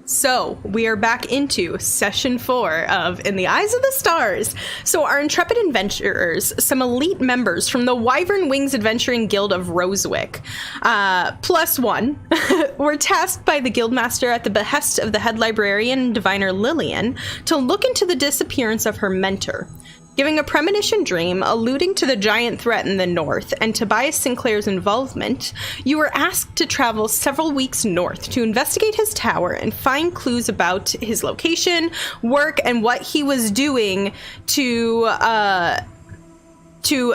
So, we are back into session 4 of In the Eyes of the Stars. So, our intrepid adventurers, some elite members from the Wyvern Wings Adventuring Guild of Rosewick, +1, were tasked by the guildmaster at the behest of the head librarian and diviner Lillian to look into the disappearance of her mentor. Giving a premonition dream alluding to the giant threat in the north and Tobias Sinclair's involvement, you were asked to travel several weeks north to investigate his tower and find clues about his location, work, and what he was doing to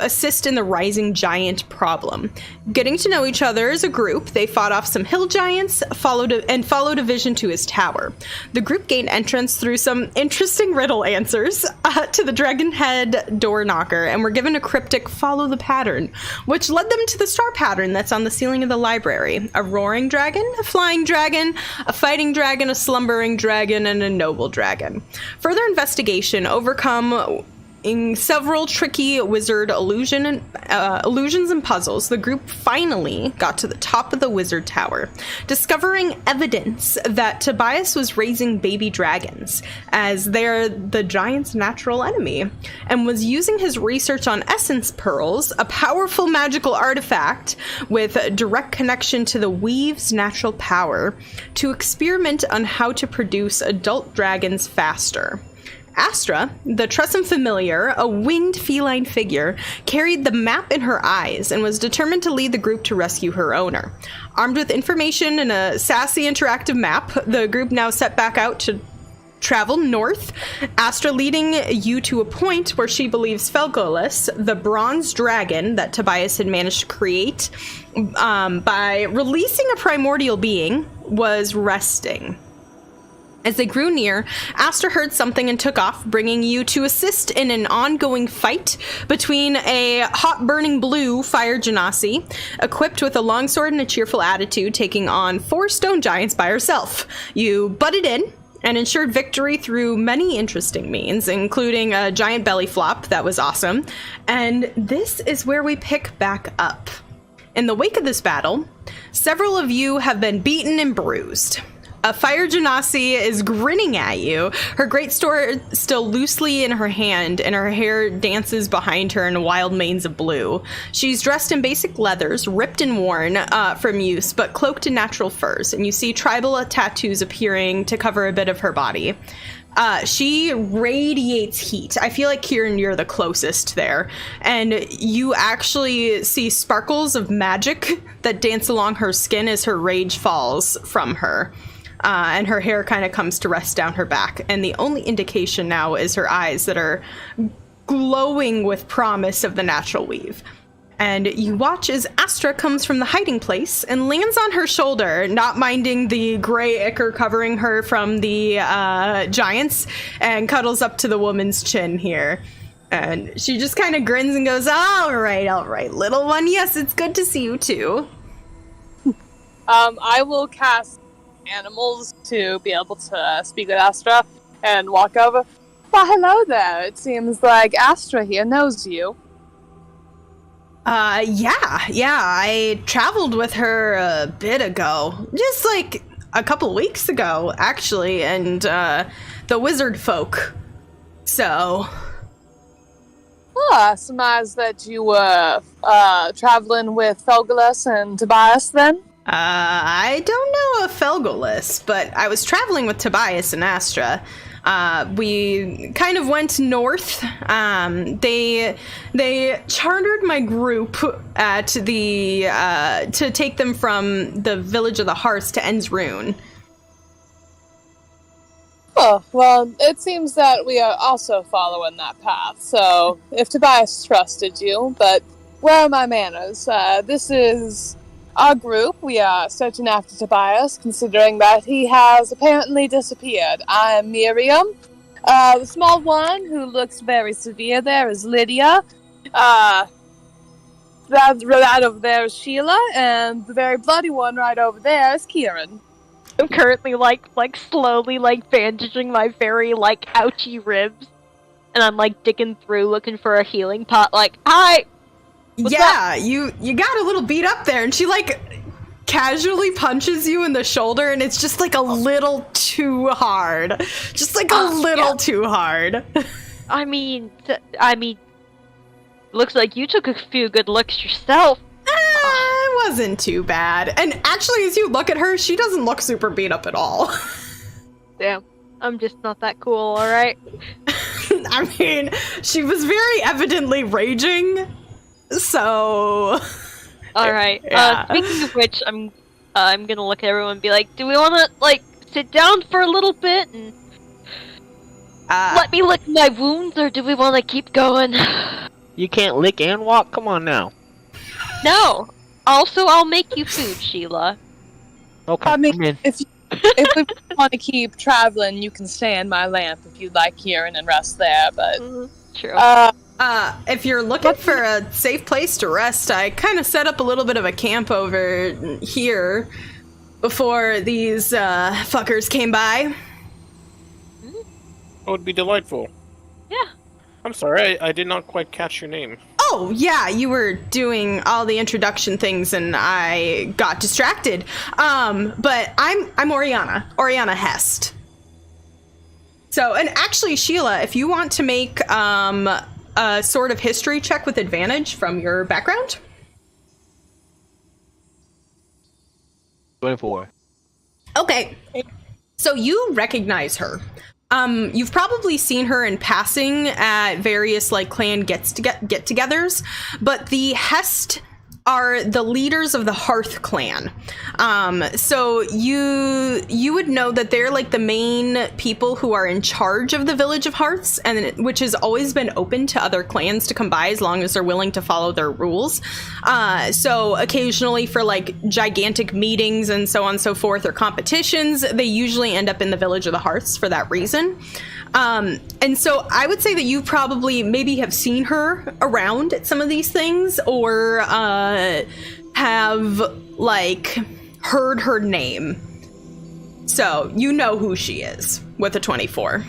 assist in the rising giant problem. Getting to know each other as a group, they fought off some hill giants, followed a vision to his tower. The group gained entrance through some interesting riddle answers to the Dragonhead door knocker, and were given a cryptic follow the pattern, which led them to the star pattern that's on the ceiling of the library. A roaring dragon, a flying dragon, a fighting dragon, a slumbering dragon, and a noble dragon. Further investigation overcome in several tricky wizard illusions and puzzles, the group finally got to the top of the wizard tower, discovering evidence that Tobias was raising baby dragons, as they're the giant's natural enemy, and was using his research on essence pearls, a powerful magical artifact with direct connection to the weave's natural power, to experiment on how to produce adult dragons faster. Astra, the Tressum familiar, a winged feline figure, carried the map in her eyes and was determined to lead the group to rescue her owner. Armed with information and a sassy interactive map, the group now set back out to travel north, Astra leading you to a point where she believes Felgolos, the bronze dragon that Tobias had managed to create by releasing a primordial being, was resting. As they grew near, Astra heard something and took off, bringing you to assist in an ongoing fight between a hot burning blue fire genasi, equipped with a longsword and a cheerful attitude, taking on 4 stone giants by herself. You butted in and ensured victory through many interesting means, including a giant belly flop that was awesome. And this is where we pick back up. In the wake of this battle, several of you have been beaten and bruised. A fire genasi is grinning at you, her greatsword still loosely in her hand, and her hair dances behind her in wild manes of blue. She's dressed in basic leathers, ripped and worn from use, but cloaked in natural furs, and you see tribal tattoos appearing to cover a bit of her body. She radiates heat. I feel like, Kieran, you're the closest there. And you actually see sparkles of magic that dance along her skin as her rage falls from her. And her hair kind of comes to rest down her back. And the only indication now is her eyes that are glowing with promise of the natural weave. And you watch as Astra comes from the hiding place and lands on her shoulder, not minding the gray ichor covering her from the giants, and cuddles up to the woman's chin here. And she just kind of grins and goes, all right, little one. Yes, it's good to see you too. I will cast animals to be able to speak with Astra and walk over. Well, hello there. It seems like Astra here knows you. Yeah, I traveled with her a bit ago. Just like a couple weeks ago, actually, and the wizard folk. So. I surmise that you were traveling with Felgolos and Tobias then? I don't know of Felgolos, but I was traveling with Tobias and Astra. We kind of went north. They chartered my group at the to take them from the village of the Hearths to Ensrune. Oh, well, it seems that we are also following that path, so if Tobias trusted you, but where are my manners? This is our group. We are searching after Tobias, considering that he has apparently disappeared. I am Miriam. The small one who looks very severe there is Lydia. That over there is Sheila, and the very bloody one right over there is Kieran. I'm currently like slowly bandaging my very ouchy ribs, and I'm digging through looking for a healing pot. Hi. What's yeah, up? You got a little beat up there, and she casually punches you in the shoulder, and it's just like a little too hard. Just like a little too hard. I mean, looks like you took a few good looks yourself. It wasn't too bad. And actually, as you look at her, she doesn't look super beat up at all. Damn, I'm just not that cool, alright? I mean, she was very evidently raging, so... Alright, Yeah. speaking of which, I'm gonna look at everyone and be like, do we wanna, like, sit down for a little bit and let me lick my wounds, or do we wanna keep going? You can't lick and walk? Come on now. No! Also, I'll make you food, Sheila. Okay, I I'm mean, in. if we want to keep traveling, you can stay in my lamp if you'd like here and then rest there. But True. If you're looking for a safe place to rest, I kind of set up a little bit of a camp over here before these fuckers came by. That would be delightful. Yeah. I'm sorry, I did not quite catch your name. Oh, yeah, you were doing all the introduction things and I got distracted. But I'm Oriana Hest. So, and actually, Sheila, if you want to make a sort of history check with advantage from your background. 24. Okay. So you recognize her. You've probably seen her in passing at various like clan get-togethers, but the Hest are the leaders of the Hearth clan. So you would know that they're like the main people who are in charge of the village of Hearths, and which has always been open to other clans to come by as long as they're willing to follow their rules. So occasionally for like gigantic meetings and so on and so forth or competitions, they usually end up in the village of the Hearths for that reason. And so I would say that you probably maybe have seen her around at some of these things or have like heard her name. So you know who she is with a 24.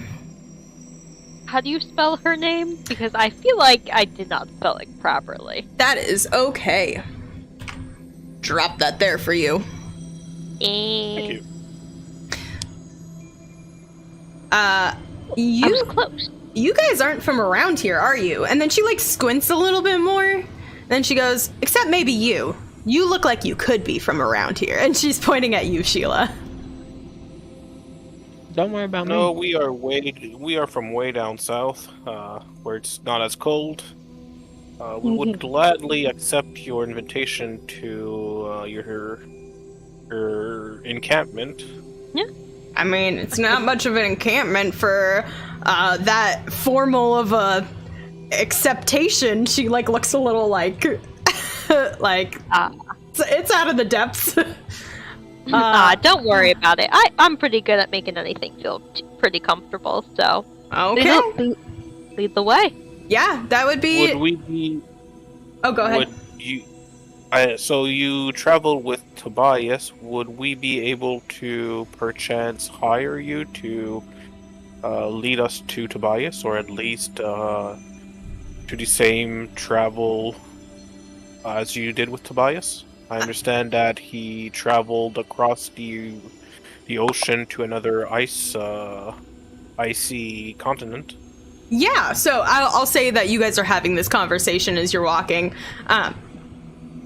How do you spell her name? Because I feel like I did not spell it properly. That is okay. Drop that there for you. Thank you. I was close. You guys aren't from around here, are you? And then she like squints a little bit more. Then she goes, except maybe you. You look like you could be from around here. And she's pointing at you, Sheila. Don't worry about No, me. we are from way down south, where it's not as cold. We would gladly accept your invitation to your encampment. Yeah. I mean, it's not much of an encampment for that formal of a acceptation. She like looks a little like like it's out of the depths. Don't worry about it. I'm pretty good at making anything feel pretty comfortable, so Okay. lead the way. Yeah, that would be. Would we be? Oh, go ahead. Would you? So you travel with Tobias. Would we be able to perchance hire you to lead us to Tobias, or at least to the same travel as you did with Tobias? I understand that he traveled across the ocean to another icy continent. Yeah, so I'll say that you guys are having this conversation as you're walking.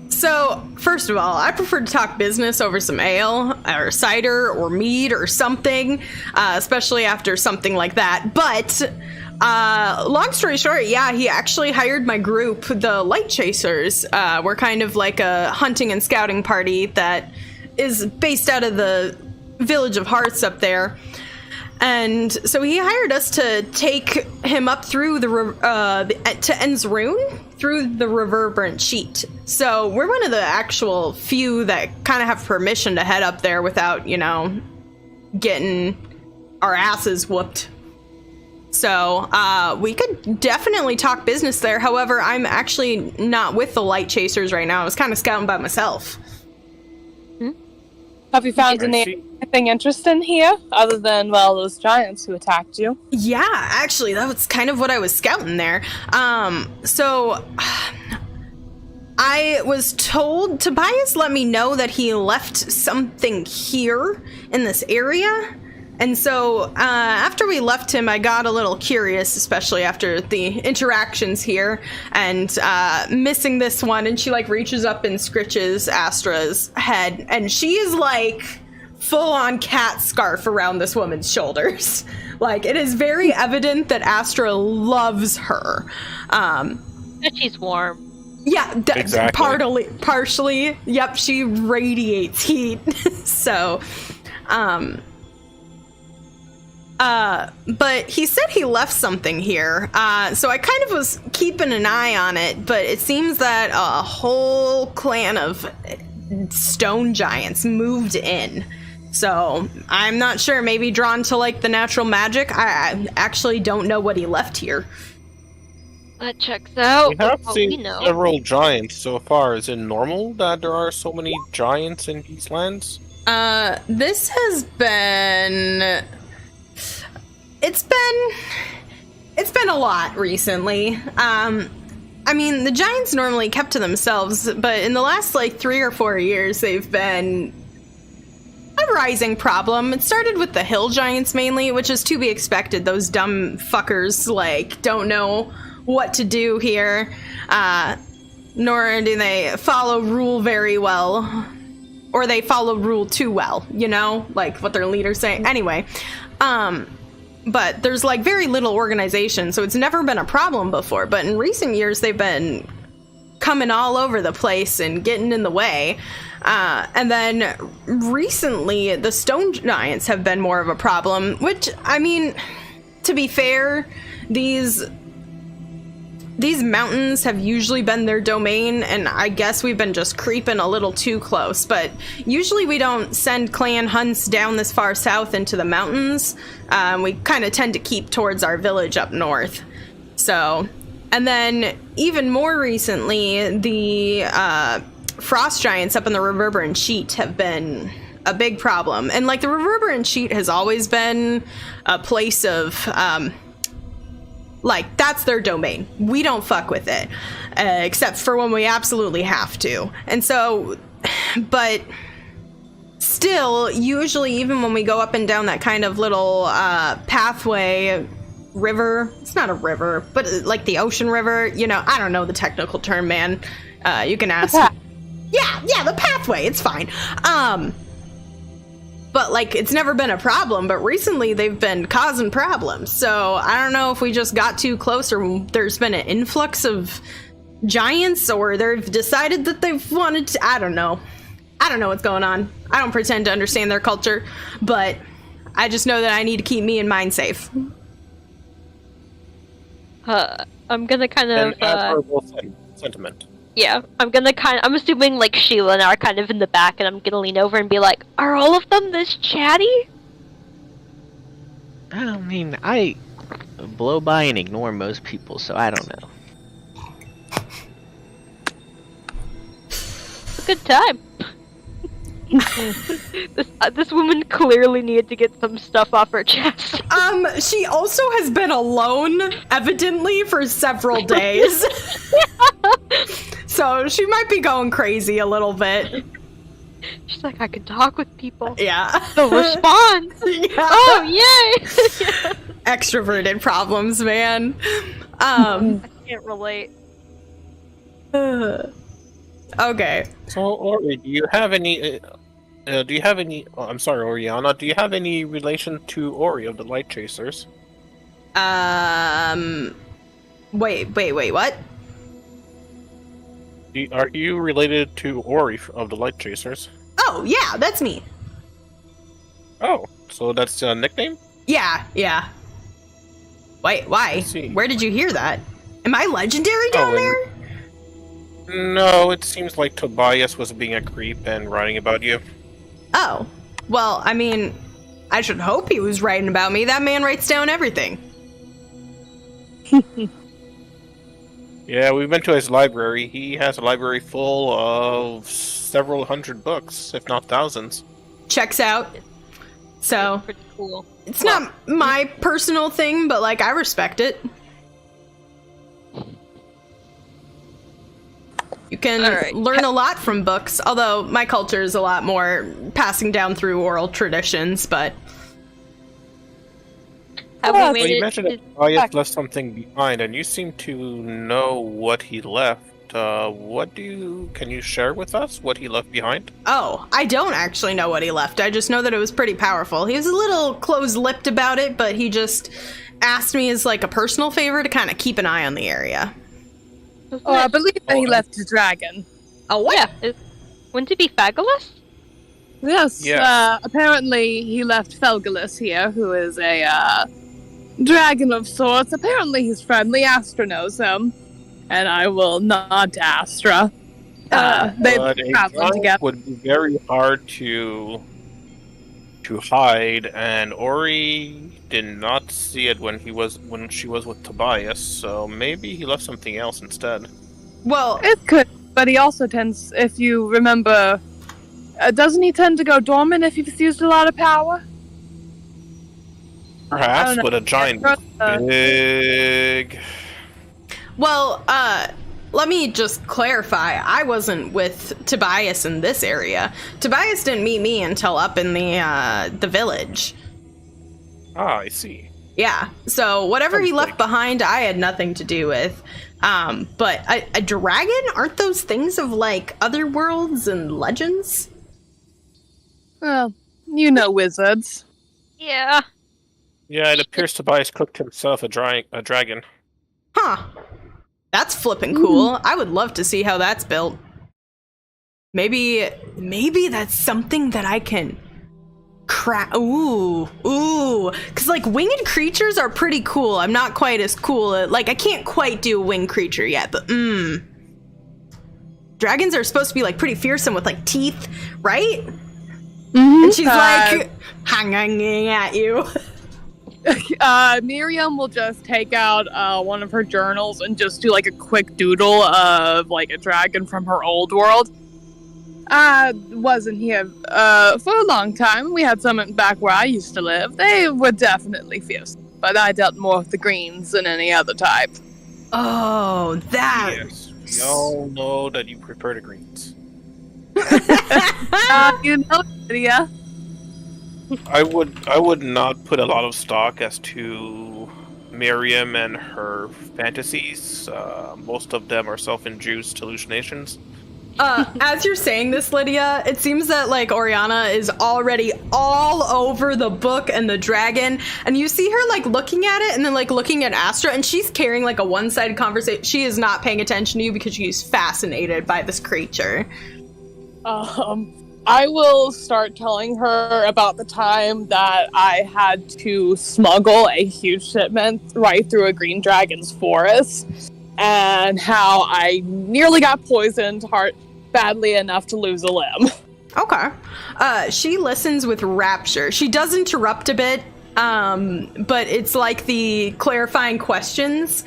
So, first of all, I prefer to talk business over some ale, or cider, or mead, or something, especially after something like that. But, long story short, yeah, he actually hired my group, the Light Chasers. We're kind of like a hunting and scouting party that is based out of the Village of Hearths up there. And so he hired us to take him up through to Enzrune, through the Reverberant Sheet. So we're one of the actual few that kind of have permission to head up there without, getting our asses whooped. So we could definitely talk business there. However, I'm actually not with the Light Chasers right now. I was kind of scouting by myself. Have you found anything interesting here other than, well, those giants who attacked you? Yeah, actually, that was kind of what I was scouting there. So I was told, Tobias let me know that he left something here in this area. And so after we left him, I got a little curious, especially after the interactions here, and missing this one. And she like reaches up and scritches Astra's head, and she is like full on cat scarf around this woman's shoulders. Like, it is very evident that Astra loves her. And she's warm. Yeah, Exactly. partially. Yep, she radiates heat. So, but he said he left something here. So I kind of was keeping an eye on it, but it seems that a whole clan of stone giants moved in. So I'm not sure, maybe drawn to like the natural magic. I actually don't know what he left here. That checks out. We have what seen we know. several giants so far. Is it normal that there are so many giants in these lands? This has been... It's been a lot recently. I mean, the giants normally kept to themselves, but in the last, like, 3 or 4 years, they've been a rising problem. It started with the hill giants mainly, which is to be expected. Those dumb fuckers, like, don't know what to do here, nor do they follow rule very well, or they follow rule too well, you know, like what their leaders say. Anyway, but there's like very little organization, so it's never been a problem before. But in recent years, they've been coming all over the place and getting in the way. And then recently, the stone giants have been more of a problem, which, I mean, to be fair, these mountains have usually been their domain, and I guess we've been just creeping a little too close. But usually we don't send clan hunts down this far south into the mountains. We kind of tend to keep towards our village up north. So, and then even more recently, the frost giants up in the Reverberant Sheet have been a big problem. And like, the Reverberant Sheet has always been a place of... like, that's their domain. We don't fuck with it, except for when we absolutely have to. And so, but still, usually, even when we go up and down that kind of little pathway, river, it's not a river, but like the ocean river, you know, I don't know the technical term, man. You can ask. Yeah, the pathway, it's fine. But, like, it's never been a problem, but recently they've been causing problems. So, I don't know if we just got too close, or there's been an influx of giants, or they've decided that they've wanted to... I don't know. I don't know what's going on. I don't pretend to understand their culture, but I just know that I need to keep me and mine safe. I'm gonna kind An of... admirable sentiment. Yeah, I'm assuming, like, Sheila and I are kind of in the back, and I'm gonna lean over and be like, are all of them this chatty? I mean, I blow by and ignore most people, so I don't know. It's a good time. This woman clearly needed to get some stuff off her chest. She also has been alone, evidently, for several days. So she might be going crazy a little bit. She's like, I can talk with people. Yeah. They'll respond. Yeah. Oh, yay! Extroverted problems, man. I can't relate. Okay. So, Ori, do you have any? Oh, I'm sorry, Oriana. Do you have any relation to Ori of the Light Chasers? Wait, what? Are you related to Ori of the Light Chasers? Oh, yeah, that's me. Oh, so that's a nickname? Yeah. Wait, why? I see. Where did you hear that? Am I legendary down there? No, it seems like Tobias was being a creep and writing about you. Oh. Well, I mean, I should hope he was writing about me. That man writes down everything. Yeah, we've been to his library. He has a library full of several hundred books, if not thousands. Checks out. So, Pretty cool. it's not my personal thing, but, like, I respect it. You can All right. learn a lot from books, although my culture is a lot more passing down through oral traditions, but... Have Well, we Well, made you it? mentioned that Tobias left something behind, and you seem to know what he left. Can you share with us what he left behind? Oh, I don't actually know what he left. I just know that it was pretty powerful. He was a little close-lipped about it, but he just asked me as like a personal favor to kind of keep an eye on the area. Oh, I believe that he left a dragon. Oh, what? Yeah. Wouldn't it be Felgolos? Yes. Yes. Apparently, he left Felgolos here, who is a dragon of sorts. Apparently, he's friendly. Astra knows him, and I will nod to Astra. They've But been a traveling giant together. would be very hard to hide, and Ori did not see it when she was with Tobias. So maybe he left something else instead. Well, It could, but he also tends, if you remember, doesn't he tend to go dormant if he's used a lot of power? Perhaps, know. but a giant big. well, let me just clarify. I wasn't with Tobias in this area. Tobias didn't meet me until up in the village. Ah, I see. Yeah, so whatever he Sounds left like- behind, I had nothing to do with. But a dragon? Aren't those things of, like, other worlds and legends? Well, you know wizards. Yeah. Yeah, it appears Tobias cooked himself a dragon. Huh. That's flippin' cool. I would love to see how that's built. Maybe that's something that I can ooh. Cause like winged creatures are pretty cool. I'm not quite as cool I can't quite do a winged creature yet, but dragons are supposed to be like pretty fearsome with like teeth, right? Mm-hmm. And she's like hanging at you. Miriam will just take out one of her journals and just do like a quick doodle of like a dragon from her old world. I wasn't here for a long time. We had some back where I used to live. They were definitely fierce, but I dealt more with the greens than any other type. Oh, that. Yes, we all know that you prefer the greens. You know, Lydia. I would not put a lot of stock as to Miriam and her fantasies. Most of them are self-induced hallucinations. As you're saying this, Lydia, it seems that like Oriana is already all over the book and the dragon, and you see her like looking at it and then like looking at Astra, and she's carrying like a one-sided conversation. She is not paying attention to you because she's fascinated by this creature. I will start telling her about the time that I had to smuggle a huge shipment right through a green dragon's forest, and how I nearly got poisoned badly enough to lose a limb. Okay. She listens with rapture. She does interrupt a bit, but it's like the clarifying questions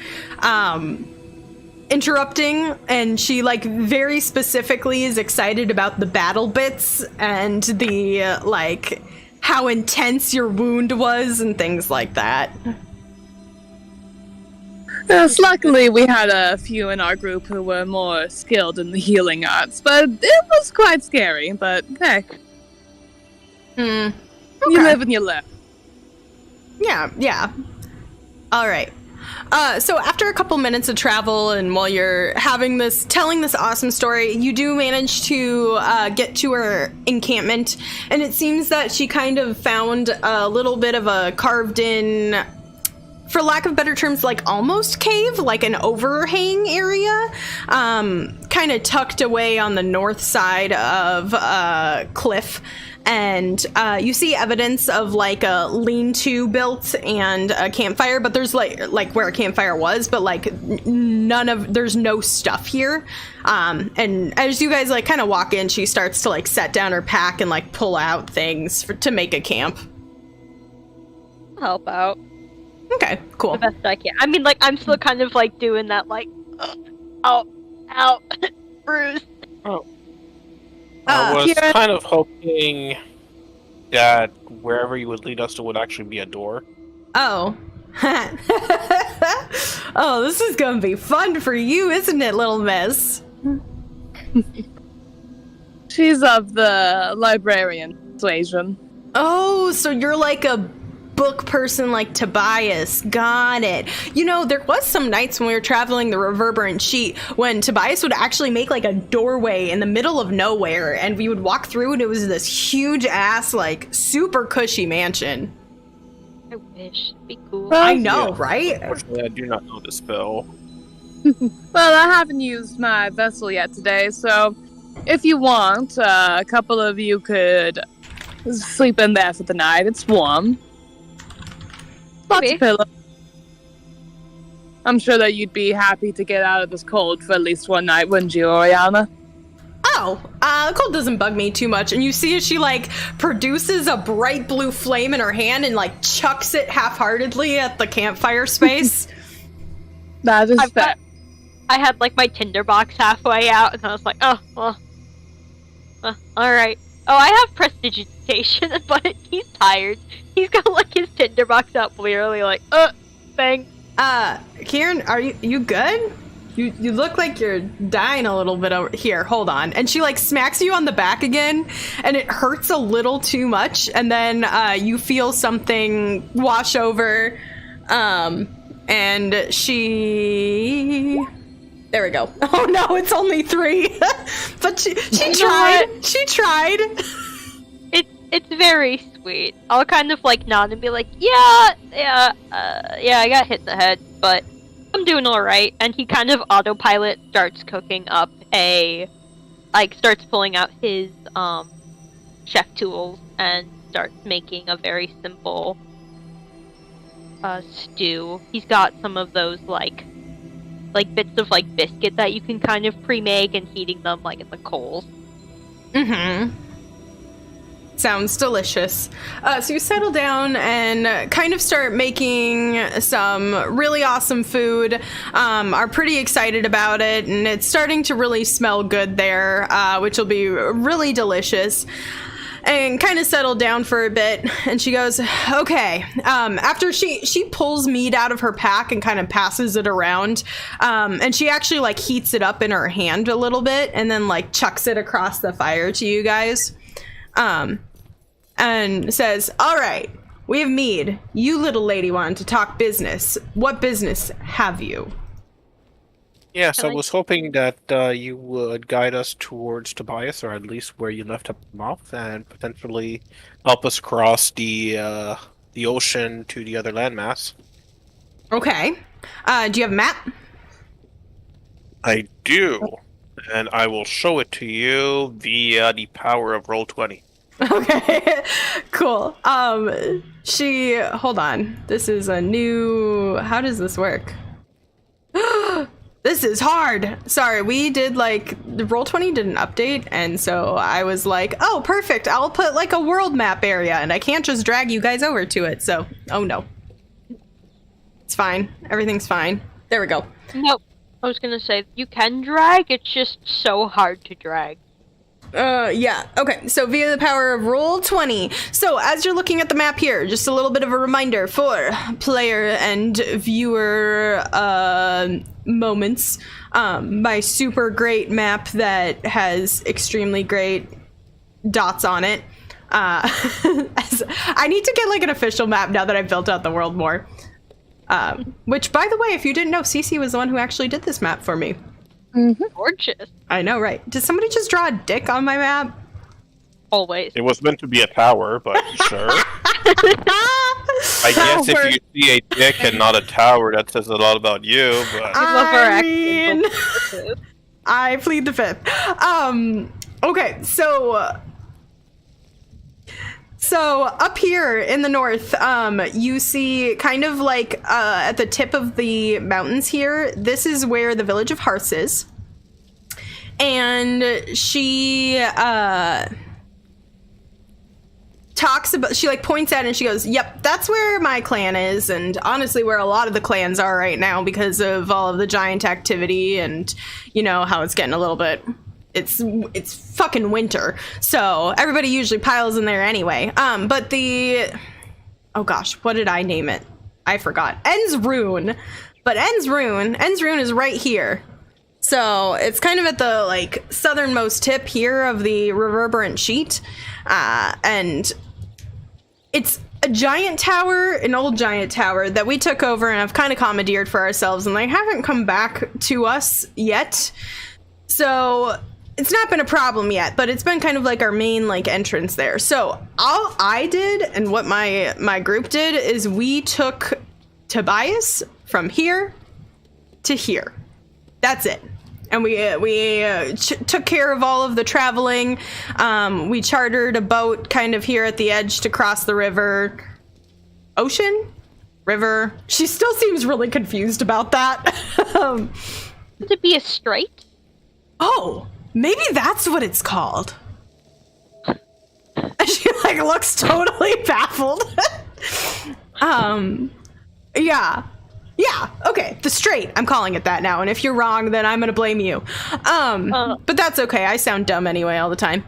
interrupting, and she like very specifically is excited about the battle bits and the like how intense your wound was and things like that. Yes, luckily we had a few in our group who were more skilled in the healing arts, but it was quite scary, but hey. You live and you live. Yeah. All right. So after a couple minutes of travel, and while you're telling this awesome story, you do manage to get to her encampment, and it seems that she kind of found a little bit of a carved in, for lack of better terms, like almost cave, like an overhang area, kind of tucked away on the north side of a cliff. And you see evidence of like a lean-to built and a campfire, but there's like where a campfire was, but like there's no stuff here. And as you guys like kind of walk in, she starts to like set down her pack and like pull out things to make a camp. Help out Okay, cool. the best I can. I mean, like, I'm still kind of like doing that, like, ow, bruise. I was Kira- kind of hoping that wherever you would lead us to would actually be a door. Oh. Oh, this is gonna be fun for you, isn't it, little miss? She's of the librarian persuasion. Oh, so you're like a book person like Tobias. Got it. You know, there was some nights when we were traveling the Reverberant Sheet when Tobias would actually make like a doorway in the middle of nowhere, and we would walk through and it was this huge ass, like, super cushy mansion. I wish. It'd be cool. Well, I know, Yeah. right? Unfortunately, I do not know the spell. Well, I haven't used my vessel yet today, so if you want, a couple of you could sleep in there for the night. It's warm. Lots Maybe. of pillows. I'm sure that you'd be happy to get out of this cold for at least one night, wouldn't you, Oriana? Oh, the cold doesn't bug me too much. And you see as she, like, produces a bright blue flame in her hand and, like, chucks it half-heartedly at the campfire space. That is I've fair. got- I had like my tinderbox halfway out, and I was like, oh, well, alright. Oh, I have prestidigitation, but he's tired. He's got like his tinderbox out clearly, like, thanks. Kieran, are you good? You look like you're dying a little bit over here. Hold on. And she like smacks you on the back again, and it hurts a little too much, and then you feel something wash over, and she... There we go. Oh no, it's only 3. But she tried. She tried. It's very sweet. I'll kind of like nod and be like, yeah, I got hit in the head, but I'm doing alright. And he kind of autopilot starts cooking up starts pulling out his, chef tools and starts making a very simple, stew. He's got some of those, like bits of, like, biscuit that you can kind of pre-make and heating them, like, in the coals. Mm-hmm. Sounds delicious. So you settle down and kind of start making some really awesome food. Are pretty excited about it, and it's starting to really smell good there, which will be really delicious. And kind of settle down for a bit, and she goes, okay. After she pulls meat out of her pack and kind of passes it around, and she actually like heats it up in her hand a little bit, and then like chucks it across the fire to you guys. And says, all right, we have mead. You little lady wanted to talk business. What business have you? Yes, I was hoping that you would guide us towards Tobias, or at least where you left him off, and potentially help us cross the ocean to the other landmass. Okay. Do you have a map? I do, and I will show it to you via the power of Roll20. Okay, cool. Hold on. This is a new... How does this work? This is hard. Sorry, we did like... The Roll20 did an update, and so I was like, oh, perfect. I'll put like a world map area, and I can't just drag you guys over to it, so... Oh, no. It's fine. Everything's fine. There we go. Nope. I was gonna say, you can drag, it's just so hard to drag. Yeah. Okay, so via the power of Roll20. So as you're looking at the map here, just a little bit of a reminder for player and viewer moments. My super great map that has extremely great dots on it. I need to get like an official map now that I've built out the world more. Which, by the way, if you didn't know, Cece was the one who actually did this map for me. Mm-hmm. Gorgeous. I know, right? Did somebody just draw a dick on my map? Always. It was meant to be a tower, but sure. I guess if you see a dick and not a tower, that says a lot about you, but... I love our I mean, accent. I plead the fifth. Okay, so up here in the north, you see kind of like at the tip of the mountains here, this is where the village of Hearths is. And she talks about, she like points at it and she goes, yep, that's where my clan is, and honestly where a lot of the clans are right now because of all of the giant activity and, you know, how it's getting a little bit... It's fucking winter, so everybody usually piles in there anyway. But oh gosh, what did I name it? I forgot. Ensrune. But Ensrune is right here. So it's kind of at the like southernmost tip here of the reverberant sheet, and it's a giant tower, an old giant tower that we took over and have kind of commandeered for ourselves, and they haven't come back to us yet. So it's not been a problem yet, but it's been kind of like our main like entrance there. So all I did and what my group did is we took Tobias from here to here. That's it. And we took care of all of the traveling. We chartered a boat kind of here at the edge to cross the river. Ocean? River? She still seems really confused about that. Would it be a strait? Oh, maybe that's what it's called. She like looks totally baffled. Yeah. Yeah, okay, the strait. I'm calling it that now, and if you're wrong, then I'm gonna blame you. But that's okay. I sound dumb anyway all the time.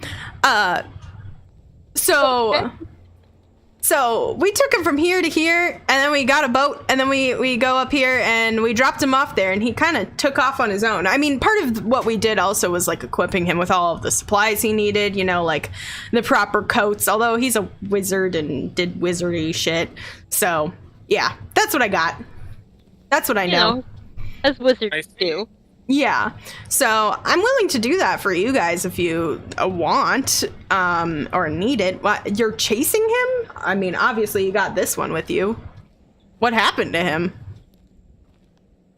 So we took him from here to here, and then we got a boat, and then we go up here, and we dropped him off there, and he kind of took off on his own. I mean, part of what we did also was, like, equipping him with all of the supplies he needed, you know, like the proper coats, although he's a wizard and did wizardy shit. So, yeah, that's what I got. That's what I know. As wizards do. Yeah. So I'm willing to do that for you guys if you want or need it. What, you're chasing him? I mean, obviously you got this one with you. What happened to him?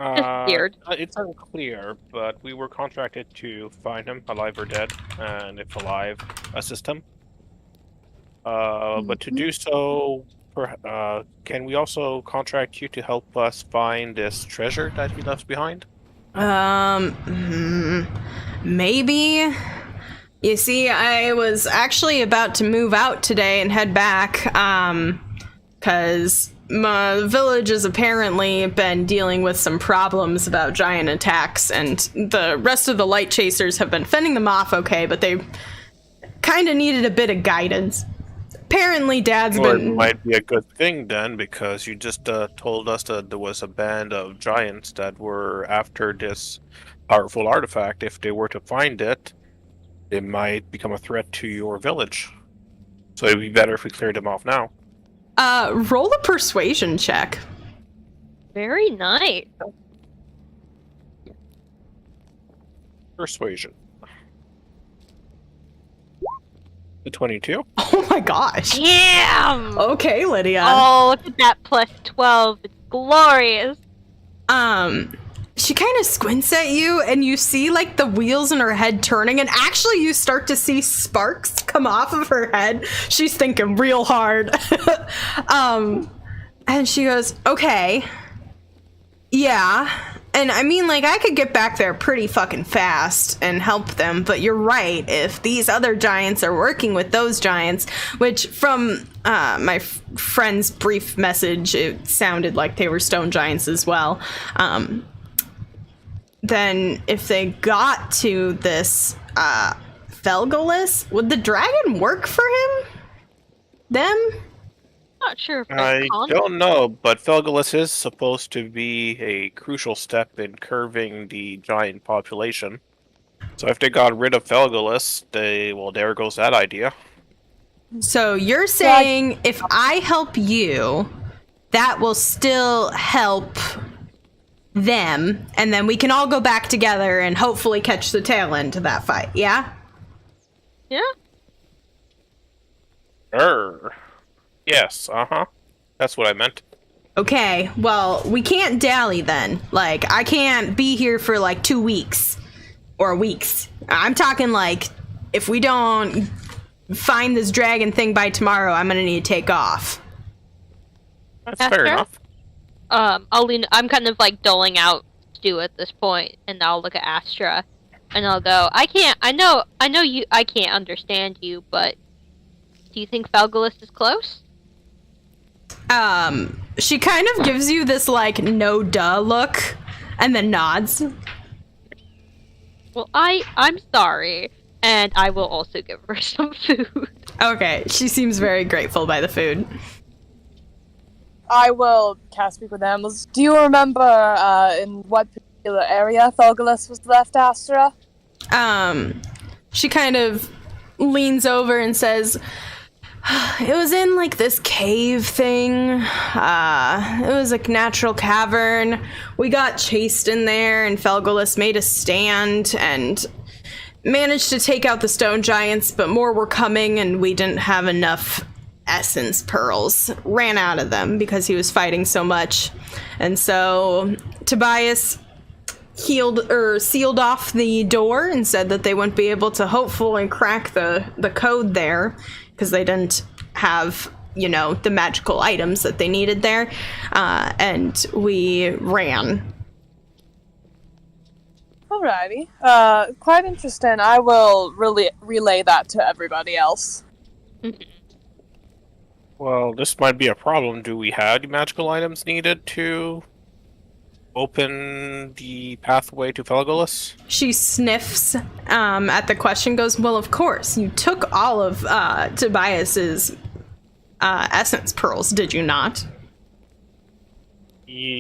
Disappeared. It's unclear, but we were contracted to find him, alive or dead, and if alive, assist him. But to do so, can we also contract you to help us find this treasure that he left behind? Maybe. You see, I was actually about to move out today and head back, because my village has apparently been dealing with some problems about giant attacks, and the rest of the light chasers have been fending them off okay, but they kind of needed a bit of guidance. Apparently, Dad's Well, been... it might be a good thing then, because you just told us that there was a band of giants that were after this powerful artifact. If they were to find it, it might become a threat to your village. So it'd be better if we cleared them off now. Roll a persuasion check. Very nice. Persuasion. The 22? Oh my gosh. Damn! Okay, Lydia. Oh, look at that plus 12. It's glorious. She kind of squints at you, and you see, like, the wheels in her head turning, and actually you start to see sparks come off of her head. She's thinking real hard. And she goes, okay. Yeah. And I mean, like, I could get back there pretty fucking fast and help them, but you're right. If these other giants are working with those giants, which from my friend's brief message, it sounded like they were stone giants as well. Then if they got to this Felgolos, would the dragon work for him? Them? Not sure if I don't know, but Felgolos is supposed to be a crucial step in curbing the giant population. So if they got rid of Felgolos, there goes that idea. So you're saying if I help you, that will still help them, and then we can all go back together and hopefully catch the tail end to that fight, yeah? Yeah. Yes, That's what I meant. Okay, well, we can't dally then. Like, I can't be here for like 2 weeks. Or weeks. I'm talking like, if we don't find this dragon thing by tomorrow, I'm gonna need to take off. That's fair enough. I'm kind of like doling out Stu at this point, and I'll look at Astra, and I'll go, I know you, I can't understand you, but do you think Felgolos is close? She kind of gives you this like no duh look and then nods. Well, I'm sorry, and I will also give her some food. Okay, she seems very grateful by the food. I will cast speak with animals. Do you remember in what particular area Felgolos was left, Astra? She kind of leans over and says, it was in, like, this cave thing. It was a natural cavern. We got chased in there, and Felgolos made a stand and managed to take out the stone giants, but more were coming, and we didn't have enough essence pearls. Ran out of them because he was fighting so much. And so Tobias sealed off the door and said that they wouldn't be able to hopefully crack the code there, because they didn't have, the magical items that they needed there. And we ran. Alrighty. Quite interesting. I will relay that to everybody else. Well, this might be a problem. Do we have the magical items needed to open the pathway to Felgolos? She sniffs at the question, goes, well, of course. You took all of Tobias's essence pearls, did you not?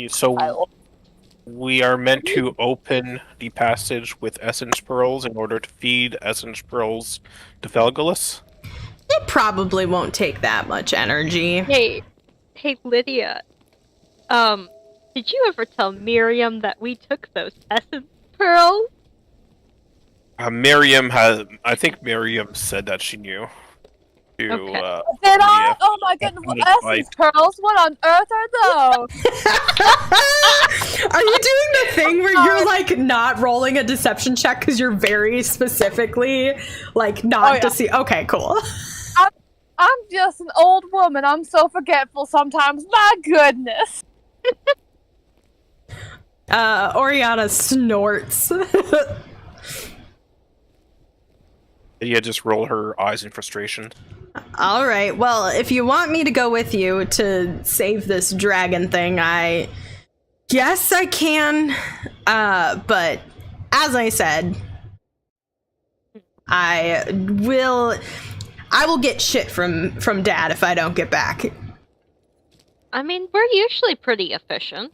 So we are meant to open the passage with essence pearls in order to feed essence pearls to Felgolos? It probably won't take that much energy. Hey, Lydia. Did you ever tell Miriam that we took those essence pearls? I think Miriam said that she knew. Okay. Did I? Oh my goodness, essence pearls? What on earth are those? Are you doing the thing where you're, like, not rolling a deception check because you're very specifically, like, not to see? Okay, cool. I'm just an old woman. I'm so forgetful sometimes. My goodness. Oriana snorts. Lydia just roll her eyes in frustration. All right. Well, if you want me to go with you to save this dragon thing, I guess I can. But as I said, I will get shit from Dad if I don't get back. I mean, we're usually pretty efficient.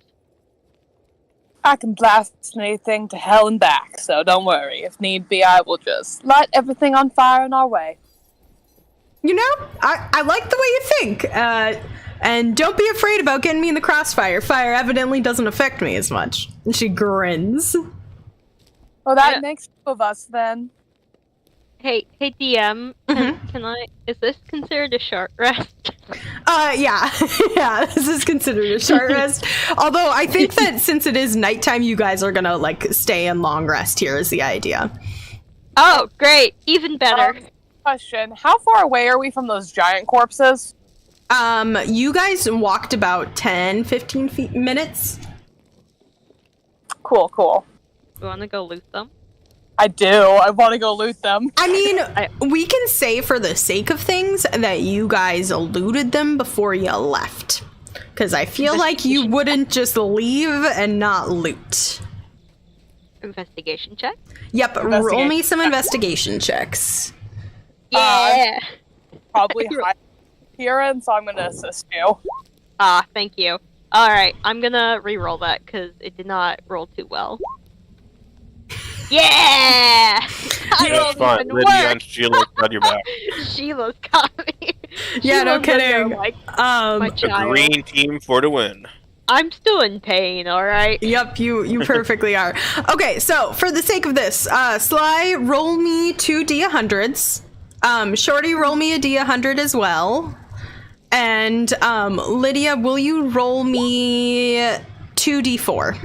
I can blast anything to hell and back, so don't worry. If need be, I will just light everything on fire in our way. I like the way you think. And don't be afraid about getting me in the crossfire. Fire evidently doesn't affect me as much. And she grins. Well, that makes two of us, then. Hey, DM, is this considered a short rest? Yeah. Yeah, this is considered a short rest. Although I think that since it is nighttime, you guys are gonna, like, stay in long rest here is the idea. Oh, great. Even better. Question, how far away are we from those giant corpses? You guys walked about 10, 15 minutes. Cool. You wanna go loot them? I do. I want to go loot them. I mean, we can say for the sake of things that you guys looted them before you left. Because I feel like you wouldn't just leave and not loot. Investigation check? Yep, roll me some investigation checks. Yeah! Probably high here, and so I'm going to assist you. Thank you. Alright, I'm gonna re-roll that, because it did not roll too well. Yeah! That's fine. Lydia and Sheila got your back. Sheila's got me. Yeah, no kidding. My child. A green team for the win. I'm still in pain, alright? Yep, you perfectly are. Okay, so for the sake of this, Sly, roll me 2 D100s. Shorty, roll me a D100 as well. And Lydia, will you roll me 2 D4?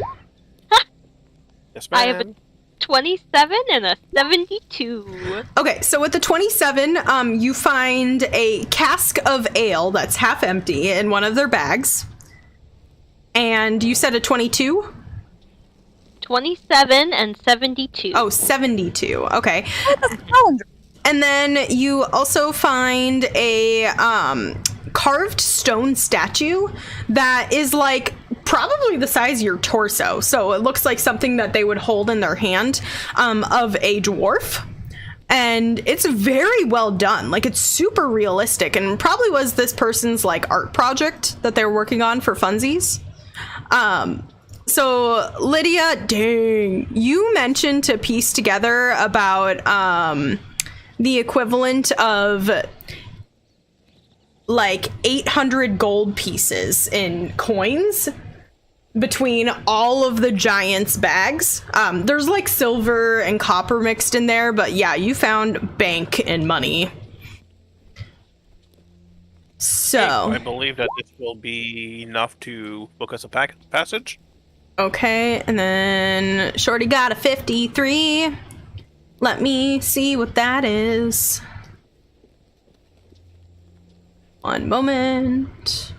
Yes, ma'am. I have a 27 and a 72. Okay, so with the 27, you find a cask of ale that's half empty in one of their bags. And you said a 22? 27 and 72. Oh, 72. Okay. And then you also find a carved stone statue that is like probably the size of your torso. So it looks like something that they would hold in their hand, of a dwarf. And it's very well done. Like, it's super realistic, and probably was this person's like art project that they were working on for funsies. So Lydia, dang, you mentioned to piece together about the equivalent of like 800 gold pieces in coins between all of the giants' bags. There's like silver and copper mixed in there, but yeah, you found bank and money. So I believe that this will be enough to book us a passage. okay, and then Shorty got a 53. Let me see what that is. One moment.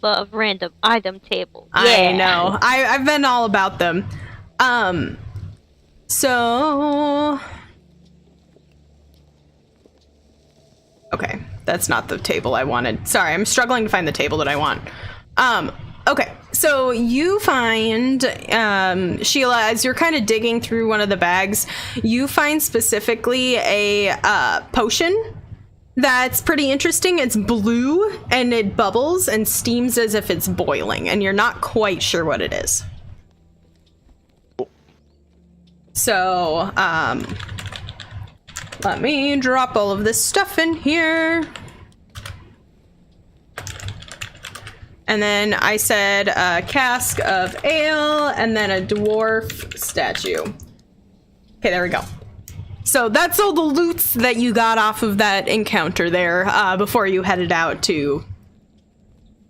Love random item table. I know. I've been all about them. So okay, that's not the table I wanted. Sorry, I'm struggling to find the table that I want. Okay, so you find, Sheila, as you're kind of digging through one of the bags, you find specifically a potion that's pretty interesting. It's blue, and it bubbles and steams as if it's boiling, and you're not quite sure what it is. So, let me drop all of this stuff in here. And then I said a cask of ale, and then a dwarf statue. Okay, there we go. So that's all the loots that you got off of that encounter there before you headed out to...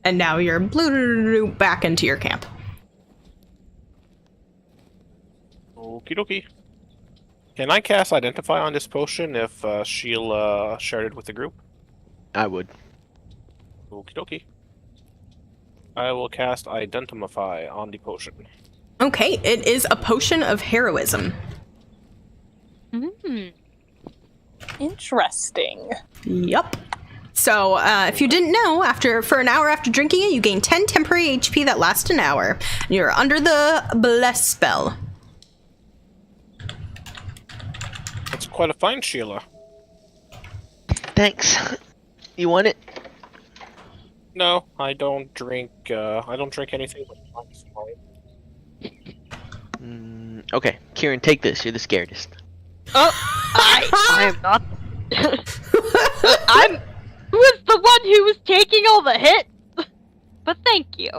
And now you're back into your camp. Okie dokie. Can I cast Identify on this potion if Sheila shared it with the group? I would. Okie dokie. I will cast Identify on the potion. Okay, it is a potion of heroism. Interesting. Yup. So, if you didn't know, for an hour after drinking it, you gain 10 temporary HP that last an hour. And you're under the Bless spell. That's quite a find, Sheila. Thanks. You want it? No, I don't drink. I don't drink anything but wine. Okay, Kieran, take this. You're the scaredest. Oh, I am not. Who was the one who was taking all the hits? But thank you.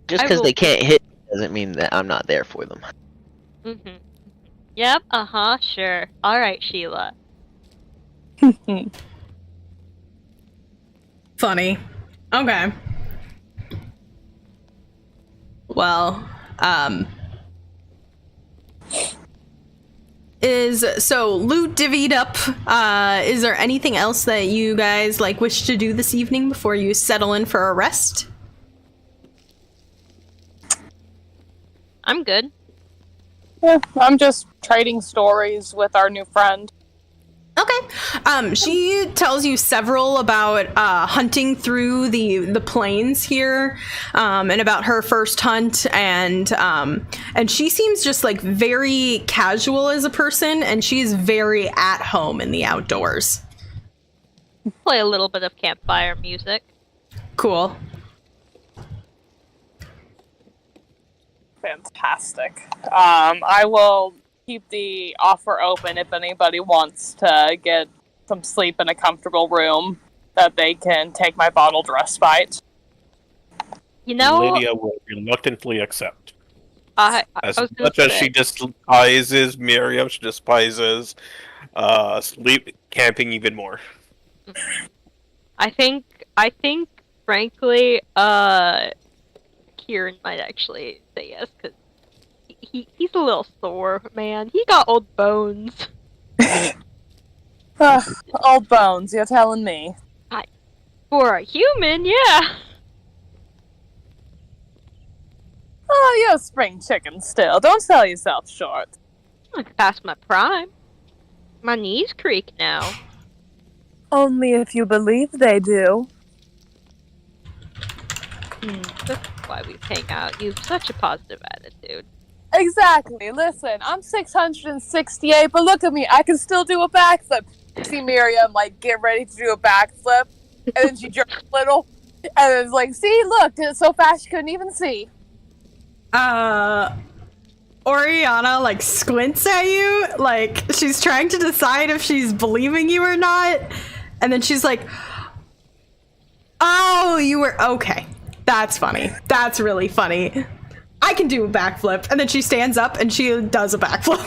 Just because they can't hit doesn't mean that I'm not there for them. Mm-hmm. Yep. Sure. All right, Sheila. Funny. Okay. Well, so loot divvied up. Is there anything else that you guys wish to do this evening before you settle in for a rest? I'm good. Yeah, I'm just trading stories with our new friend. Okay. She tells you several about hunting through the plains here, and about her first hunt, and she seems just very casual as a person, and she's very at home in the outdoors. Play a little bit of campfire music. Cool. Fantastic. I will keep the offer open if anybody wants to get some sleep in a comfortable room, that they can take my bottled respite. You know, Lydia will reluctantly accept. as Much as she despises Miriam, she despises sleep camping even more. I think, frankly, Kieran might actually say yes, because he's a little sore, man. He got old bones. Old bones, you're telling me. For a human, yeah. Oh, you're a spring chicken still. Don't sell yourself short. I'm past my prime. My knees creak now. Only if you believe they do. That's why we hang out. You have such a positive attitude. Exactly. Listen, I'm 668, but look at me. I can still do a backflip. See Miriam, get ready to do a backflip, and then she jerks a little, and it's see, look, did it so fast you couldn't even see. Oriana like squints at you, like she's trying to decide if she's believing you or not, and then she's like, "Oh, you were okay. That's funny. That's really funny. I can do a backflip." And then she stands up and she does a backflip.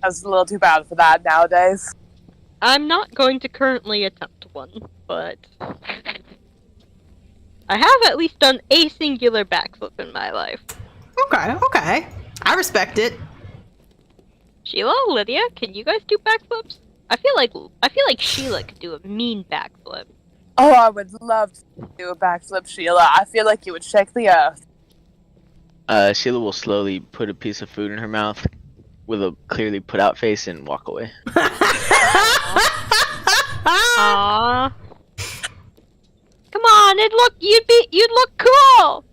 That's a little too bad for that nowadays. I'm not going to currently attempt one, but I have at least done a singular backflip in my life. Okay. I respect it. Sheila, Lydia, can you guys do backflips? I feel like Sheila could do a mean backflip. Oh, I would love to do a backflip, Sheila. I feel like you would shake the earth. Sheila will slowly put a piece of food in her mouth with a clearly put out face and walk away. Aww. Come on, you'd look cool.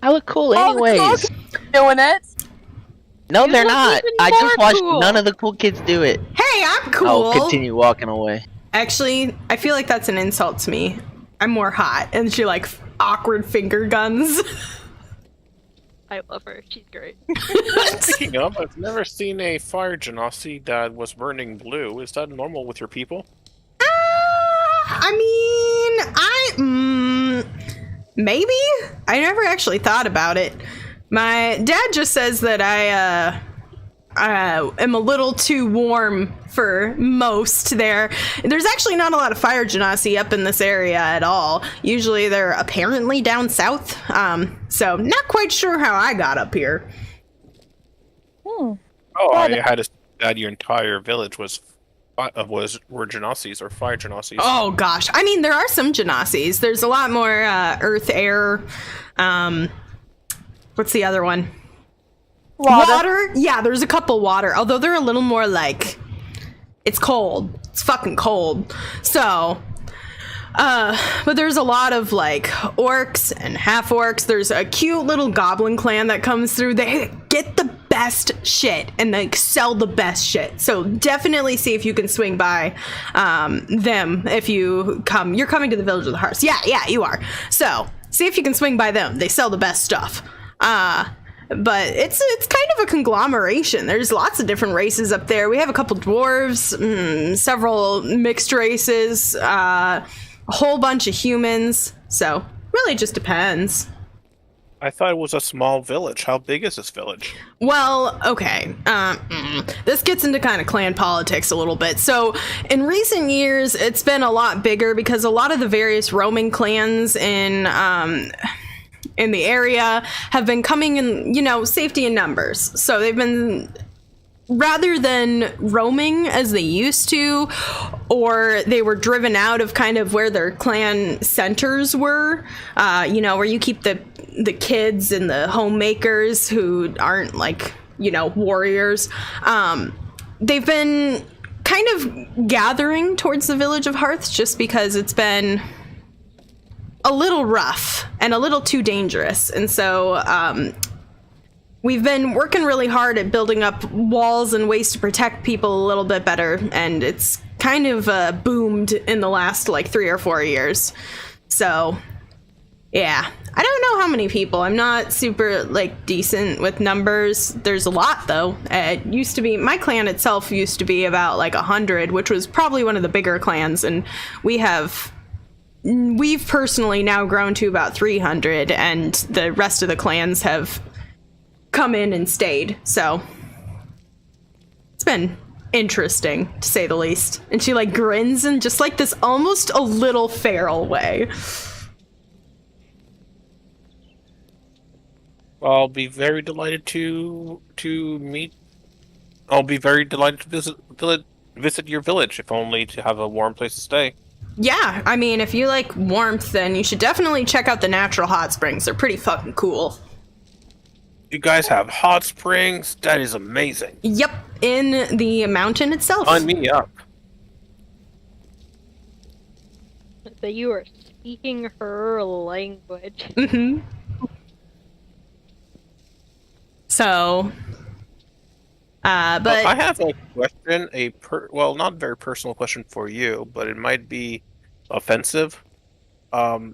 I look cool All the anyways. cool kids doing it. No, You they're look not. even I just more watched cool. none of the cool kids do it. Hey, I'm cool. I'll continue walking away. Actually, I feel like that's an insult to me. I'm more hot. And she like awkward finger guns. I love her. She's great. Speaking of, I've never seen a fire genasi that was burning blue. Is that normal with your people? Maybe? I never actually thought about it. My dad just says that I am a little too warm for most there. There's actually not a lot of fire genasi up in this area at all. Usually they're apparently down south. So not quite sure how I got up here. Oh, I had to that your entire village were genasis or fire genasis. Oh gosh, I mean there are some genasis. There's a lot more earth, air. What's the other one? Water? Yeah, there's a couple water. Although they're a little more like, it's cold. It's fucking cold. So, but there's a lot of like orcs and half orcs. There's a cute little goblin clan that comes through. They get the best shit and they sell the best shit. So definitely see if you can swing by them if you come. You're coming to the Village of the Hearts. Yeah, you are. So see if you can swing by them. They sell the best stuff. But it's kind of a conglomeration. There's lots of different races up there. We have a couple dwarves, several mixed races, a whole bunch of humans. So really just depends. I thought it was a small village. How big is this village? Well, okay. This gets into kind of clan politics a little bit. So in recent years, it's been a lot bigger because a lot of the various roaming clans in the area have been coming in, safety in numbers. So they've been, rather than roaming as they used to, or they were driven out of kind of where their clan centers were, where you keep the kids and the homemakers who aren't like, warriors. They've been kind of gathering towards the Village of Hearths just because it's been a little rough and a little too dangerous. And so we've been working really hard at building up walls and ways to protect people a little bit better. And it's kind of boomed in the last like 3 or 4 years. So yeah, I don't know how many people. I'm not super like decent with numbers. There's a lot though. It used to be, my clan itself used to be about like 100, which was probably one of the bigger clans. And we've personally now grown to about 300, and the rest of the clans have come in and stayed. So it's been interesting, to say the least. And she like grins in just like this almost a little feral way. I'll be very delighted to meet. I'll be very delighted to visit your village, if only to have a warm place to stay. Yeah, I mean, if you like warmth, then you should definitely check out the natural hot springs. They're pretty fucking cool. You guys have hot springs? That is amazing. Yep, in the mountain itself. Sign me up. So you are speaking her language. Mm-hmm. So, but I have a question, not very personal question for you, but it might be offensive.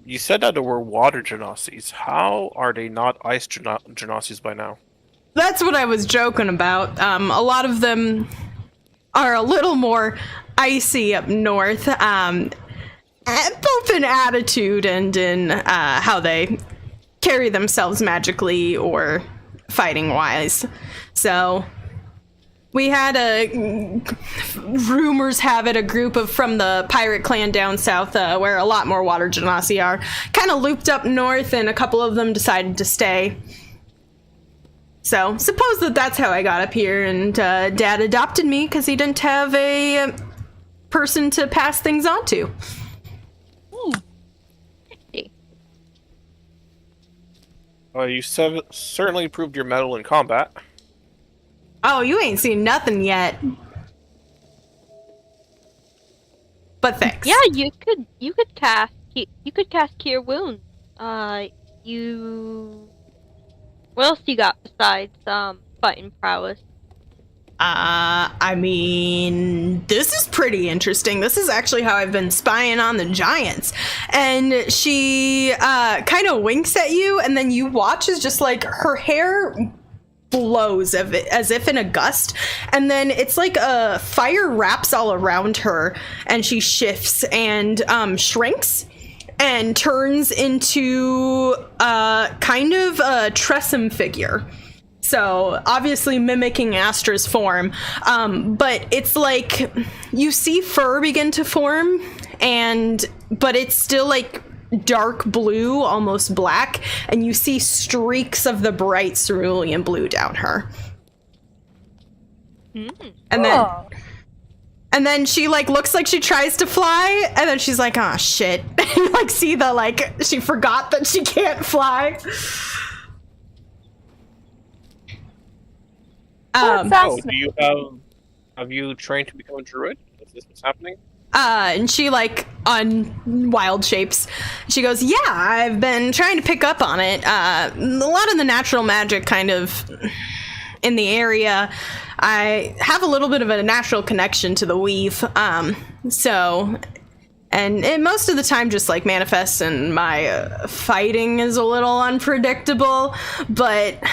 You said that there were water genocides. How are they not ice genocides by now? That's what I was joking about. A lot of them are a little more icy up north, both in attitude and in how they carry themselves magically or fighting wise. So we had rumors have it, a group from the pirate clan down south, where a lot more water genasi are, kind of looped up north, and a couple of them decided to stay. So suppose that's how I got up here, and Dad adopted me because he didn't have a person to pass things on to. You certainly proved your mettle in combat. Oh, you ain't seen nothing yet. But thanks. Yeah, you could cast Cure Wounds. What else you got besides fighting prowess? I mean, this is pretty interesting. This is actually how I've been spying on the giants. And she kind of winks at you, and then you watch as just like her hair blows as if in a gust, and then it's like a fire wraps all around her, and she shifts and shrinks and turns into kind of a Tressum figure. So obviously mimicking Astra's form, but it's like you see fur begin to form, but it's still like dark blue, almost black, and you see streaks of the bright cerulean blue down her. And then she like looks like she tries to fly, and then she's like, "Oh shit!" And you like see the like she forgot that she can't fly. Have you trained to become a druid? Is this what's happening? And she like on wild shapes. She goes, "Yeah, I've been trying to pick up on it. A lot of the natural magic kind of in the area. I have a little bit of a natural connection to the weave. And most of the time just like manifests, and my fighting is a little unpredictable, but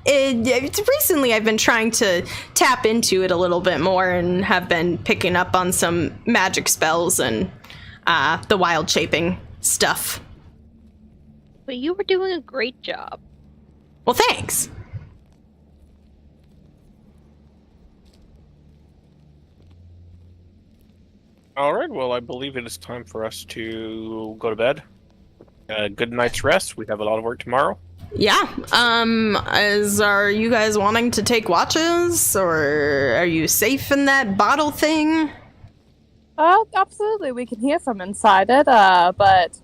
recently I've been trying to tap into it a little bit more, and have been picking up on some magic spells and the wild shaping stuff." But you were doing a great job. Well, thanks. Alright, well, I believe it is time for us to go to bed. Good night's rest. We have a lot of work tomorrow. Yeah. Are you guys wanting to take watches, or are you safe in that bottle thing? Absolutely. We can hear from inside it, but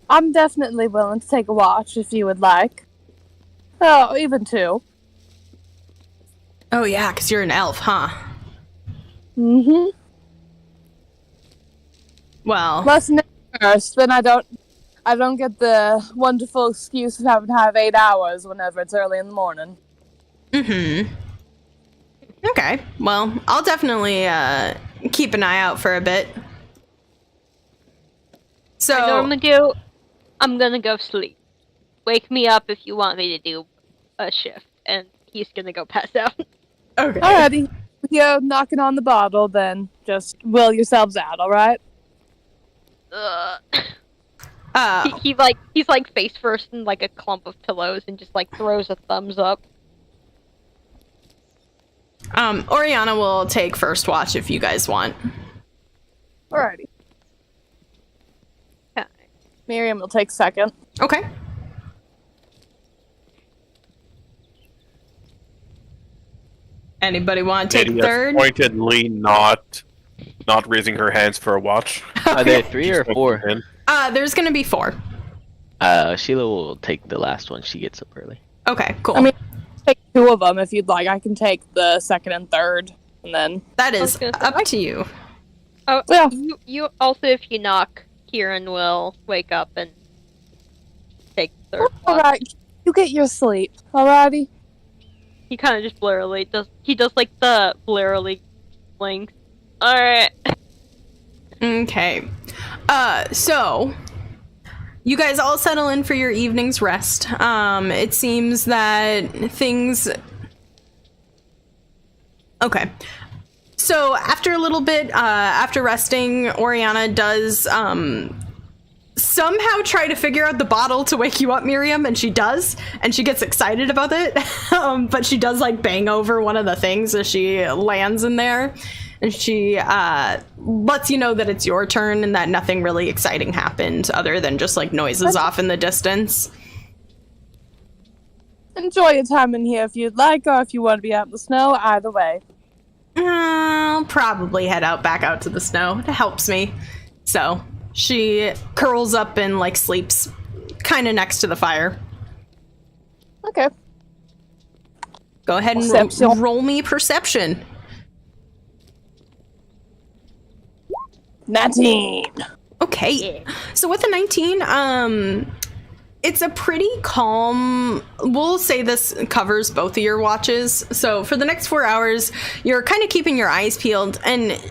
I'm definitely willing to take a watch if you would like. Oh, even two. Oh yeah, because you're an elf, huh? Mm-hmm. Well, Less first, then I don't get the wonderful excuse of having to have 8 hours whenever it's early in the morning. mm-hmm. Okay, well, I'll definitely keep an eye out for a bit. So I normally do. I'm gonna go sleep. Wake me up if you want me to do a shift, and he's gonna go pass out. Okay. Alrighty. If you're knocking on the bottle, then just will yourselves out, alright? He's like face first in like a clump of pillows and just like throws a thumbs up. Oriana will take first watch if you guys want. Alrighty. Okay. Miriam will take second. Okay. Anybody want to take Lydia's third? pointedly not raising her hands for a watch. Are there 3 or 4? There's gonna be 4. Sheila will take the last one. She gets up early. Okay, cool. I mean, take 2 of them if you'd like. I can take the second and third, and then... that I was is gonna say, up to you. Oh, Yeah. you also, if you knock, Kieran will wake up and take the third watch. Alright, you get your sleep, alrighty? He kind of just blurrily does like the blurrily blinks. Alright. Okay. So you guys all settle in for your evening's rest. It seems that things... Okay. So after a little bit, after resting, Oriana does somehow try to figure out the bottle to wake you up, Miriam, and she does, and she gets excited about it. But she does like bang over one of the things as she lands in there, and she lets you know that it's your turn and that nothing really exciting happened other than just like noises off in the distance. Enjoy your time in here if you'd like, or if you want to be out in the snow, either way. I'll probably head back out to the snow. It helps me. So she curls up and like sleeps kind of next to the fire. Okay. Go ahead and roll me perception. 19. Okay. So with a 19, it's a pretty calm... We'll say this covers both of your watches. So for the next 4 hours, you're kind of keeping your eyes peeled. And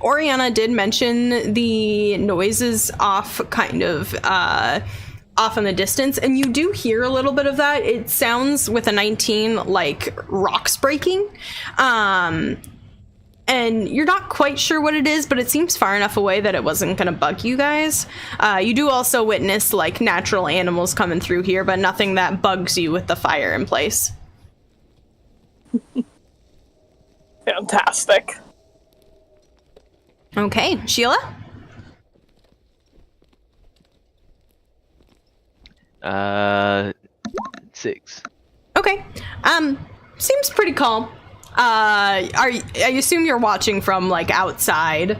Oriana did mention the noises off kind of off in the distance. And you do hear a little bit of that. It sounds with a 19 like rocks breaking. And you're not quite sure what it is, but it seems far enough away that it wasn't going to bug you guys. You do also witness, like, natural animals coming through here, but nothing that bugs you with the fire in place. Fantastic. Okay, Sheila? Six. Okay. Seems pretty calm. I assume you're watching from, like, outside.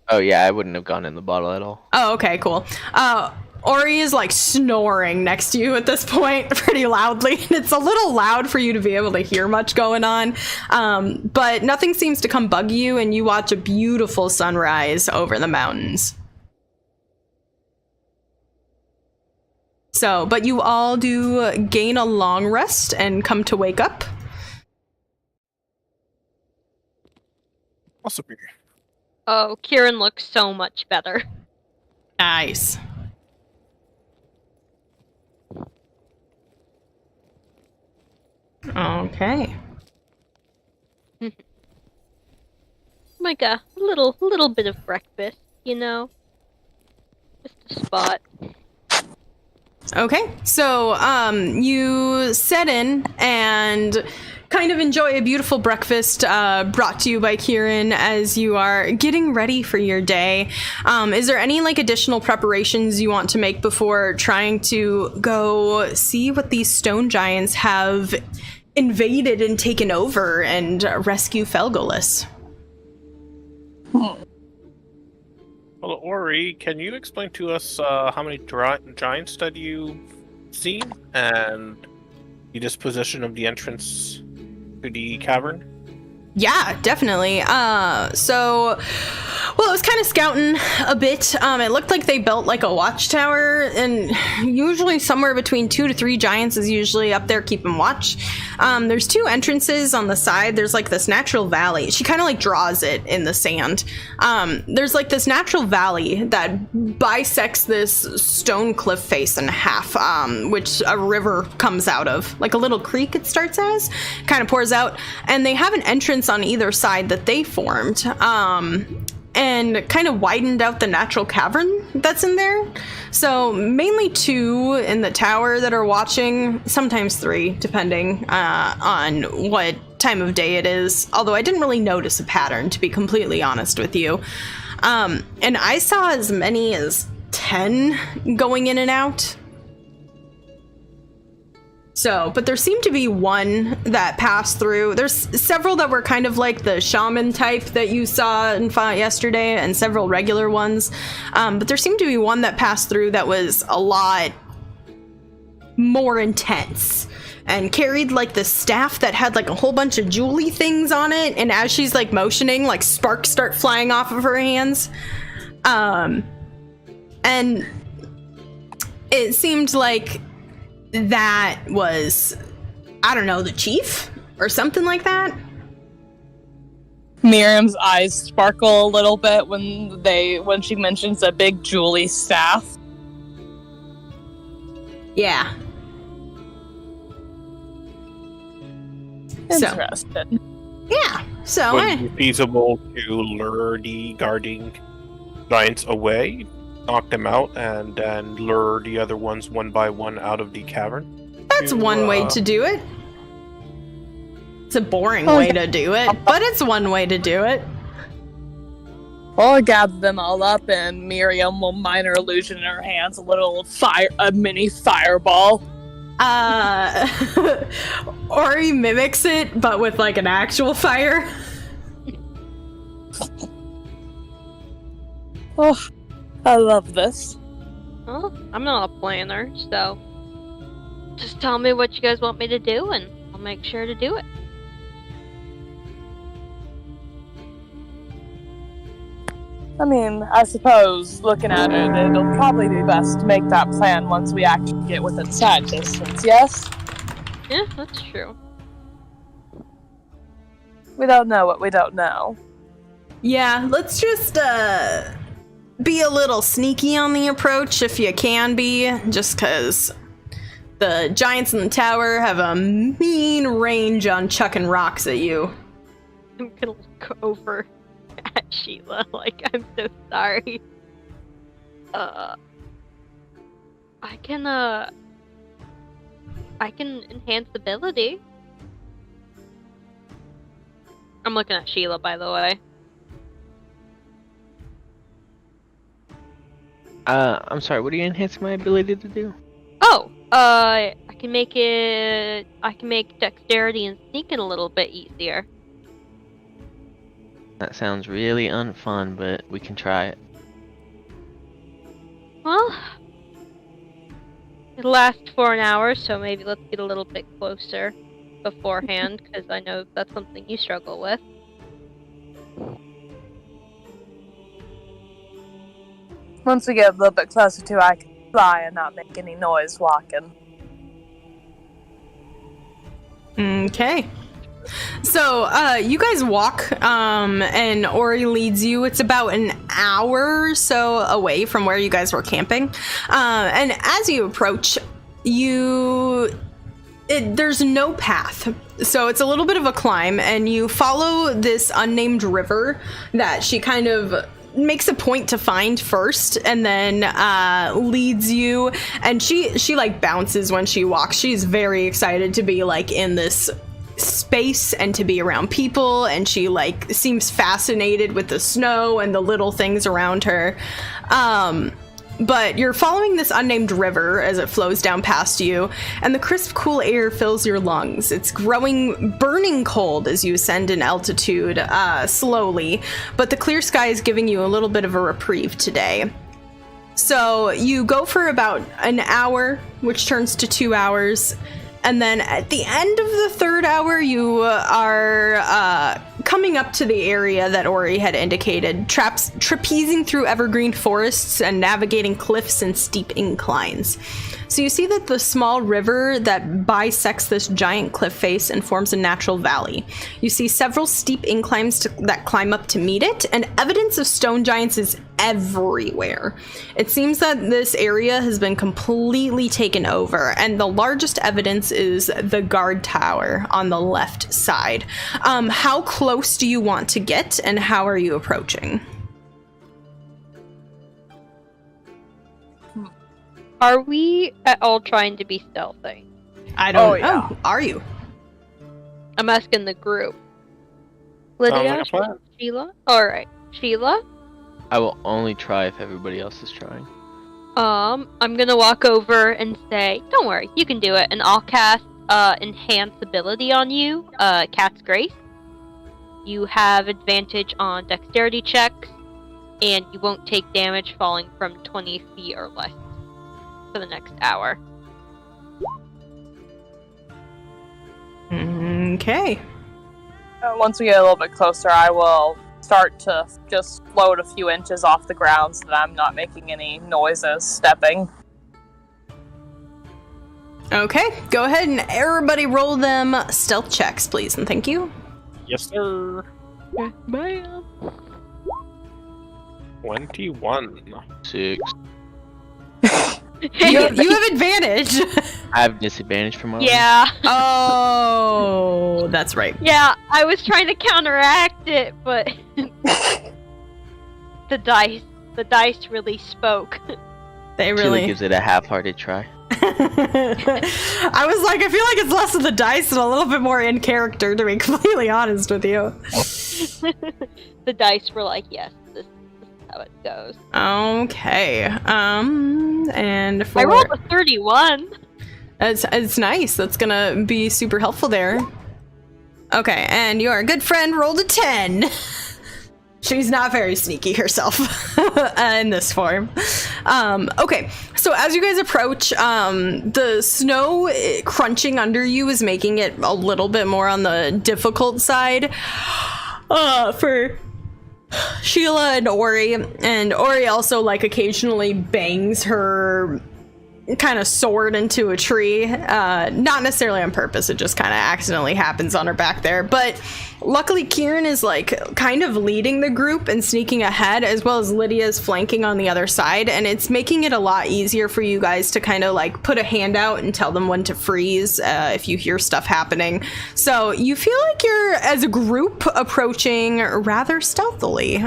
Oh, yeah, I wouldn't have gone in the bottle at all. Oh, okay, cool. Ori is, like, snoring next to you at this point pretty loudly. It's a little loud for you to be able to hear much going on. But nothing seems to come bug you, and you watch a beautiful sunrise over the mountains. So, but you all do gain a long rest and come to wake up. Also, Oh, Kieran looks so much better. Nice. Okay. Like a little bit of breakfast, you know? Just a spot. Okay, so you set in and kind of enjoy a beautiful breakfast brought to you by Kieran as you are getting ready for your day. Is there any like additional preparations you want to make before trying to go see what these stone giants have invaded and taken over and rescue Felgolos? Well, Ori, can you explain to us how many giants that you've seen and the disposition of the entrance to the cavern? Yeah, definitely. Well, I was kind of scouting a bit. It looked like they built like a watchtower, and usually somewhere between 2 to 3 giants is usually up there keeping watch. There's 2 entrances on the side. There's like this natural valley. She kind of like draws it in the sand. There's like this natural valley that bisects this stone cliff face in half, which a river comes out of. Like a little creek it starts as, kind of pours out. And they have an entrance on either side that they formed. And kind of widened out the natural cavern that's in there. So mainly 2 in the tower that are watching, sometimes 3, depending on what time of day it is. Although I didn't really notice a pattern, to be completely honest with you. And I saw as many as 10 going in and out. So, but there seemed to be one that passed through. There's several that were kind of like the shaman type that you saw and fought yesterday, and several regular ones. But there seemed to be one that passed through that was a lot more intense and carried like the staff that had like a whole bunch of jewelry things on it. And as she's like motioning, like sparks start flying off of her hands. And it seemed like that was, I don't know, the chief or something like that. Miriam's eyes sparkle a little bit when she mentions a big jewelry staff. Yeah. So, Interested. yeah. So, Would it be feasible to lure the guarding giants away, knock them out, and then lure the other ones one by one out of the cavern? that's one way to do it. It's a boring Oh, way yeah. to do it, but it's one way to do it. I'll gather them all up, and Miriam will minor illusion in her hands a mini fireball. Ori mimics it, but with like an actual fire. Oh, I love this. Well, I'm not a planner, so just tell me what you guys want me to do, and I'll make sure to do it. I mean, I suppose, looking at it, it'll probably be best to make that plan once we actually get within sight distance, yes? Yeah, that's true. We don't know what we don't know. Yeah, let's just be a little sneaky on the approach if you can be, just because the giants in the tower have a mean range on chucking rocks at you. I'm gonna look over at Sheila like, I'm so sorry. I can enhance ability. I'm looking at Sheila, by the way. I'm sorry, what are you enhancing my ability to do? Oh, I can make dexterity and sneaking a little bit easier. That sounds really unfun, but we can try it. Well, it'll last for an hour, so maybe let's get a little bit closer beforehand, because I know that's something you struggle with. Once we get a little bit closer to, I can fly and not make any noise walking. Okay. So, you guys walk, and Ori leads you. It's about an hour or so away from where you guys were camping. And as you approach, there's no path. So it's a little bit of a climb, and you follow this unnamed river that she kind of makes a point to find first, and then leads you, and she like bounces when she walks. She's very excited to be like in this space and to be around people, and she like seems fascinated with the snow and the little things around her. But you're following this unnamed river as it flows down past you, and the crisp, cool air fills your lungs. It's growing burning cold as you ascend in altitude slowly, but the clear sky is giving you a little bit of a reprieve today. So you go for about an hour, which turns to 2 hours, and then at the end of the third hour, you are coming up to the area that Ori had indicated, trapezing through evergreen forests and navigating cliffs and steep inclines. So you see that the small river that bisects this giant cliff face and forms a natural valley. You see several steep inclines that climb up to meet it, and evidence of stone giants is everywhere. It seems that this area has been completely taken over, and the largest evidence is the guard tower on the left side. How close do you want to get, and how are you approaching? Are we at all trying to be stealthy? I don't know. yeah. Oh, are you? I'm asking the group. Lydia? Sounds like a plan. Sheila? Alright. Sheila? I will only try if everybody else is trying. I'm gonna walk over and say, don't worry, you can do it, and I'll cast enhance ability on you, Cat's Grace. You have advantage on dexterity checks, and you won't take damage falling from 20 feet or less for the next hour. Okay. Once we get a little bit closer, I will start to just float a few inches off the ground so that I'm not making any noises stepping. Okay, go ahead and everybody roll them stealth checks, please, and thank you. Yes, sir. Bam. 21. 6. You have advantage. I have disadvantage from all. Yeah. Oh, that's right. Yeah, I was trying to counteract it, but the dice really spoke. They Chili really. gives it a half-hearted try. I was like, I feel like it's less of the dice and a little bit more in character, to be completely honest with you. The dice were like, yes, this is how it goes. Okay. And for I rolled a 31. it's nice. That's gonna be super helpful there. Okay, and your good friend rolled a 10. She's not very sneaky herself in this form. Okay, so as you guys approach, the snow crunching under you is making it a little bit more on the difficult side for Sheila and Ori. And Ori also like occasionally bangs her kind of sword into a tree, not necessarily on purpose, it just kind of accidentally happens on her back there. But luckily Kieran is like kind of leading the group and sneaking ahead, as well as Lydia's flanking on the other side, and it's making it a lot easier for you guys to kind of like put a hand out and tell them when to freeze if you hear stuff happening. So you feel like you're, as a group, approaching rather stealthily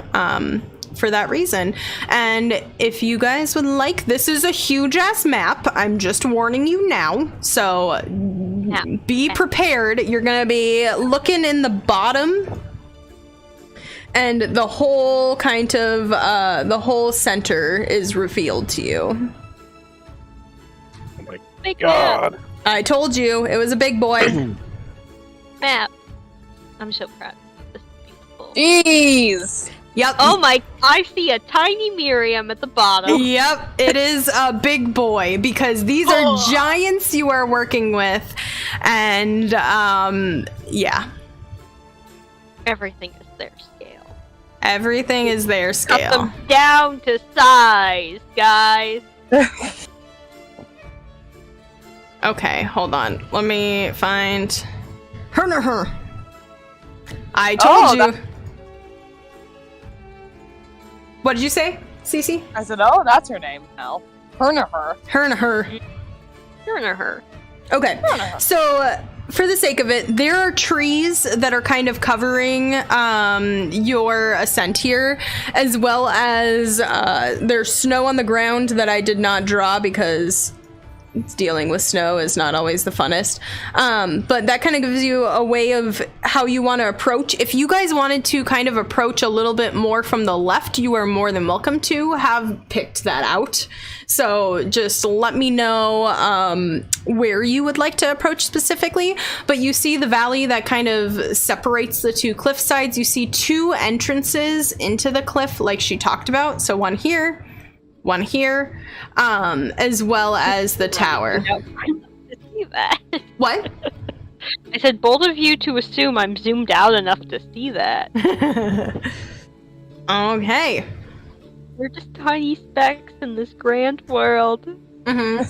for that reason. And if you guys would like, this is a huge ass map, I'm just warning you now, so be prepared. You're gonna be looking in the bottom, and the whole kind of the whole center is revealed to you. Oh my Big god. I told you it was a big boy. map. I'm so proud of this. Beautiful. Jeez. Yep. Oh my, I see a tiny Miriam at the bottom. Yep, it is a big boy, because these are giants you are working with, and yeah, Everything is their scale. everything is their Cut scale. them down to size, guys. Okay, hold on. Let me find her. I told you. What did you say, Cece? I said, oh, that's her name now. Her. Her. Her. Okay, so for the sake of it, there are trees that are kind of covering your ascent here, as well as there's snow on the ground that I did not draw because dealing with snow is not always the funnest. But that kind of gives you a way of how you want to approach. If you guys wanted to kind of approach a little bit more from the left, you are more than welcome to have picked that out. So just let me know where you would like to approach specifically. But you see the valley that kind of separates the two cliff sides. You see two entrances into the cliff like she talked about. So one here, as well as the tower. To see that. What? I said bold of you to assume I'm zoomed out enough to see that. Okay. We're just tiny specks in this grand world. Mm-hmm.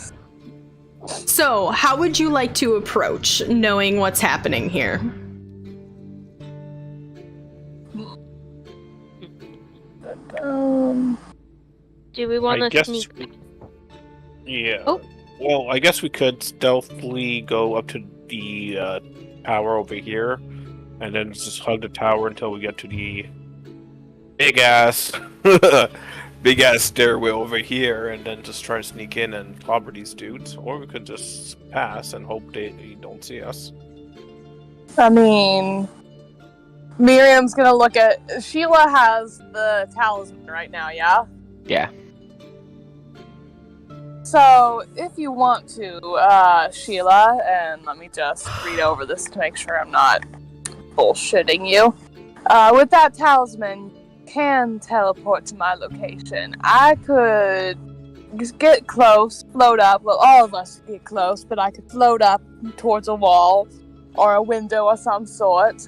So, how would you like to approach, knowing what's happening here? Do we want I to guess sneak? Yeah. Oh. Well, I guess we could stealthily go up to the tower over here, and then just hug the tower until we get to the big ass stairway over here, and then just try to sneak in and clobber these dudes. Or we could just pass and hope they don't see us. I mean, Miriam's gonna look at... Sheila has the talisman right now, yeah? Yeah. So, if you want to, Sheila, and let me just read over this to make sure I'm not bullshitting you. With that talisman, you can teleport to my location. I could just get close, float up. Well, all of us could get close, but I could float up towards a wall or a window of some sort.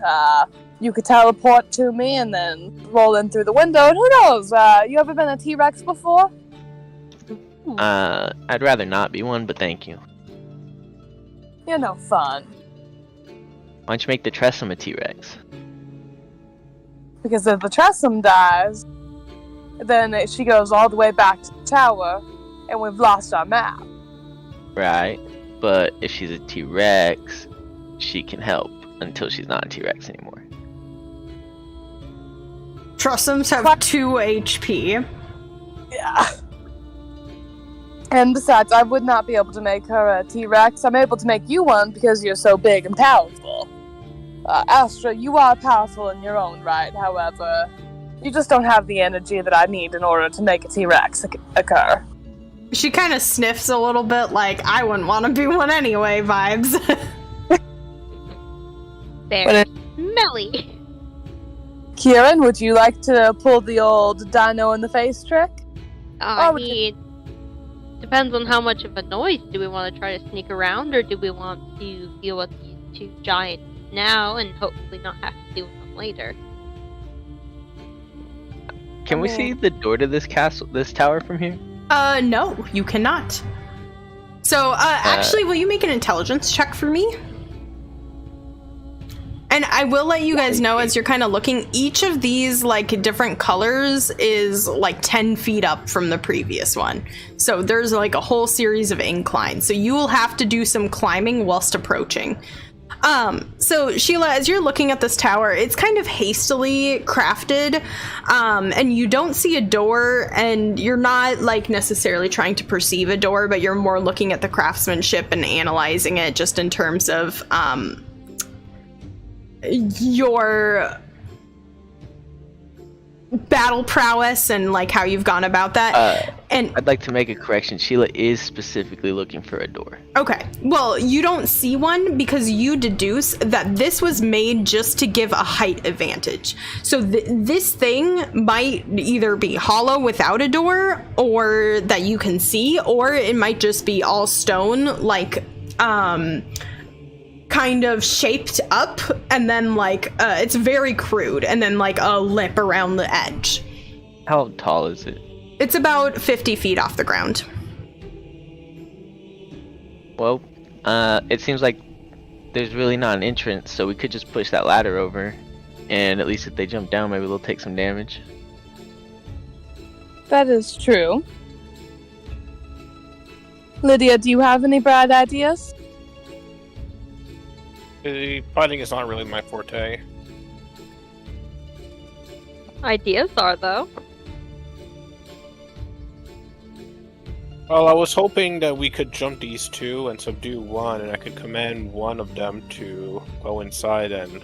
You could teleport to me and then roll in through the window. And who knows? You ever been a T-Rex before? I'd rather not be one, but thank you. You're no fun. Why don't you make the Tressum a T-Rex? Because if the Tressum dies, then she goes all the way back to the tower, and we've lost our map. Right. But if she's a T-Rex, she can help until she's not a T-Rex anymore. Trussums have 2 HP. Yeah. And besides, I would not be able to make her a T-Rex. I'm able to make you one because you're so big and powerful. Astra, you are powerful in your own right, however, you just don't have the energy that I need in order to make a T-Rex occur. She kind of sniffs a little bit like, I wouldn't want to be one anyway vibes. Very smelly. Kieran, would you like to pull the old dino in the face trick? I mean, depends on how much of a noise. Do we want to try to sneak around, or do we want to deal with these 2 giants now and hopefully not have to deal with them later? Can we see the door to this tower from here? No, you cannot. So, actually, will you make an intelligence check for me? And I will let you guys know as you're kind of looking, each of these, like, different colors is, like, 10 feet up from the previous one. So there's, like, a whole series of inclines. So you will have to do some climbing whilst approaching. So Sheila, as you're looking at this tower, it's kind of hastily crafted, and you don't see a door, and you're not like necessarily trying to perceive a door, but you're more looking at the craftsmanship and analyzing it just in terms of, your battle prowess and like how you've gone about that. And I'd like to make a correction. Sheila is specifically looking for a door. Okay, well, you don't see one because you deduce that this was made just to give a height advantage. So this thing might either be hollow without a door, or that you can see, or it might just be all stone, like kind of shaped up, and then like it's very crude, and then like a lip around the edge. How tall is it? It's about 50 feet off the ground. Well, it seems like there's really not an entrance, so we could just push that ladder over, and at least if they jump down, maybe they'll take some damage. That is true. Lydia, do you have any bright ideas? Fighting is not really my forte. Ideas are, though. Well, I was hoping that we could jump these 2 and subdue one, and I could command one of them to go inside and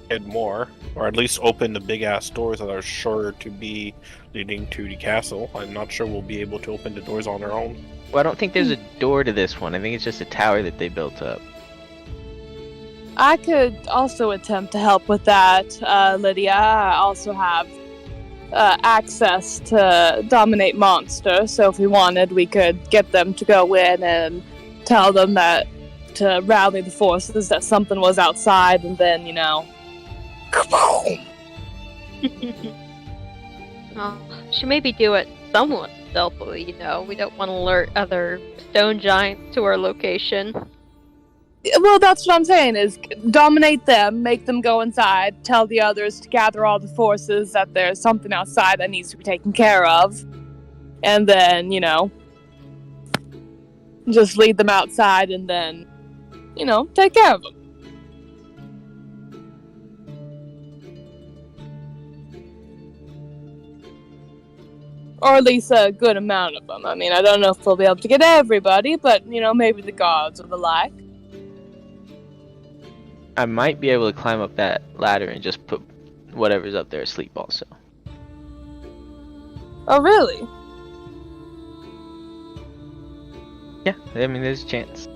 hit more, or at least open the big-ass doors that are sure to be leading to the castle. I'm not sure we'll be able to open the doors on our own. Well, I don't think there's a door to this one. I think it's just a tower that they built up. I could also attempt to help with that, Lydia. I also have access to dominate monsters, so if we wanted, we could get them to go in and tell them that to rally the forces, that something was outside, and then, you know, kaboom! Well, should maybe do it somewhat stealthily, you know. We don't want to alert other stone giants to our location. Well, that's what I'm saying, is dominate them, make them go inside, tell the others to gather all the forces, that there's something outside that needs to be taken care of, and then, you know, just lead them outside and then, you know, take care of them. Or at least a good amount of them. I mean, I don't know if we'll be able to get everybody, but, you know, maybe the guards or the like. I might be able to climb up that ladder and just put whatever's up there asleep also. Oh, really? Yeah, I mean, there's a chance.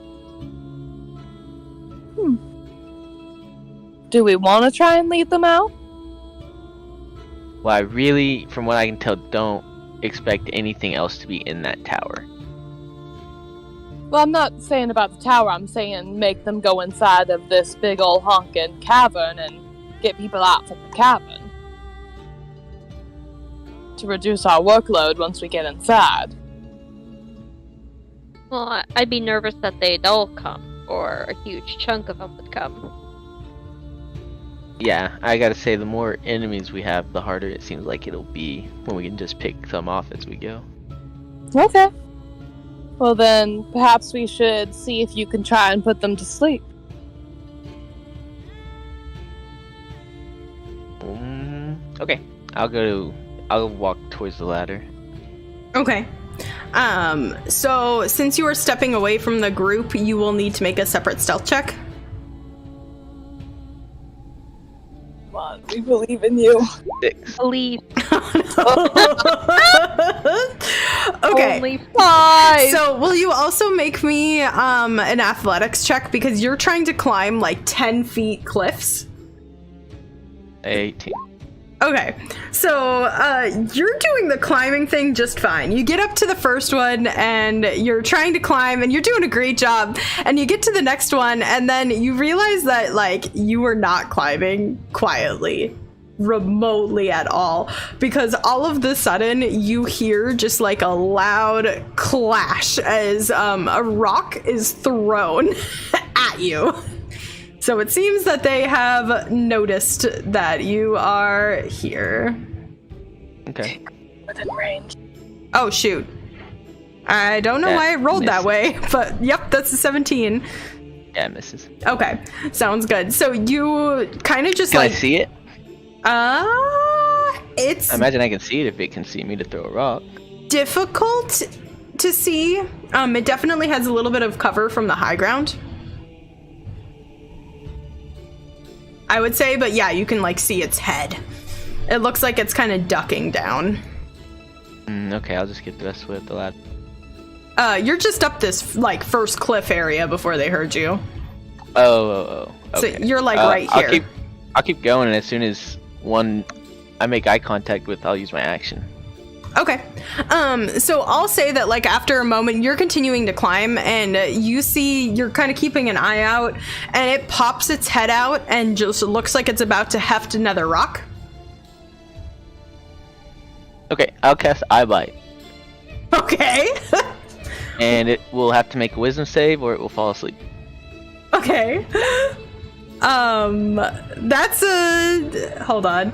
Do we want to try and lead them out? Well, I really, from what I can tell, don't expect anything else to be in that tower. Well, I'm not saying about the tower, I'm saying make them go inside of this big old honkin' cavern and get people out from the cavern. To reduce our workload once we get inside. Well, I'd be nervous that they'd all come, or a huge chunk of them would come. Yeah, I gotta say, the more enemies we have, the harder it seems like it'll be when we can just pick them off as we go. Okay. Well then, perhaps we should see if you can try and put them to sleep. Okay. I'll walk towards the ladder. Okay. So since you are stepping away from the group, you will need to make a separate stealth check. Come on, we believe in you. 6. Believe. Okay. Only 5! So will you also make me an athletics check because you're trying to climb like 10 feet cliffs? 18. Okay, so you're doing the climbing thing just fine. You get up to the first one and you're trying to climb and you're doing a great job. And you get to the next one and then you realize that like you were not climbing quietly remotely at all, because all of the sudden you hear just like a loud clash as a rock is thrown at you. So it seems that they have noticed that you are here. Okay. Within range. Oh, shoot. I don't know That why I rolled that missed. way, but yep, that's a 17. Yeah, it misses. Okay, sounds good. So you kind of just Can like... I see it? It's I imagine I can see it if it can see me to throw a rock. difficult to see. It definitely has a little bit of cover from the high ground, I would say, but yeah, you can like see its head. It looks like it's kind of ducking down. Okay, I'll just get the rest of the way up the ladder. You're just up this like first cliff area before they heard you. Oh. Okay. So you're like right here. I'll keep going, and as soon as one I make eye contact with, I'll use my action. Okay. So I'll say that like after a moment you're continuing to climb and you see you're kind of keeping an eye out and it pops its head out and just looks like it's about to heft another rock. Okay, I'll cast Eye Bite, Okay. and it will have to make a Wisdom save, or it will fall asleep. Okay. That's a... Hold on.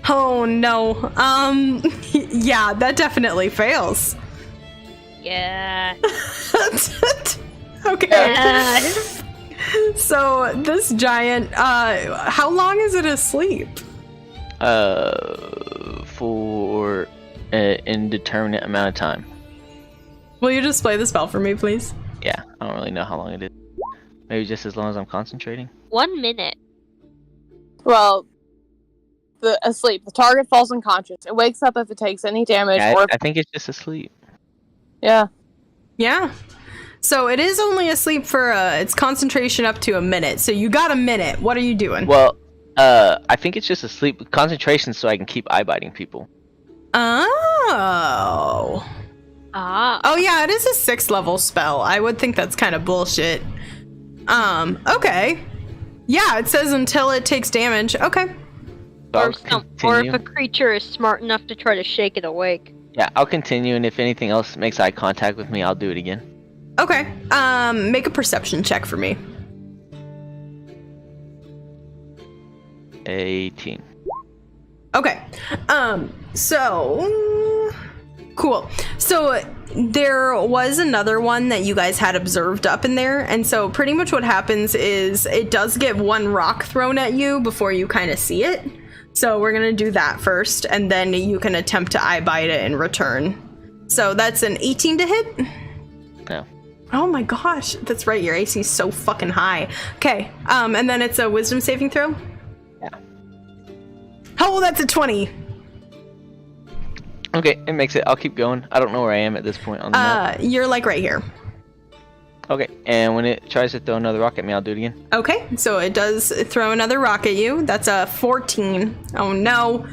Oh, no. Yeah, that definitely fails. Yeah. Okay. Yeah. So, this giant, how long is it asleep? For an indeterminate amount of time. Will you display the spell for me, please? Yeah, I don't really know how long it is. Maybe just as long as I'm concentrating. 1 minute. Well, asleep. The target falls unconscious. It wakes up if it takes any damage, Yeah, or I think it's just asleep. yeah. Yeah. So it is only asleep for its concentration up to a minute. So you got a minute. What are you doing? Well, I think it's just asleep with concentration, so I can keep eye biting people. Oh. Ah. Oh yeah, it is a 6th level spell. I would think that's kind of bullshit. Okay. Yeah, it says until it takes damage. Okay. So Or, I'll or if continue. a creature is smart enough to try to shake it awake. Yeah, I'll continue, and if anything else makes eye contact with me, I'll do it again. Okay. Make a perception check for me. 18. Okay. So cool. So there was another one that you guys had observed up in there, and so pretty much what happens is it does get one rock thrown at you before you kind of see it. So we're gonna do that first, and then you can attempt to eye bite it in return. So that's an 18 to hit. No. Oh my gosh, that's right. Your AC is so fucking high. Okay. And then it's a wisdom saving throw. Yeah. Oh, that's a 20. Okay, it makes it. I'll keep going. I don't know where I am at this point on the map. You're like right here. Okay, and when it tries to throw another rock at me, I'll do it again. Okay, so it does throw another rock at you. That's a 14. Oh no.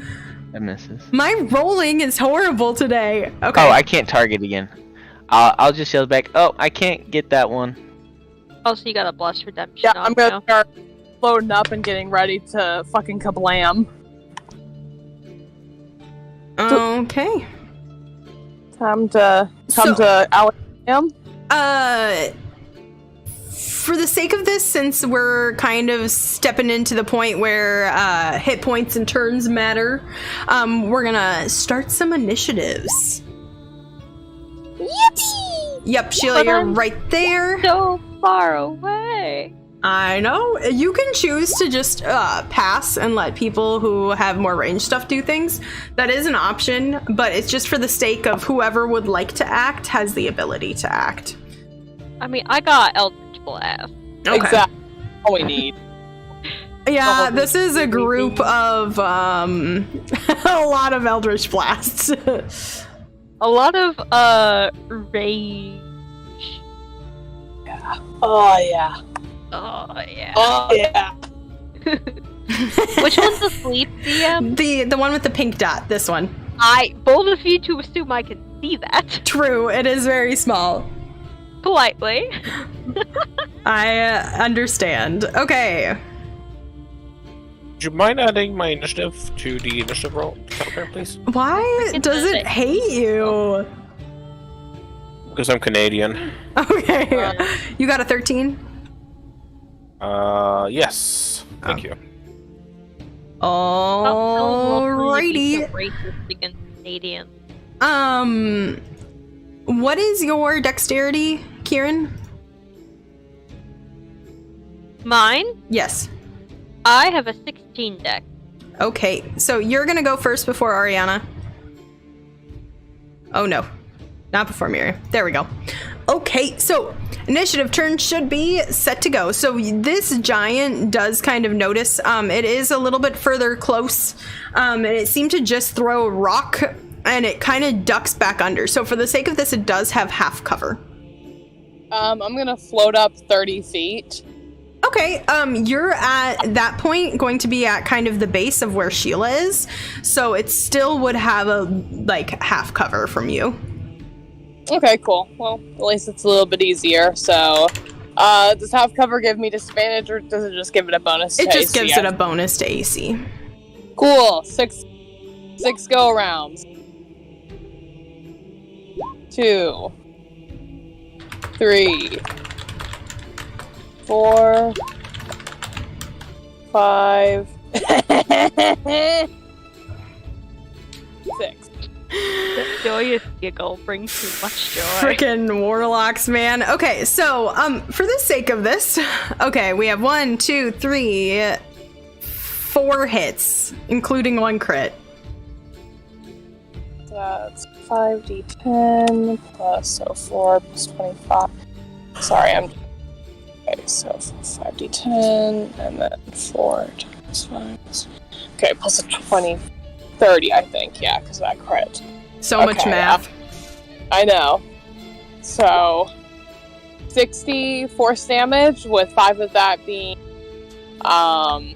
That misses. My rolling is horrible today. Okay. Oh, I can't target again. I'll just yell back, oh, I can't get that one. Also, you got a blessed redemption. Yeah, on I'm gonna now. start loading up and getting ready to fucking kablam. Okay. Come to Alabama. For the sake of this, since we're kind of stepping into the point where hit points and turns matter, we're gonna start some initiatives. Yippee! Yep, Sheila, But you're I'm right there. So far away. I know. You can choose to just pass and let people who have more range stuff do things. That is an option, but it's just for the sake of whoever would like to act has the ability to act. I mean, I got Eldritch Blast. Okay. Exactly. All we need. Yeah, this is a group of a lot of Eldritch Blasts. A lot of rage. Oh yeah. Oh yeah. Oh yeah. Which one's the sleep DM? The one with the pink dot, this one. I bold of you to assume I can see that. True, it is very small. Politely. I understand. Okay. Would you mind adding my initiative to the initiative roll counter, please? Why does it hate you? Because I'm Canadian. Okay. You got a 13? Yes. Thank you. Alrighty. Racist against Canadians. What is your dexterity, Kieran? Mine? Yes. I have a 16 deck. Okay, so you're gonna go first before Ariana. Oh no, not before Miriam. There we go. Okay, so initiative turn should be set to go. So this giant does kind of notice. It is a little bit further close, and it seemed to just throw a rock, and it kind of ducks back under. So for the sake of this, it does have half cover. I'm gonna float up 30 feet. Okay, you're at that point going to be at kind of the base of where Sheila is, so it still would have a, like, half cover from you. Okay, cool. Well, at least it's a little bit easier, so... does half cover give me disadvantage, or does it just give it a bonus to It just AC? gives it a bonus to AC. Cool. Six go-arounds. 2, 3, 4, 5, 6. The joyous giggle brings too much joy. Frickin' warlocks, man. Okay, so, for the sake of this, okay, we have 1, 2, 3, 4 hits, including 1 crit. That's 5d10 plus, so 4 plus 25. Sorry, I'm... Okay, so 5d10, and then 4 times 5. Okay, plus a 20... 30, I think, yeah, because of that crit. So much math. I know. So, 60 force damage, with 5 of that being, fire,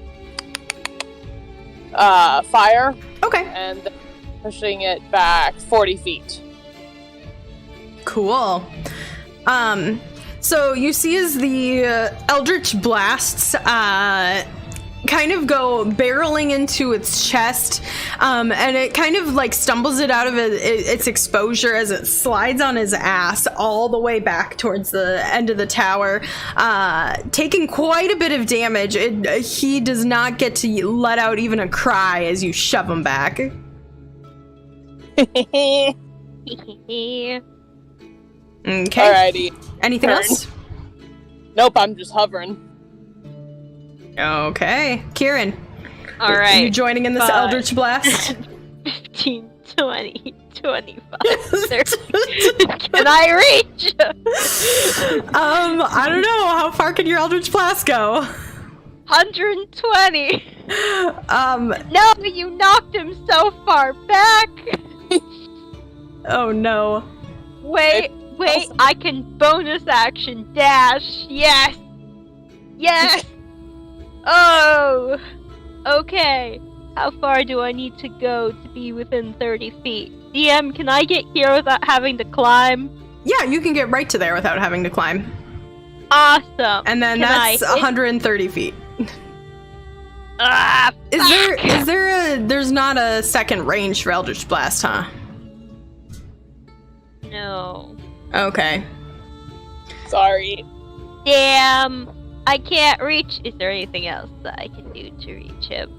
Okay. and then pushing it back 40 feet. Cool. So you see as the Eldritch Blasts kind of go barreling into its chest, and it kind of like stumbles it out of its exposure as it slides on his ass all the way back towards the end of the tower, taking quite a bit of damage. He does not get to let out even a cry as you shove him back. Okay. Alrighty. Anything Turn. else? Nope, I'm just hovering. Okay. Kieran. All Are right. you joining in this 5, Eldritch Blast? 15, 20, 25, 30. Can I reach? I don't know. How far can your Eldritch Blast go? 120. No, you knocked him so far back. Oh no. Wait, I can bonus action dash. Yes. Oh, okay. How far do I need to go to be within 30 feet? DM, can I get here without having to climb? Yeah, you can get right to there without having to climb. Awesome. And then that's 130 feet. There's not a second range for Eldritch Blast, huh? No. Okay. Sorry. damn, I can't reach. Is there anything else that I can do to reach him?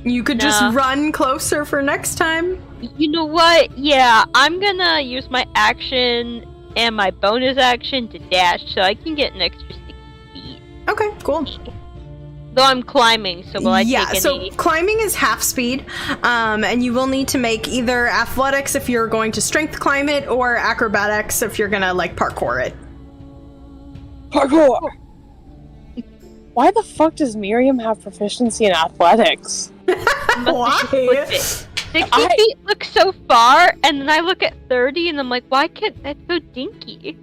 You could just run closer for next time. You know what? Yeah, I'm gonna use my action and my bonus action to dash so I can get an extra 6 feet. Okay, cool. Though I'm climbing, so will I take any... so climbing is half speed, and you will need to make either athletics if you're going to strength climb it, or acrobatics if you're gonna, like, parkour it. Parkour! Why the fuck does Miriam have proficiency in athletics? Why? 60 feet looks so far, and then I look at 30, and I'm like, why can't that so dinky?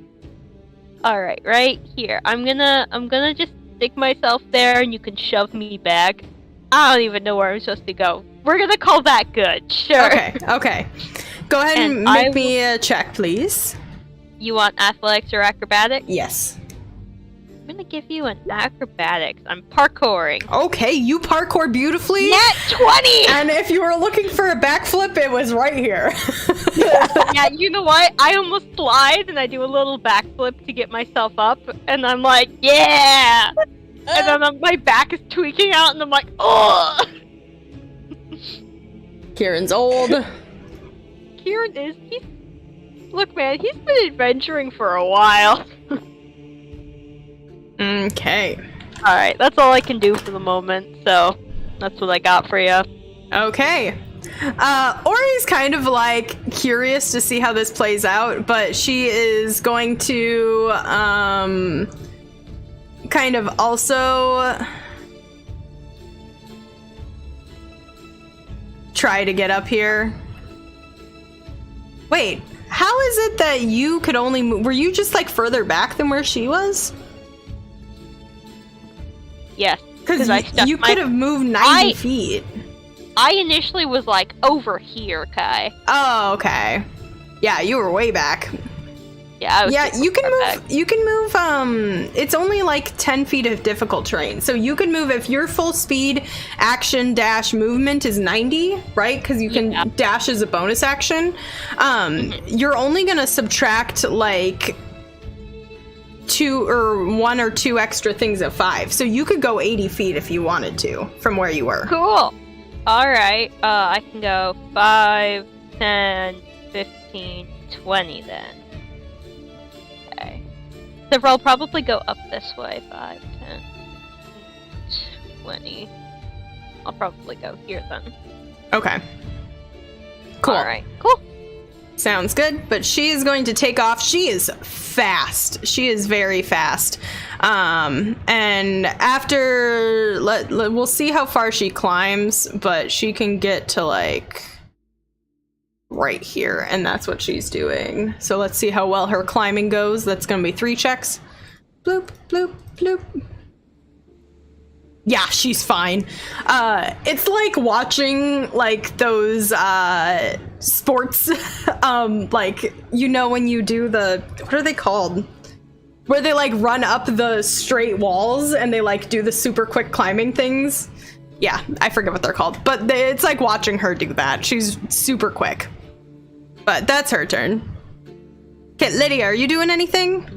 Alright, right here. I'm gonna just stick myself there, and you can shove me back. I don't even know where I'm supposed to go. We're gonna call that good, sure. Okay. Go ahead and make me a check, please. You want athletics or acrobatics? Yes. I'm gonna give you an acrobatics. I'm parkouring. Okay, you parkour beautifully. Net 20! And if you were looking for a backflip, it was right here. Yeah, you know what? I almost slide and I do a little backflip to get myself up, and I'm like, yeah! And then my back is tweaking out, and I'm like, oh! Kieran's old. Kieran is. Look, man, he's been adventuring for a while. Okay. Alright, that's all I can do for the moment, so that's what I got for you. Okay. Ori's kind of, like, curious to see how this plays out, but she is going to, kind of also try to get up here. Wait, how is it that you could only move? Were you just, like, further back than where she was? Yes. Because you could have moved 90 feet. I initially was like, over here, Kai. Oh, okay. Yeah, you were way back. Yeah, I was you can move. Back. You can move. It's only like 10 feet of difficult terrain, so you can move if your full speed action dash movement is 90, right? Because you can dash as a bonus action. You're only gonna subtract like 2 or 1 or 2 extra things of 5, so you could go 80 feet if you wanted to from where you were. Cool. All right. I can go 5, 10, 15, 20 then. Okay. So I'll probably go up this way. 5, 10, 20. I'll probably go here then. Okay. Cool. All right. Cool. Sounds good, but she is going to take off. She is fast. She is very fast. And after, we'll see how far she climbs, but she can get to, like, right here, and that's what she's doing. So let's see how well her climbing goes. That's going to be 3 checks. Bloop, bloop, bloop. Yeah, she's fine. It's like watching, like, those, sports, like, you know when you do the, what are they called? Where they, like, run up the straight walls and they, like, do the super quick climbing things. Yeah, I forget what they're called. But it's like watching her do that. She's super quick. But that's her turn. Okay, Lydia, are you doing anything?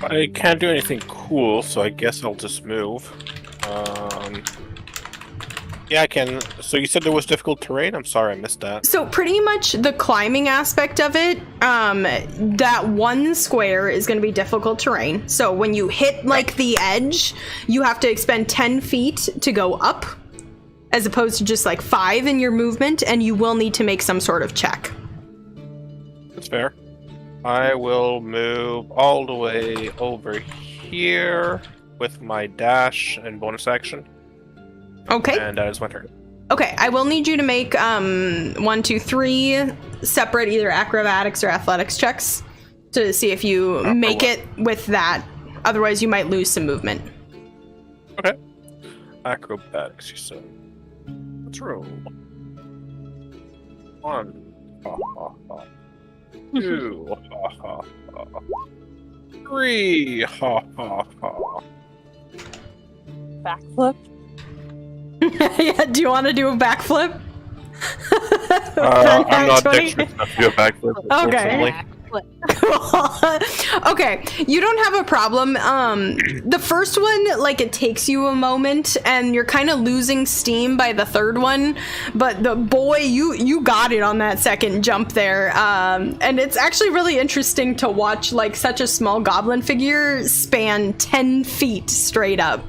I can't do anything cool, so I guess I'll just move. Yeah, I can. So you said there was difficult terrain? I'm sorry, I missed that. So pretty much the climbing aspect of it, that one square is going to be difficult terrain. So when you hit, like, the edge, you have to expend 10 feet to go up, as opposed to just, like, 5 in your movement, and you will need to make some sort of check. That's fair. I will move all the way over here with my dash and bonus action. Okay. And that is my turn. Okay, I will need you to make 1, 2, 3 separate either acrobatics or athletics checks to see if you make it with that. Otherwise, you might lose some movement. Okay. Acrobatics, you said. Let's roll. 1. Ha ha ha. 2. Ha ha ha. 3. Ha ha ha. Backflip? Yeah, do you want to do a backflip? I'm not dexterous enough to do a backflip. Okay. Backflip. Okay, you don't have a problem. The first one, like, it takes you a moment, and you're kind of losing steam by the third one. But boy, you got it on that second jump there. And it's actually really interesting to watch, like, such a small goblin figure span 10 feet straight up.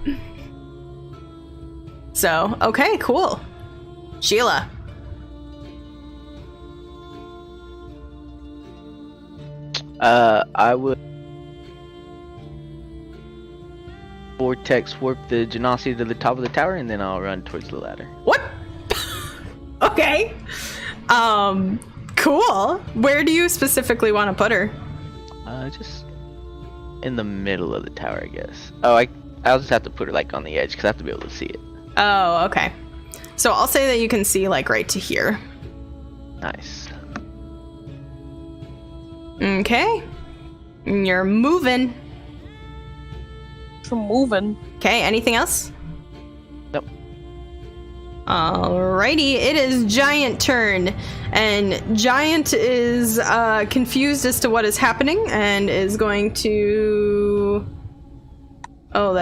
So, okay, cool. Sheila. I would vortex warp the Genasi to the top of the tower, and then I'll run towards the ladder. What? Okay. Cool. Where do you specifically want to put her? Just in the middle of the tower, I guess. Oh, I'll just have to put her like on the edge because I have to be able to see it. Oh, okay. So I'll say that you can see like right to here. Nice. Okay. You're moving. Moving. Okay, anything else? Nope. Alrighty, it is Giant turn. And Giant is confused as to what is happening and is going to... Oh,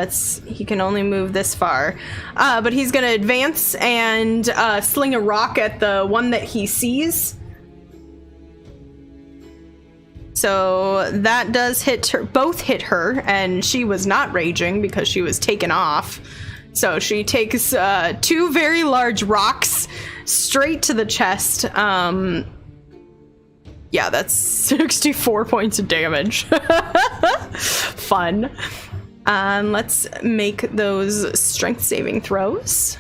he can only move this far. But he's going to advance and sling a rock at the one that he sees. So that does hit her, both hit her, and she was not raging because she was taken off. So she takes 2 very large rocks straight to the chest. Yeah, that's 64 points of damage. Fun. Let's make those strength saving throws.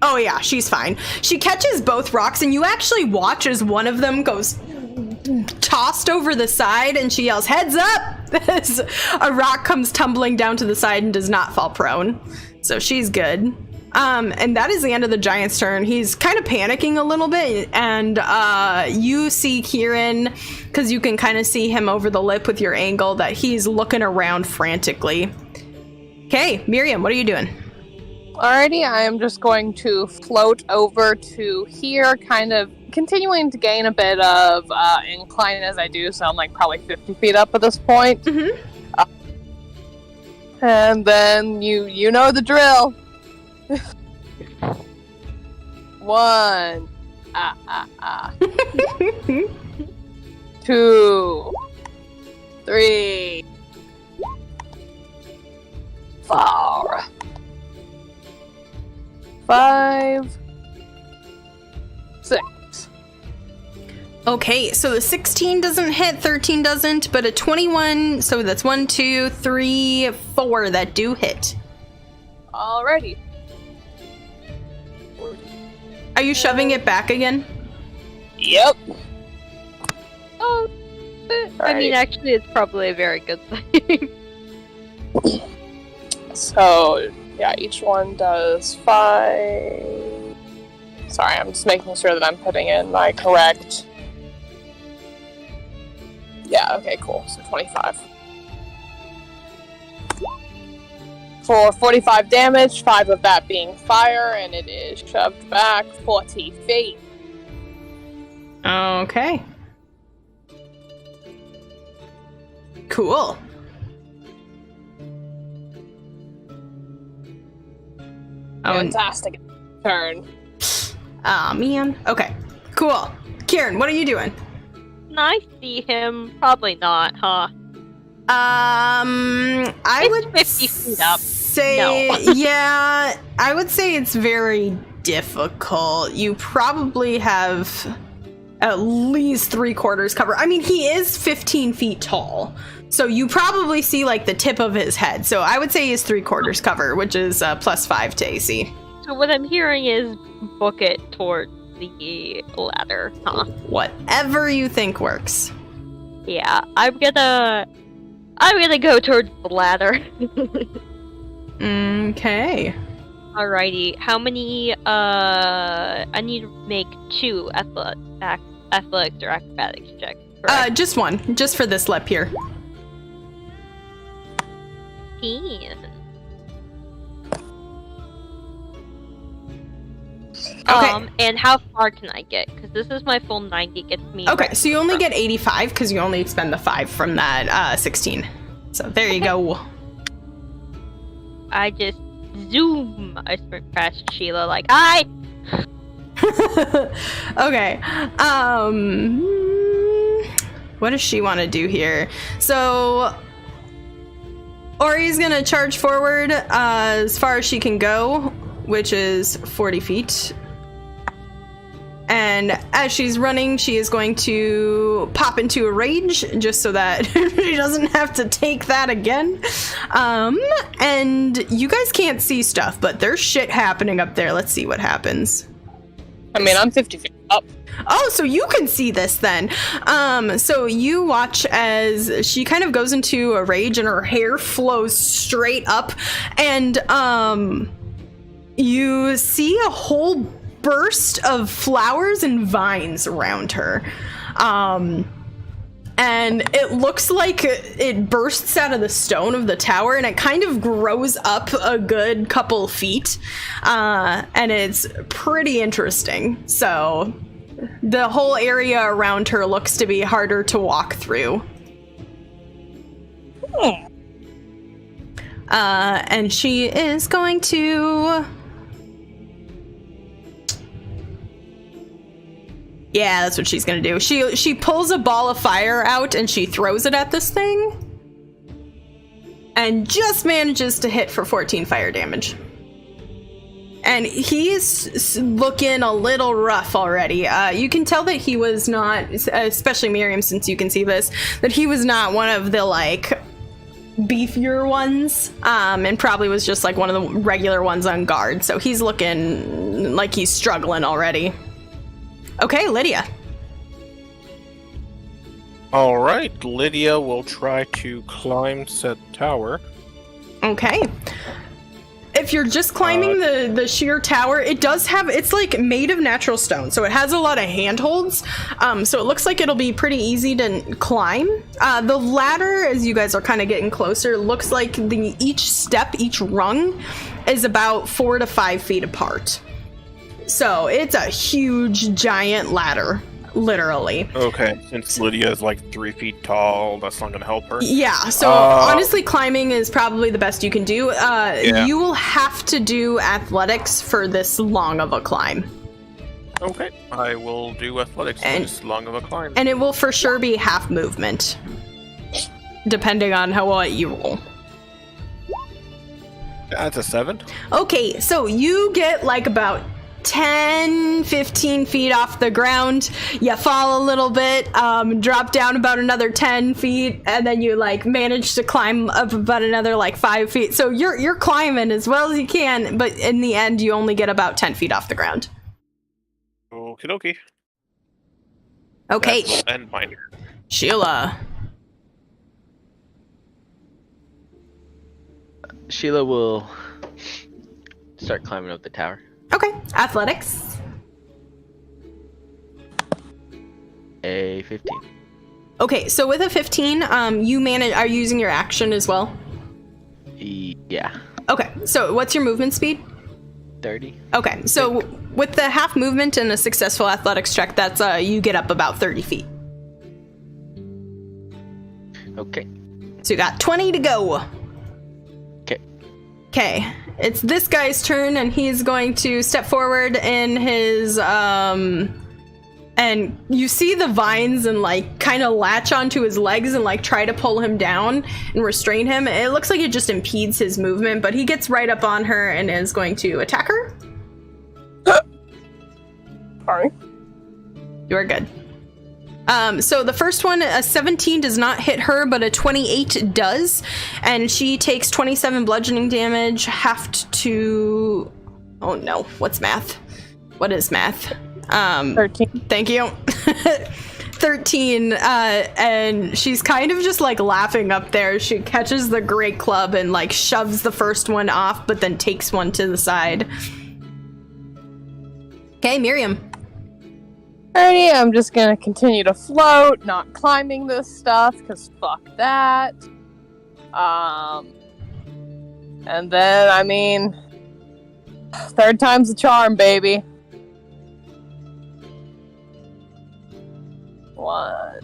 Oh yeah, she's fine. She catches both rocks, and you actually watch as one of them goes tossed over the side, and she yells, "Heads up!" as a rock comes tumbling down to the side and does not fall prone. So she's good. And that is the end of the Giant's turn. He's kind of panicking a little bit, and you see Kieran, because you can kind of see him over the lip with your angle, that he's looking around frantically. Okay, Miriam, what are you doing? Alrighty, I am just going to float over to here, kind of continuing to gain a bit of incline as I do, so I'm like probably 50 feet up at this point. Mm-hmm. And then you know the drill. 1. 2. 3. 4. 5. 6. Okay, so the 16 doesn't hit, 13 doesn't, but a 21, so that's 1, 2, 3, 4 that do hit. Alrighty. Are you shoving it back again? Yep. Oh, I mean, actually, it's probably a very good thing. So, yeah, each one does 5. Sorry, I'm just making sure that I'm putting in my correct. Yeah, okay, cool. So 25. For 45 damage, 5 of that being fire, and it is shoved back 40 feet. Okay. Cool. Fantastic turn. Aw, man. Okay, cool. Kieran, what are you doing? Can I see him? Probably not, huh? I It's would 50 feet up. say, No. yeah, I would say it's very difficult. You probably have at least 3/4 cover. I mean, he is 15 feet tall, so you probably see like the tip of his head. So I would say he's 3/4 cover, which is +5 to AC. So what I'm hearing is book it toward the ladder, huh? Whatever you think works. Yeah, I'm gonna go towards the ladder. Okay. Alrighty, how many, I need to make 2 athletics or acrobatics checks. Correct? Just one, just for this lep here. 15. Okay. And how far can I get? Because this is my full 90 gets me. Okay, so you only get 85 because you only expend the 5 from that 16. So there you go. I just zoom. I sprint past Sheila like, hi! Okay. What does she want to do here? So Ori's gonna charge forward as far as she can go, which is 40 feet. And as she's running, she is going to pop into a rage just so that she doesn't have to take that again. And you guys can't see stuff, but there's shit happening up there. Let's see what happens. I mean, I'm 50 feet up. Oh, so you can see this then. So you watch as she kind of goes into a rage and her hair flows straight up, and you see a whole burst of flowers and vines around her. And it looks like it bursts out of the stone of the tower, and it kind of grows up a good couple feet. And it's pretty interesting. So the whole area around her looks to be harder to walk through. And she is going to... Yeah, that's what she's gonna do. She pulls a ball of fire out and she throws it at this thing. And just manages to hit for 14 fire damage. And he's looking a little rough already. You can tell that he was not, especially Miriam, since you can see this, that he was not one of the, like, beefier ones. And probably was just, like, one of the regular ones on guard. So he's looking like he's struggling already. Okay, Lydia. All right, Lydia will try to climb said tower. Okay. If you're just climbing the sheer tower, it does have, it's like made of natural stone, so it has a lot of handholds. So it looks like it'll be pretty easy to climb. The ladder, as you guys are kind of getting closer, looks like each step, each rung, is about 4 to 5 feet apart. So it's a huge, giant ladder, literally. Okay, since Lydia is like 3 feet tall, that's not gonna help her. Yeah, so honestly, climbing is probably the best you can do. Yeah. You will have to do athletics for this long of a climb. Okay, I will do athletics for this long of a climb. And it will for sure be half movement, depending on what you roll. That's a 7. Okay, so you get like about 10, 15 feet off the ground. You fall a little bit, drop down about another 10 feet, and then you like manage to climb up about another like 5 feet. So you're climbing as well as you can, but in the end you only get about 10 feet off the ground. Okie dokie. Okay. That will end my turn. Sheila. Sheila will start climbing up the tower. Okay. Athletics. A 15. Okay, so with a 15, you are you using your action as well? Yeah. Okay, so what's your movement speed? 30. Okay, so with the half movement and a successful athletics check, that's you get up about 30 feet. Okay. So you got 20 to go. Okay. Okay, it's this guy's turn, and he's going to step forward in his, and you see the vines and, like, kind of latch onto his legs and, like, try to pull him down and restrain him. It looks like it just impedes his movement, but he gets right up on her and is going to attack her. Sorry. You are good. So the first one, a 17 does not hit her, but a 28 does. And she takes 27 bludgeoning damage, halved to... Oh no, what's math? What is math? 13. Thank you. 13, and she's kind of just like laughing up there. She catches the great club and like shoves the first one off, but then takes one to the side. Okay, Miriam. Alrighty, I'm just gonna continue to float, not climbing this stuff, because fuck that. And then, I mean, third time's the charm, baby. 1,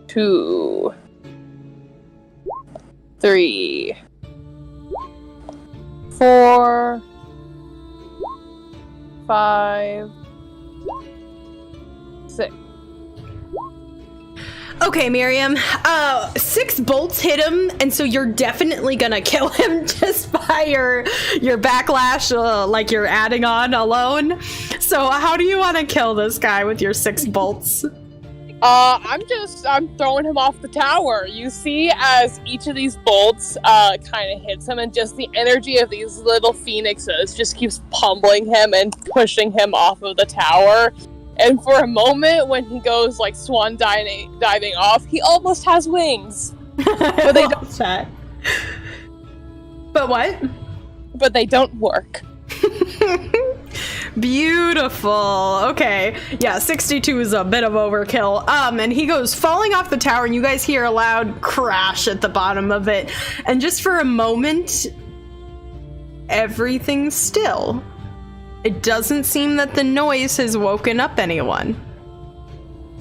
2, 3, 4, 5, 6. Okay, Miriam. 6 bolts hit him, and so you're definitely gonna kill him just by your backlash, like you're adding on alone. So how do you want to kill this guy with your 6 bolts? I'm throwing him off the tower. You see, as each of these bolts kind of hits him, and just the energy of these little phoenixes just keeps pummeling him and pushing him off of the tower. And for a moment, when he goes like swan diving off, he almost has wings. But they don't. That. But what? But they don't work. Beautiful. Okay. Yeah, 62 is a bit of overkill. And he goes falling off the tower, and you guys hear a loud crash at the bottom of it. And just for a moment, everything's still. It doesn't seem that the noise has woken up anyone.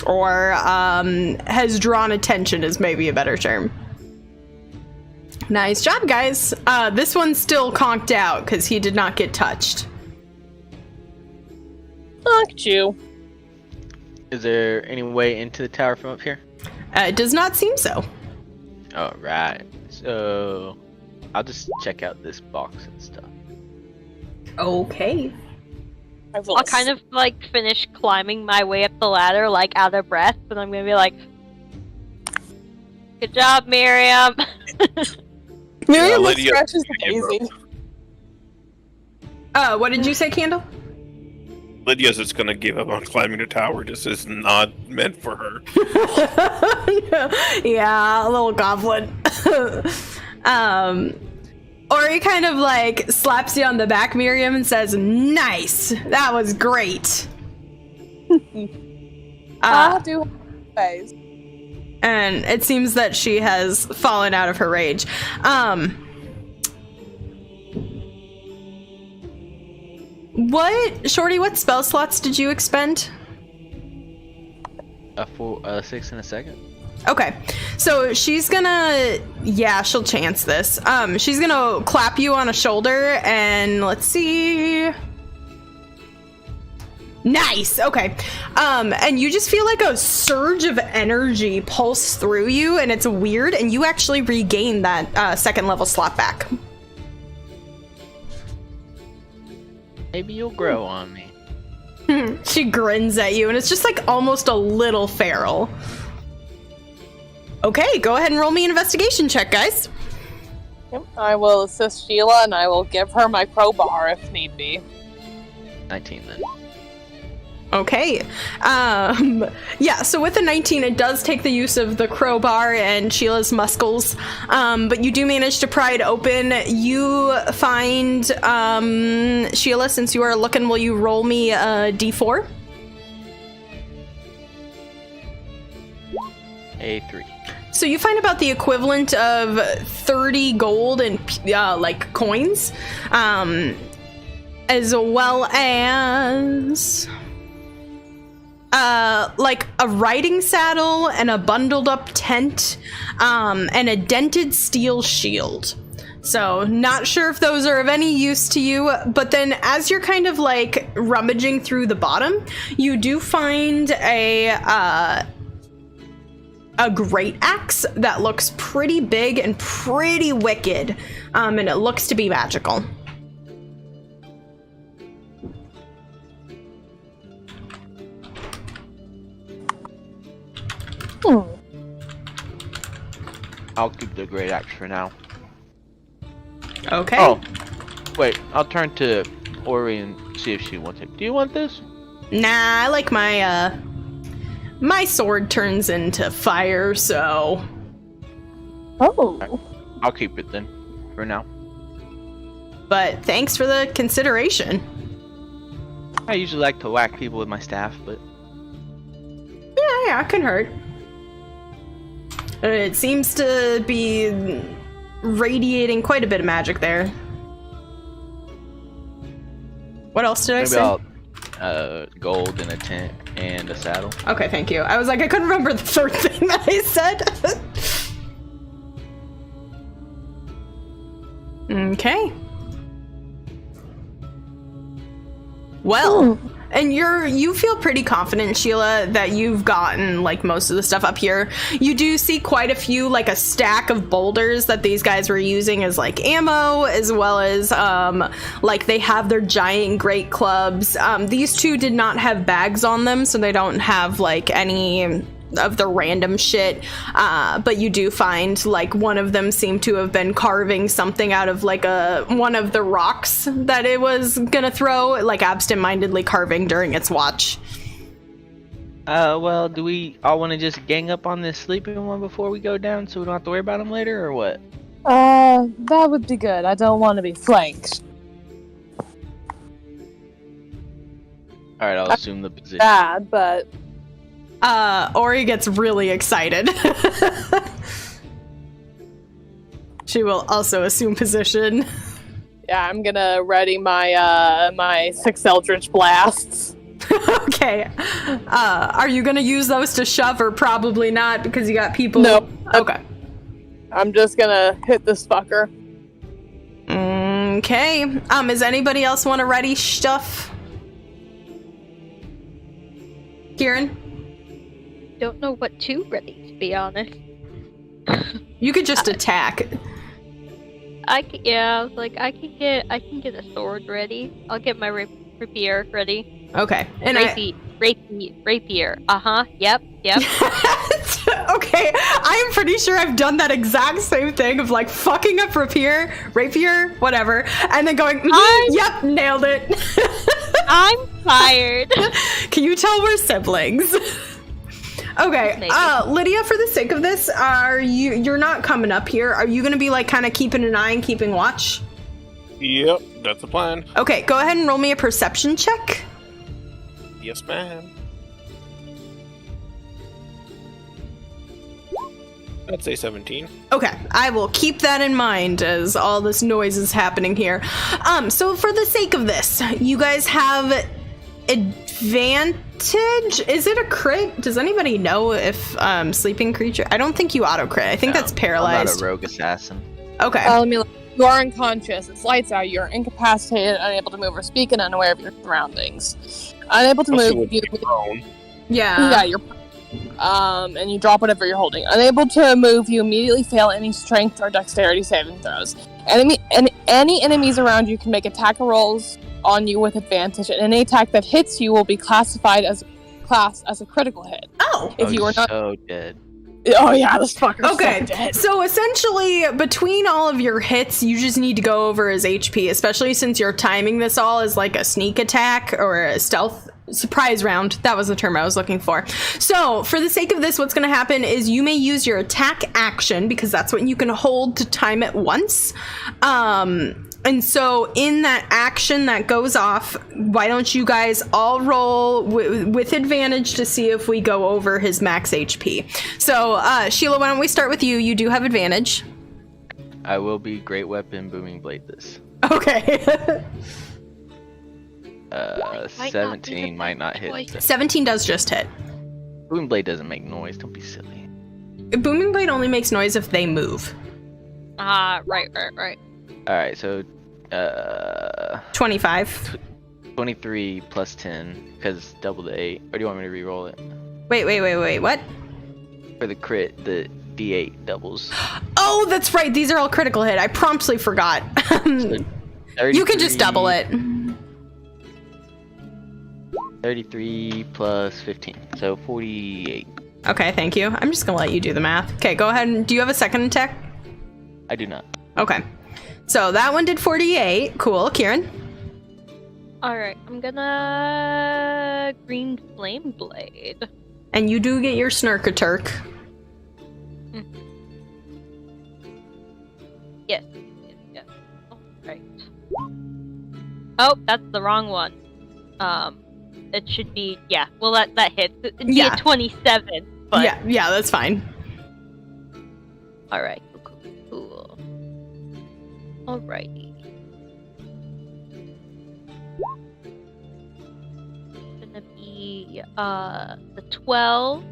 Or has drawn attention is maybe a better term. Nice job, guys. This one's still conked out because he did not get touched. Look at you. Is there any way into the tower from up here? It does not seem so. Alright. So I'll just check out this box and stuff. Okay. I'll kind of like finish climbing my way up the ladder, like out of breath, and I'm gonna be like, "Good job, Miriam." Miriam Lydia, scratches the daisy. What did you say, Candle? Lydia's just gonna give up on climbing the tower. This is not meant for her. Yeah, a little goblin. Or he kind of like slaps you on the back, Miriam, and says, "Nice, that was great." I'll do ways. And it seems that she has fallen out of her rage. What spell slots did you expend? A 6 and a second. Okay, so she's gonna, she'll chance this. She's gonna clap you on a shoulder, and let's see. Nice. Okay. And you just feel like a surge of energy pulse through you, and it's weird, and you actually regain that second level slot back. Maybe you'll grow on me. She grins at you, and it's just like almost a little feral. Okay, go ahead and roll me an investigation check, guys. Yep, I will assist Sheila, and I will give her my crowbar if need be. 19 then. Okay. So with a 19, it does take the use of the crowbar and Sheila's muscles, but you do manage to pry it open. You find, Sheila, since you are looking, will you roll me a d4? A 3. So you find about the equivalent of 30 gold and like coins, as well as like a riding saddle and a bundled up tent, and a dented steel shield. So not sure if those are of any use to you, but then as you're kind of like rummaging through the bottom, you do find a great axe that looks pretty big and pretty wicked, and it looks to be magical. I'll keep the great axe for now. Okay. Oh, wait. I'll turn to Ori and see if she wants it. Do you want this? Nah, I like my my sword turns into fire, so. Oh. I'll keep it then, for now. But thanks for the consideration. I usually like to whack people with my staff, but Yeah, it can hurt. It seems to be radiating quite a bit of magic there. What else did I maybe say? gold and a tent and a saddle. Okay, thank you. I was like, I couldn't remember the third thing that I said. Okay. Well, and you feel pretty confident, Sheila, that you've gotten like most of the stuff up here. You do see quite a few, like a stack of boulders that these guys were using as like ammo, as well as like they have their giant great clubs. These two did not have bags on them, so they don't have like any of the random shit, but you do find like one of them seemed to have been carving something out of like one of the rocks that it was gonna throw, like absent-mindedly carving during its watch. Well, do we all want to just gang up on this sleeping one before we go down so we don't have to worry about him later, or what? That would be good. I don't want to be flanked. Alright, I'll assume the position. Bad, but... Ori gets really excited. She will also assume position. Yeah, I'm gonna ready my my 6 Eldritch Blasts. Okay. Are you gonna use those to shove, or probably not because you got people? No. Okay. I'm just gonna hit this fucker. Okay. Does anybody else want to ready stuff? Kieran? Don't know what to ready, to be honest. You could just attack. I was like, I can get a sword ready. I'll get my rapier ready. Okay. And Rapier. Yep. Okay, I'm pretty sure I've done that exact same thing of like fucking up rapier, whatever, and then going, yep, nailed it. I'm tired. Can you tell we're siblings? Okay, Lydia, for the sake of this, you're not coming up here. Are you gonna be like kind of keeping an eye and keeping watch? Yep, that's the plan. Okay, go ahead and roll me a perception check. Yes, ma'am. I'd say 17. Okay, I will keep that in mind as all this noise is happening here. So for the sake of this, you guys have advantage. Is it a crit? Does anybody know if sleeping creature? I don't think you auto crit. I think that's paralyzed. I'm not a rogue assassin. Okay. Let me look. You are unconscious. It's lights out. You're incapacitated, unable to move or speak, and unaware of your surroundings. Unable to move. Yeah. You're. And you drop whatever you're holding. Unable to move, you immediately fail any strength or dexterity saving throws. Any enemies around you can make attack rolls on you with advantage, and any attack that hits you will be classified as a critical hit. Oh. If you are not so dead. Oh yeah, this fucker's okay. so dead. So essentially, between all of your hits, you just need to go over his HP, especially since you're timing this all as like a sneak attack or a stealth surprise round. That was the term I was looking for. So for the sake of this, what's going to happen is you may use your attack action, because that's what you can hold to time it once. And so in that action that goes off, why don't you guys all roll with advantage to see if we go over his max HP. So Sheila, why don't we start with you? You do have advantage. I will be great weapon booming blade this. Okay. 17 might not hit. 17 does just hit. Booming blade doesn't make noise. Don't be silly. Booming blade only makes noise if they move. Right. Alright, so 25. 23 plus 10, because double the 8. Or do you want me to re-roll it? Wait, what? For the crit, the D8 doubles. Oh, that's right. These are all critical hit. I promptly forgot. You can just double it. 33 plus 15, so 48. Okay, thank you. I'm just gonna let you do the math. Okay, go ahead. And do you have a second attack? I do not. Okay. So that one did 48. Cool. Kieran? Alright, I'm gonna green flame blade. And you do get your Snurkaturk. Yes. Alright. Oh, that's the wrong one. It should be, well that hits. It'd be a 27, but... Yeah, that's fine. Alright, cool. Alrighty. the 12.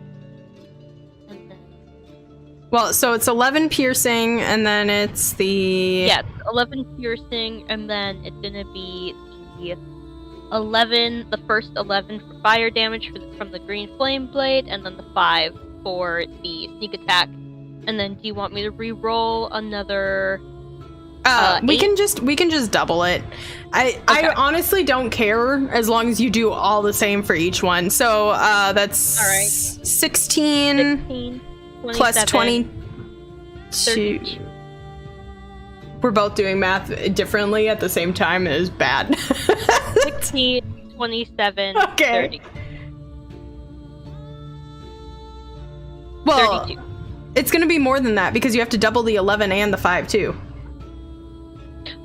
And then, Well, so it's 11 piercing, and then it's the... yeah, it's 11 piercing, and then it's gonna be the 11, the first 11 for fire damage from the green flame blade, and then the 5 for the sneak attack. And then do you want me to re-roll another... we 8? can just double it. I honestly don't care as long as you do all the same for each one. So that's All right. 16 plus 27, 22. 32. We're both doing math differently at the same time. It is bad. 16, 27, Okay. 30. Well, 32. it's going to be more than that because you have to double the 11 and the 5 too.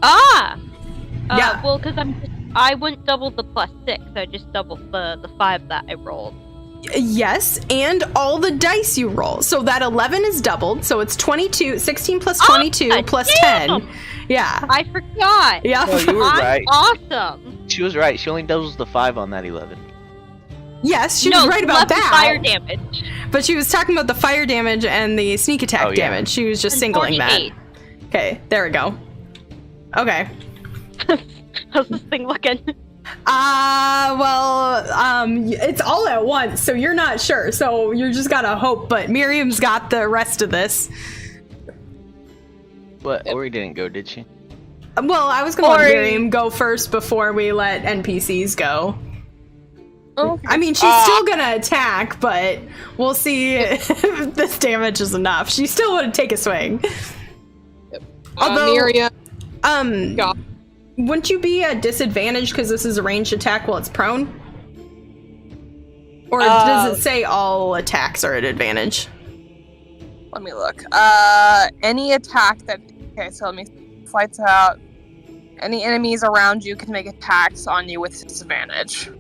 Ah! Yeah. Well, because I wouldn't double the plus 6. I just doubled the 5 that I rolled. Yes, and all the dice you roll. So that 11 is doubled. So it's 22, 16 plus 22 Oh, plus damn! 10. Yeah. I forgot. Yeah. No, you were I'm right. awesome. She was right. She only doubles the 5 on that 11. Yes, she was right about 11 that. fire damage. But she was talking about the fire damage and the sneak attack Oh, yeah. damage. She was just And singling 48. that. Okay, there we go. Okay. How's this thing looking? It's all at once, so you're not sure. So you're just gotta hope. But Miriam's got the rest of this. But Ori didn't go, did she? Well, I was gonna let Ori. Miriam go first before we let NPCs go. Okay. I mean, she's still gonna attack, but we'll see if this damage is enough. She still would take a swing. Although, Miriam, go. wouldn't you be at disadvantage because this is a ranged attack while it's prone? Or does it say all attacks are at advantage? Let me look. Any attack that... Okay, so let me... Flights out. Any enemies around you can make attacks on you with disadvantage.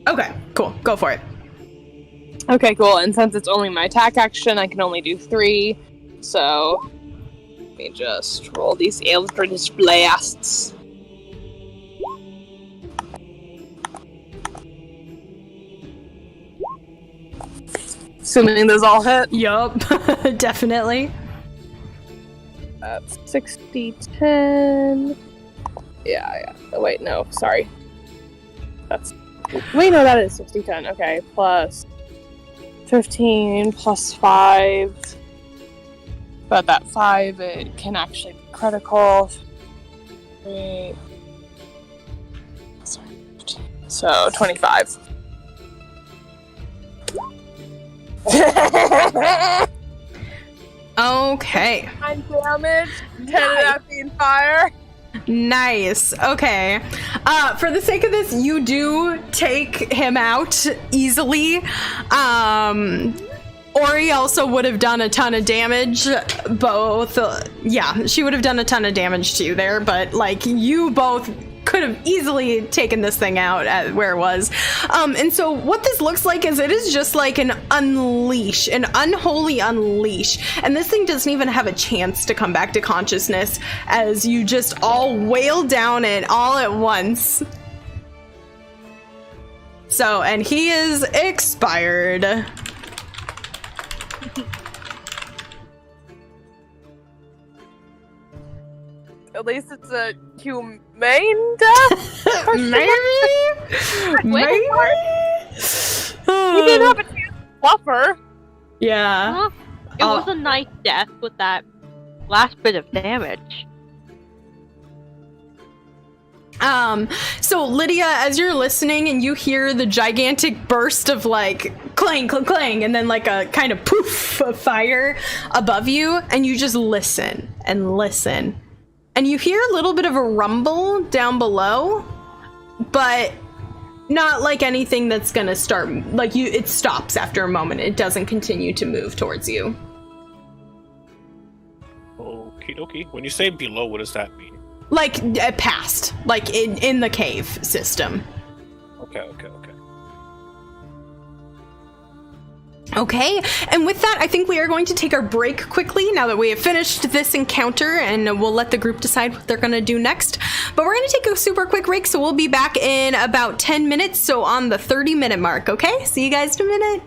Okay, cool. Go for it. Okay, cool. And since it's only my attack action, I can only do 3. So... Let me just roll these Eldritch Blasts. Assuming those all hit. Yup, definitely. That's 60, 10. Yeah. Oh, wait, no, sorry. Wait, no, that is 60, 10. Okay, plus 15, plus 5. But that 5, it can actually be critical. 3. Sorry, 15. So, 25. Okay. 9 damage, 10 at the fire. Nice. Okay. For the sake of this, you do take him out easily. Ori also would have done a ton of damage. Both. Yeah, she would have done a ton of damage to you there, but like you both could have easily taken this thing out at where it was. And so what this looks like is it is just like an unleash, an unholy unleash. And this thing doesn't even have a chance to come back to consciousness as you just all wail down it all at once. So, and he is expired. At least it's a humane death? Maybe? Maybe? You didn't have a chance to buffer. Yeah. Huh? It was a nice death with that last bit of damage. So Lydia, as you're listening and you hear the gigantic burst of like clang, clang, clang, and then like a kind of poof of fire above you, and you just listen and listen. And you hear a little bit of a rumble down below, but not like anything that's gonna start, like it stops after a moment. It doesn't continue to move towards you. Okie dokie. When you say below, what does that mean? Like past, like in the cave system. Okay. Okay, and with that, I think we are going to take our break quickly now that we have finished this encounter, and we'll let the group decide what they're going to do next. But we're going to take a super quick break, so we'll be back in about 10 minutes, so on the 30-minute mark, okay? See you guys in a minute.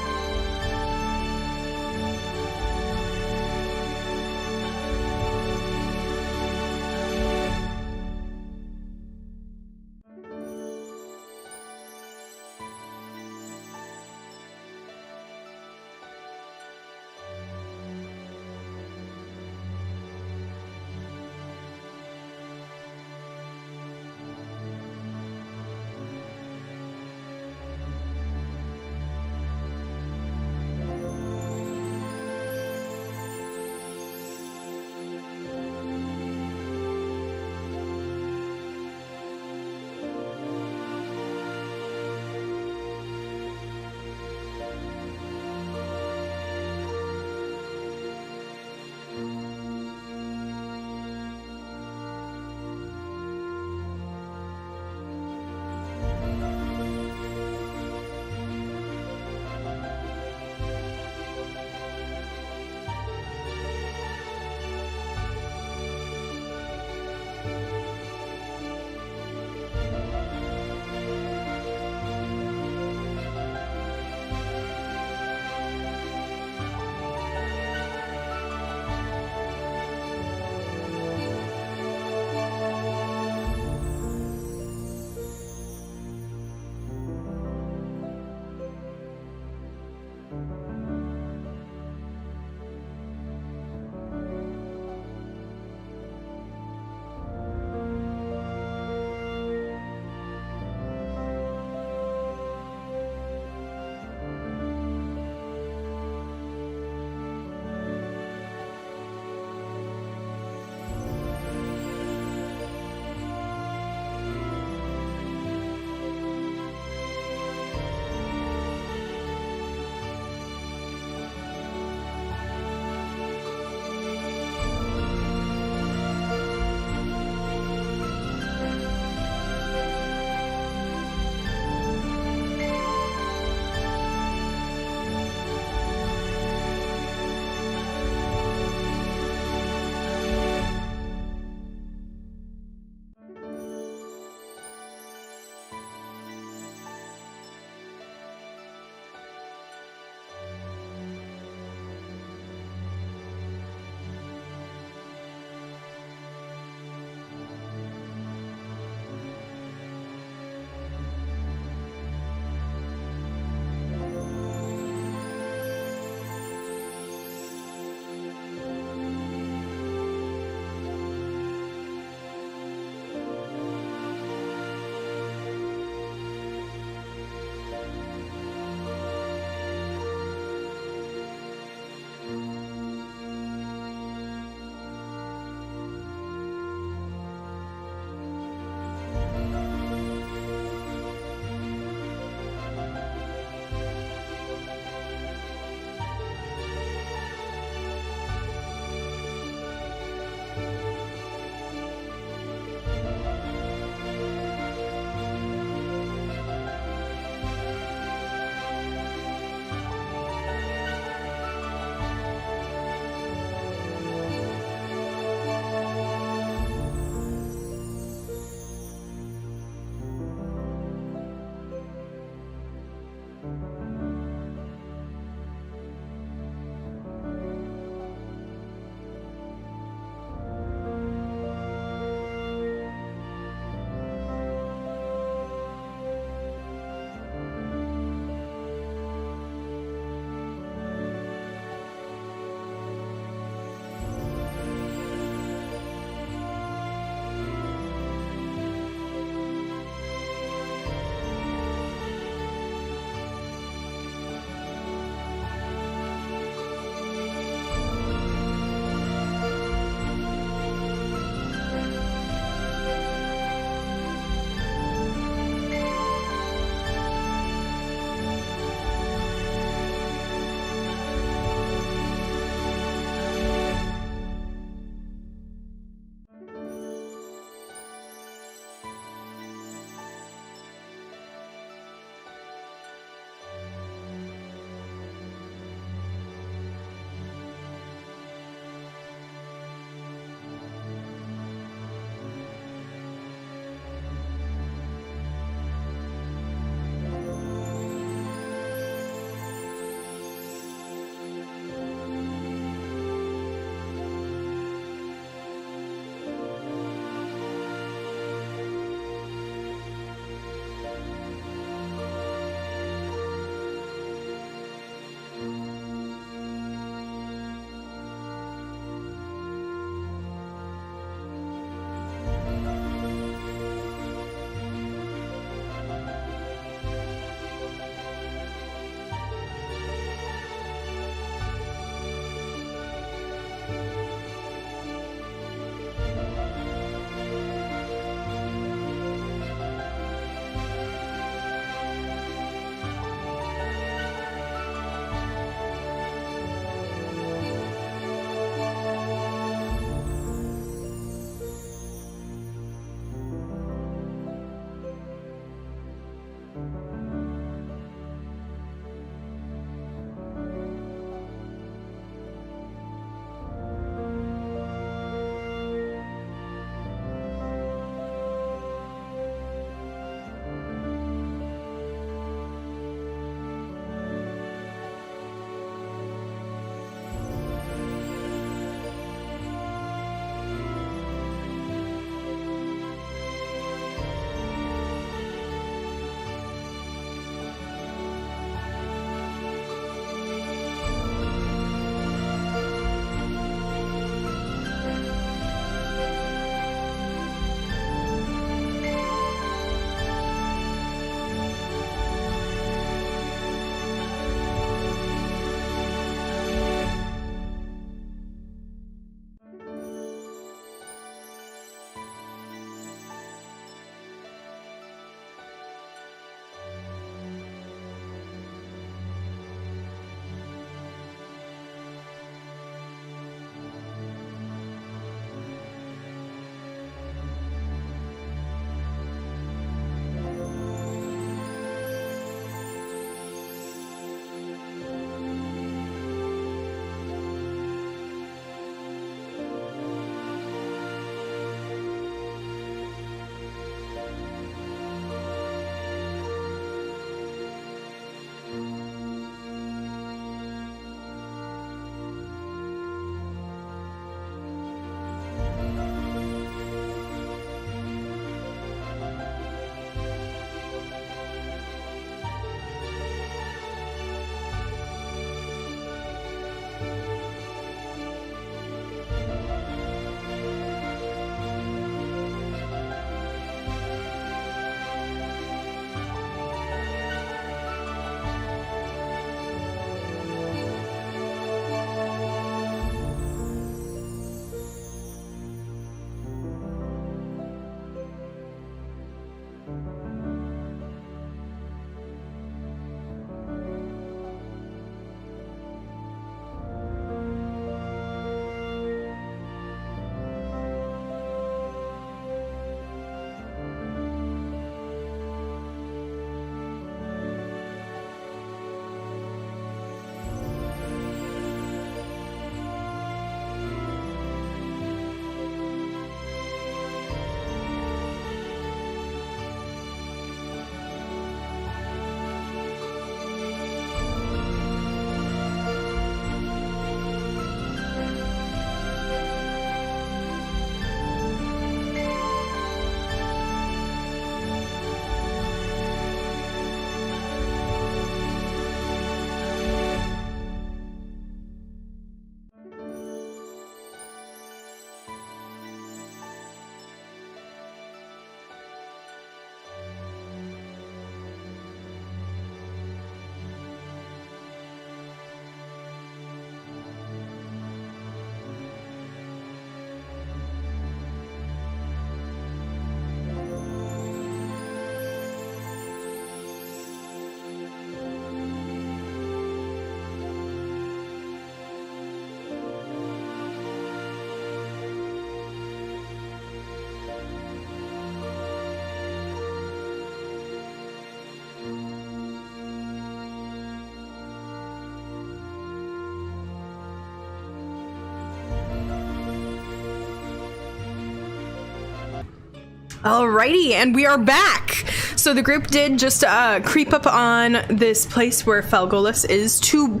Alrighty, and we are back. So the group did just creep up on this place where Felgolos is to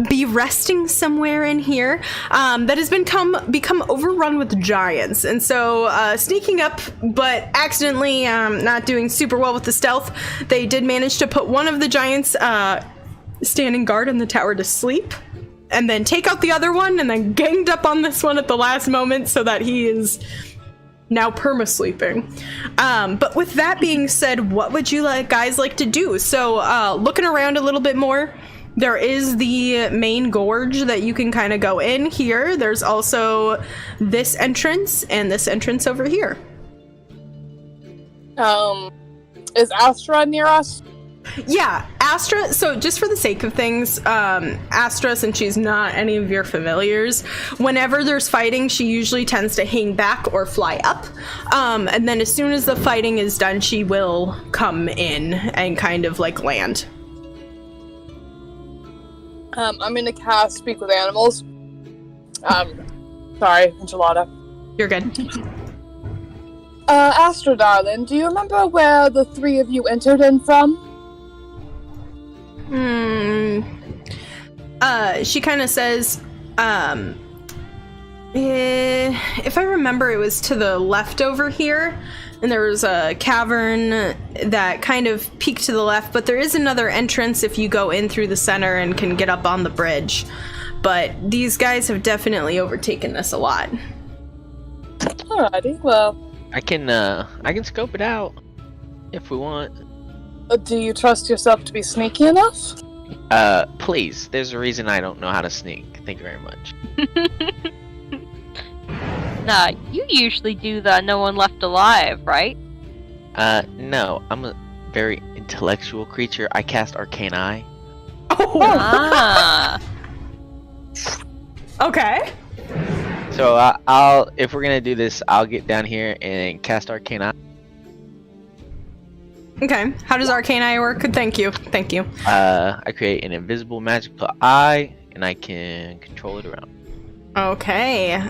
be resting somewhere in here that has become overrun with giants. And so sneaking up, but accidentally not doing super well with the stealth, they did manage to put one of the giants standing guard in the tower to sleep, and then take out the other one, and then ganged up on this one at the last moment so that he is now perma-sleeping. But with that being said, what would you guys like to do? So looking around a little bit more, there is the main gorge that you can kind of go in here. There's also this entrance and this entrance over here. Is Astra near us? Yeah, Astra, so just for the sake of things, Astra, since she's not any of your familiars, whenever there's fighting, she usually tends to hang back or fly up. And then as soon as the fighting is done, she will come in and kind of like land. I'm gonna cast Speak with Animals. Sorry, enchilada. You're good. Astra, darling, do you remember where the three of you entered in from? She kind of says, if I remember, it was to the left over here, and there was a cavern that kind of peeked to the left, but there is another entrance if you go in through the center and can get up on the bridge. But these guys have definitely overtaken us a lot. Alrighty, well... I can scope it out if we want. Do you trust yourself to be sneaky enough? Please. There's a reason I don't know how to sneak. Thank you very much. Nah, you usually do the no one left alive, right? No. I'm a very intellectual creature. I cast Arcane Eye. Oh! Ah. Okay. So if we're gonna do this, I'll get down here and cast Arcane Eye. Okay. How does Arcane Eye work? Thank you. Thank you. I create an invisible magical eye, and I can control it around. Okay.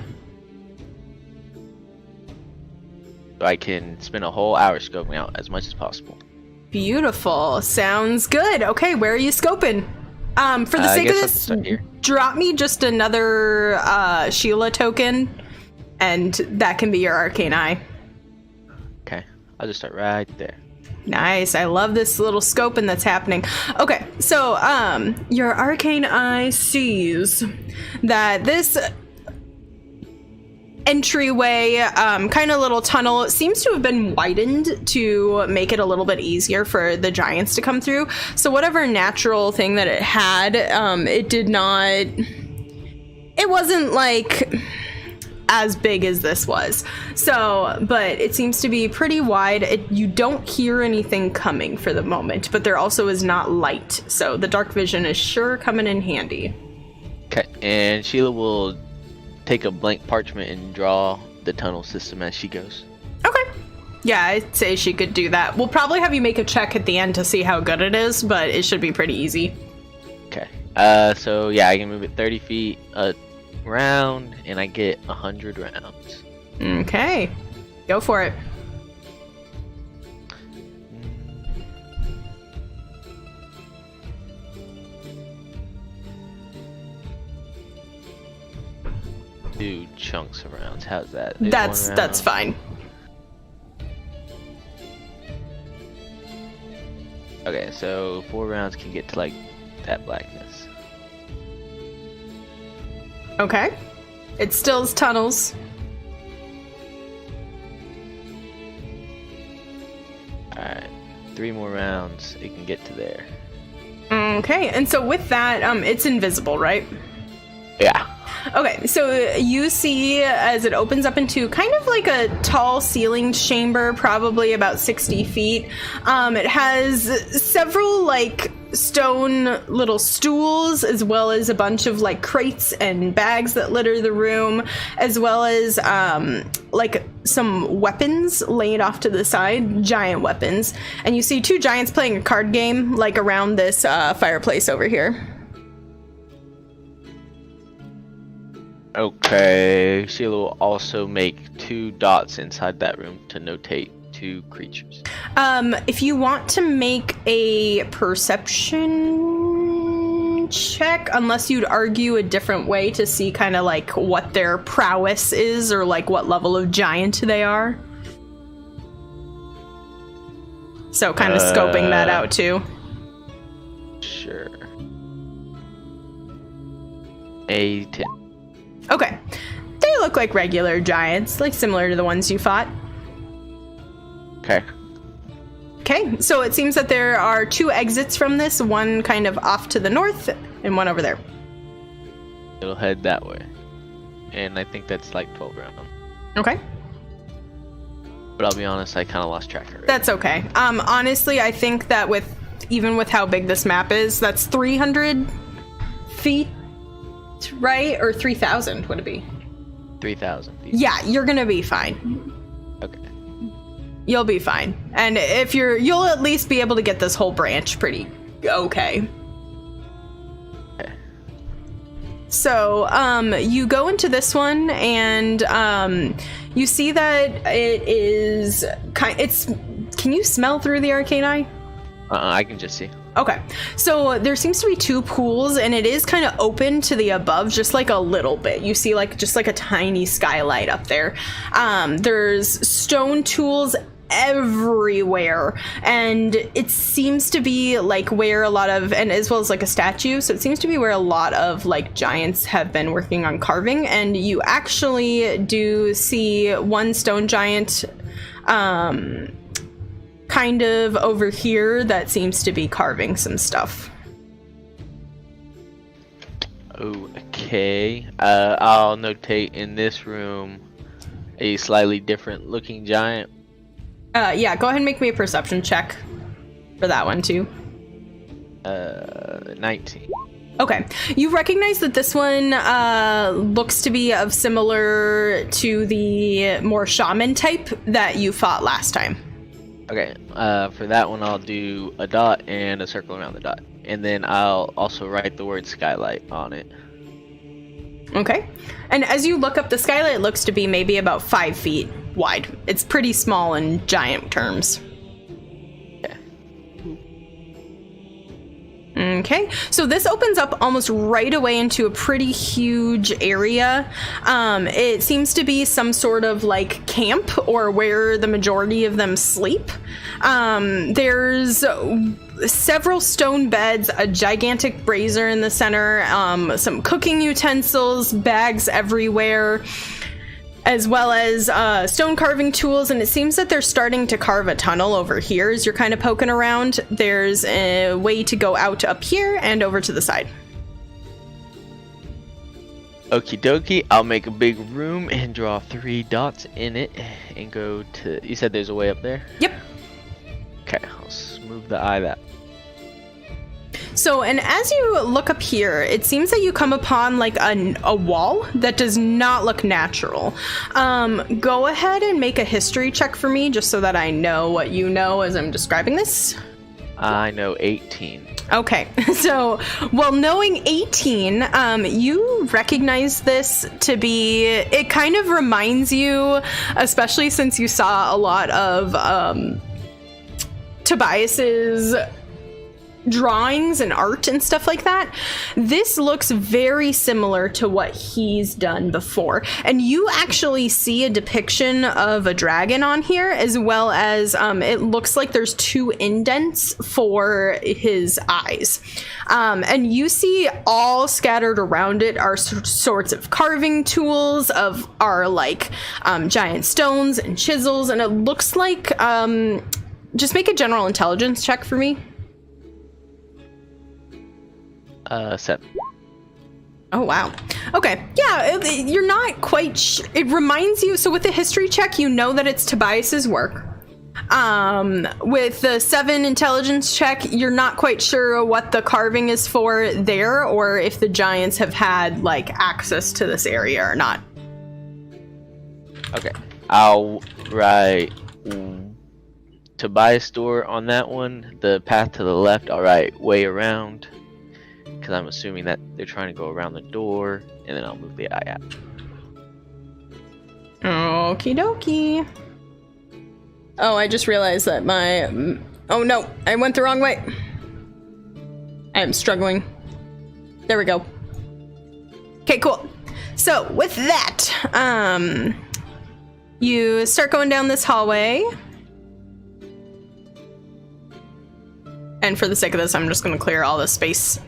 So I can spend a whole hour scoping out as much as possible. Beautiful. Sounds good. Okay, where are you scoping? For the sake of this, drop me just another Sheila token, and that can be your Arcane Eye. Okay, I'll just start right there. Nice. I love this little scoping that's happening. Okay, so your Arcane Eye sees that this entryway, kind of little tunnel, seems to have been widened to make it a little bit easier for the giants to come through. So whatever natural thing that it had, it did not... It wasn't like as big as this was. So, but it seems to be pretty wide. You don't hear anything coming for the moment, but there also is not light. So the dark vision is sure coming in handy. Okay, and Sheila will take a blank parchment and draw the tunnel system as she goes. Okay. Yeah, I'd say she could do that. We'll probably have you make a check at the end to see how good it is, but it should be pretty easy. Okay. So yeah, I can move it 30 feet round, and I get 100 rounds. Okay. Go for it. Two chunks of rounds. How's that? That's fine. Okay, so 4 rounds can get to like that blackness. Okay. It still is tunnels. Alright, 3 more rounds, it can get to there. Okay, and so with that, it's invisible, right? Yeah. Okay, so you see as it opens up into kind of like a tall ceilinged chamber, probably about 60 feet. It has several like stone little stools, as well as a bunch of like crates and bags that litter the room, as well as like some weapons laid off to the side, giant weapons. And you see 2 giants playing a card game like around this fireplace over here. Okay, Sheila will also make 2 dots inside that room to notate two creatures. If you want to make a perception check, unless you'd argue a different way to see kind of like what their prowess is or like what level of giant they are. So kind of scoping that out too. Sure. A 10. Okay. They look like regular giants, like similar to the ones you fought. Okay. Okay, so it seems that there are two exits from this, one kind of off to the north and one over there. It'll head that way. And I think that's like 12 rounds. Okay. But I'll be honest, I kind of lost track already. That's okay. Honestly, I think that even with how big this map is, that's 300 feet, right? Or 3,000 would it be? 3,000 feet. Yeah, you're gonna be fine. Okay. You'll be fine. And if you'll at least be able to get this whole branch pretty okay. Okay. So, you go into this one and, you see that it is can you smell through the arcane eye? I can just see. Okay, so there seems to be two pools, and it is kind of open to the above, just like a little bit. You see just like a tiny skylight up there. There's stone tools everywhere, and it seems to be like where a lot of, and as well as like a statue, so it seems to be where a lot of like giants have been working on carving. And you actually do see one stone giant kind of over here that seems to be carving some stuff. Okay. I'll notate in this room a slightly different looking giant. Yeah, go ahead and make me a perception check for that one too. 19. Okay, you recognize that this one looks to be of similar to the more shaman type that you fought last time. Okay, for that one I'll do a dot and a circle around the dot. And then I'll also write the word skylight on it. Okay, and as you look up, the skylight looks to be maybe about 5 feet wide. It's pretty small in giant terms. Okay, so this opens up almost right away into a pretty huge area. It seems to be some sort of like camp or where the majority of them sleep. There's several stone beds, a gigantic brazier in the center, some cooking utensils, bags everywhere, as well as stone carving tools, and it seems that they're starting to carve a tunnel over here as you're kind of poking around. There's a way to go out up here and over to the side. Okie dokie, I'll make a big room and draw 3 dots in it and go to, you said there's a way up there? Yep. Okay, I'll move the eye that. So, and as you look up here, it seems that you come upon like a wall that does not look natural. Go ahead and make a history check for me, just so that I know what you know as I'm describing this. I know 18. Okay, so, well, knowing 18, you recognize this to be, it kind of reminds you, especially since you saw a lot of Tobias's drawings and art and stuff like that. This looks very similar to what he's done before, and you actually see a depiction of a dragon on here, as well as it looks like there's 2 indents for his eyes, and you see all scattered around it are sorts of carving tools are like giant stones and chisels, and it looks like just make a general intelligence check for me. 7. Oh, wow. Okay. Yeah, you're not quite it reminds you, so with the history check, you know that it's Tobias's work. With the 7 intelligence check, you're not quite sure what the carving is for there, or if the giants have had, like, access to this area or not. Okay, I'll write Tobias door on that one. The path to the left, I'll write way around, because I'm assuming that they're trying to go around the door, and then I'll move the eye out. Okie dokie. Oh, I just realized that my... Oh no, I went the wrong way. I am struggling. There we go. Okay, cool. So, with that, you start going down this hallway. And for the sake of this, I'm just going to clear all this space.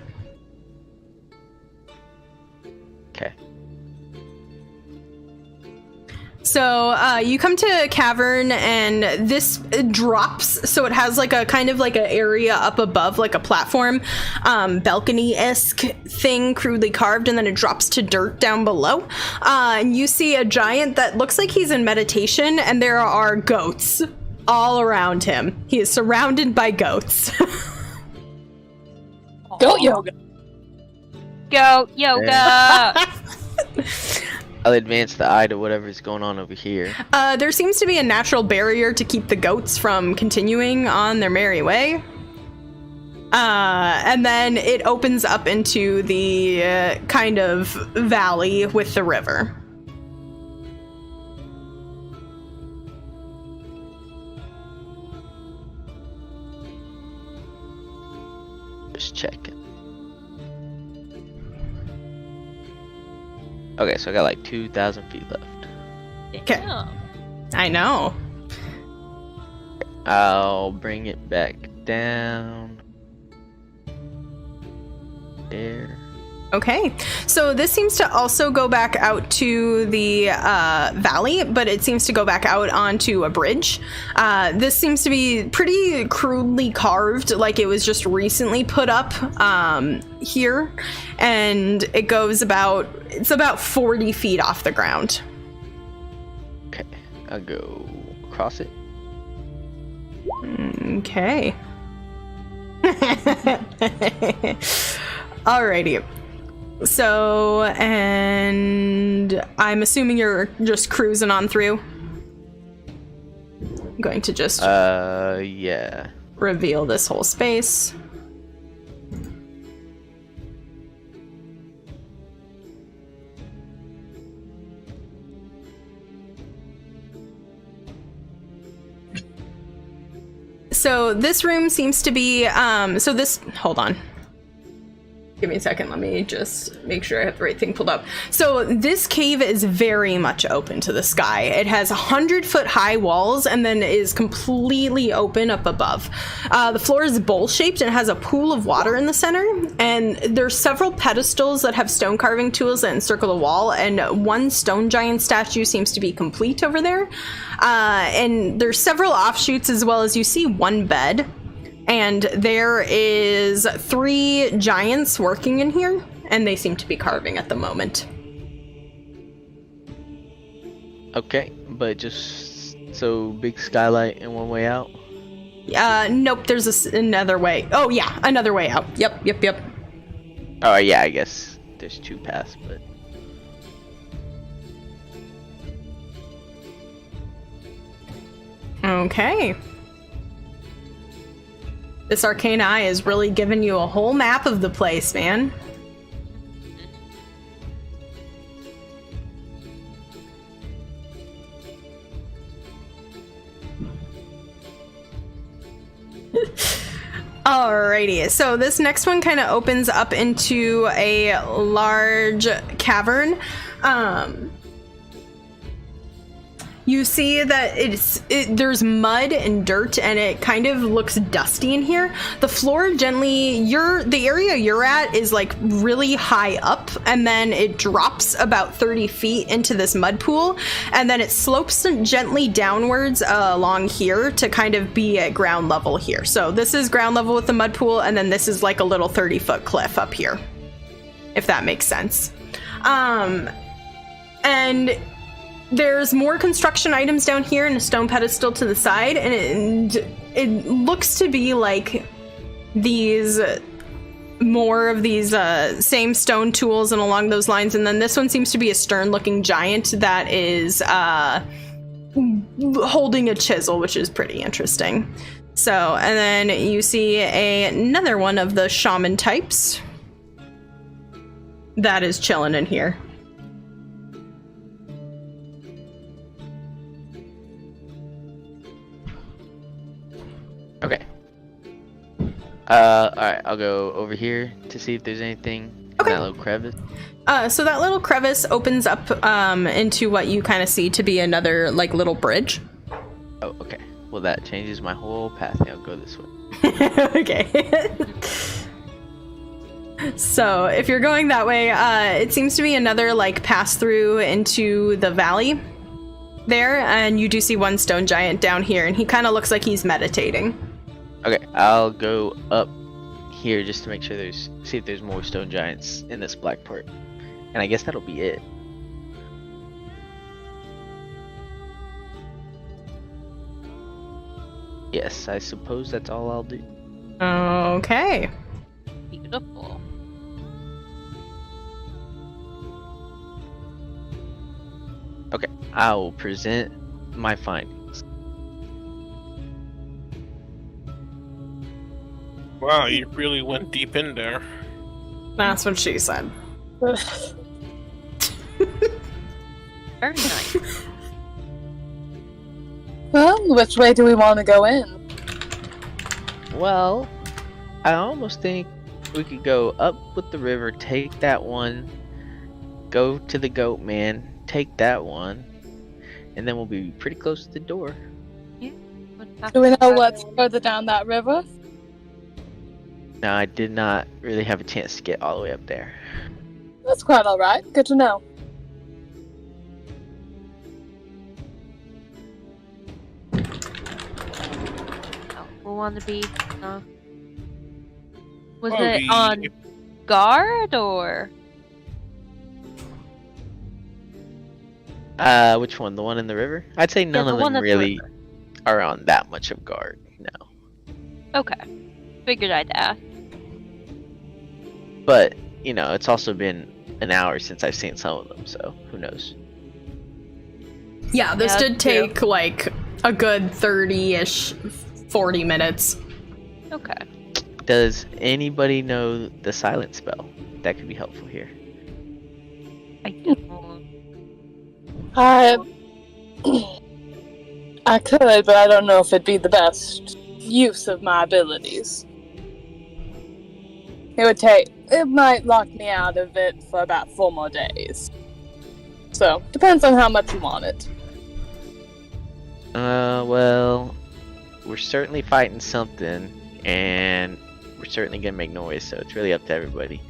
Okay. So you come to a cavern, and this drops. So it has like a kind of like an area up above, like a platform, balcony-esque thing, crudely carved, and then it drops to dirt down below. And you see a giant that looks like he's in meditation, and there are goats all around him. He is surrounded by goats. Goat yoga. Go yoga. I'll advance the eye to whatever's going on over here. There seems to be a natural barrier to keep the goats from continuing on their merry way. And then it opens up into the kind of valley with the river. Just checking. Okay, so I got like 2,000 feet left. Okay. Yeah. I know. I'll bring it back down. There. Okay, so this seems to also go back out to the valley, but it seems to go back out onto a bridge. This seems to be pretty crudely carved, like it was just recently put up here, and it goes it's about 40 feet off the ground. Okay, I'll go across it. Okay. Alrighty. So, and I'm assuming you're just cruising on through. I'm going to just Yeah. reveal this whole space. So this room seems to be, hold on. Give me a second, let me just make sure I have the right thing pulled up. So this cave is very much open to the sky. It has 100-foot high walls and then is completely open up above. The floor is bowl-shaped and has a pool of water in the center. And there's several pedestals that have stone carving tools that encircle the wall, and one stone giant statue seems to be complete over there. And there's several offshoots, as well as you see one bed. And there is 3 giants working in here, and they seem to be carving at the moment. Okay, but just so big skylight and one way out? Nope, there's another way. Oh, yeah, another way out. Yep. Oh, yeah, I guess there's 2 paths, but... Okay. This arcane eye is really giving you a whole map of the place, man. Alrighty, so this next one kind of opens up into a large cavern. You see that there's mud and dirt, and it kind of looks dusty in here. The floor the area you're at is like really high up, and then it drops about 30 feet into this mud pool, and then it slopes gently downwards along here to kind of be at ground level here. So this is ground level with the mud pool, and then this is like a little 30-foot cliff up here, if that makes sense. And there's more construction items down here and a stone pedestal to the side, and it looks to be like more of these same stone tools and along those lines. And then this one seems to be a stern-looking giant that is holding a chisel, which is pretty interesting. So, and then you see another one of the shaman types that is chilling in here. Alright, I'll go over here to see if there's anything Okay. in that little crevice. So that little crevice opens up into what you kind of see to be another like little bridge. Oh, okay. Well, that changes my whole path. I'll go this way. Okay. So if you're going that way, it seems to be another like pass through into the valley there, and you do see one stone giant down here, and he kind of looks like he's meditating. Okay, I'll go up here just to make sure see if there's more stone giants in this black part. And I guess that'll be it. Yes, I suppose that's all I'll do. Okay. Beautiful. Okay, I will present my findings. Wow, you really went deep in there. That's what she said. Very nice. Well, which way do we want to go in? Well, I almost think we could go up with the river, take that one, go to the goat man, take that one, and then we'll be pretty close to the door. Do we know what's further down that river? Now, I did not really have a chance to get all the way up there. That's quite alright. Good to know. We'll want to be. Was Well, it on guard or? Which one? The one in the river? I'd say none the of one them at the really river. are on that much of guard. No. Okay. Figured I'd ask. But, you know, it's also been an hour since I've seen some of them, so who knows? Yeah, this Yeah, did that's true. take like a good 30-ish, 40 minutes. Okay. Does anybody know the silent spell? That could be helpful here. I don't. I could, but I don't know if it'd be the best use of my abilities. It might lock me out of it for about 4 more days. So, depends on how much you want it. Well, we're certainly fighting something, and we're certainly gonna make noise, so it's really up to everybody.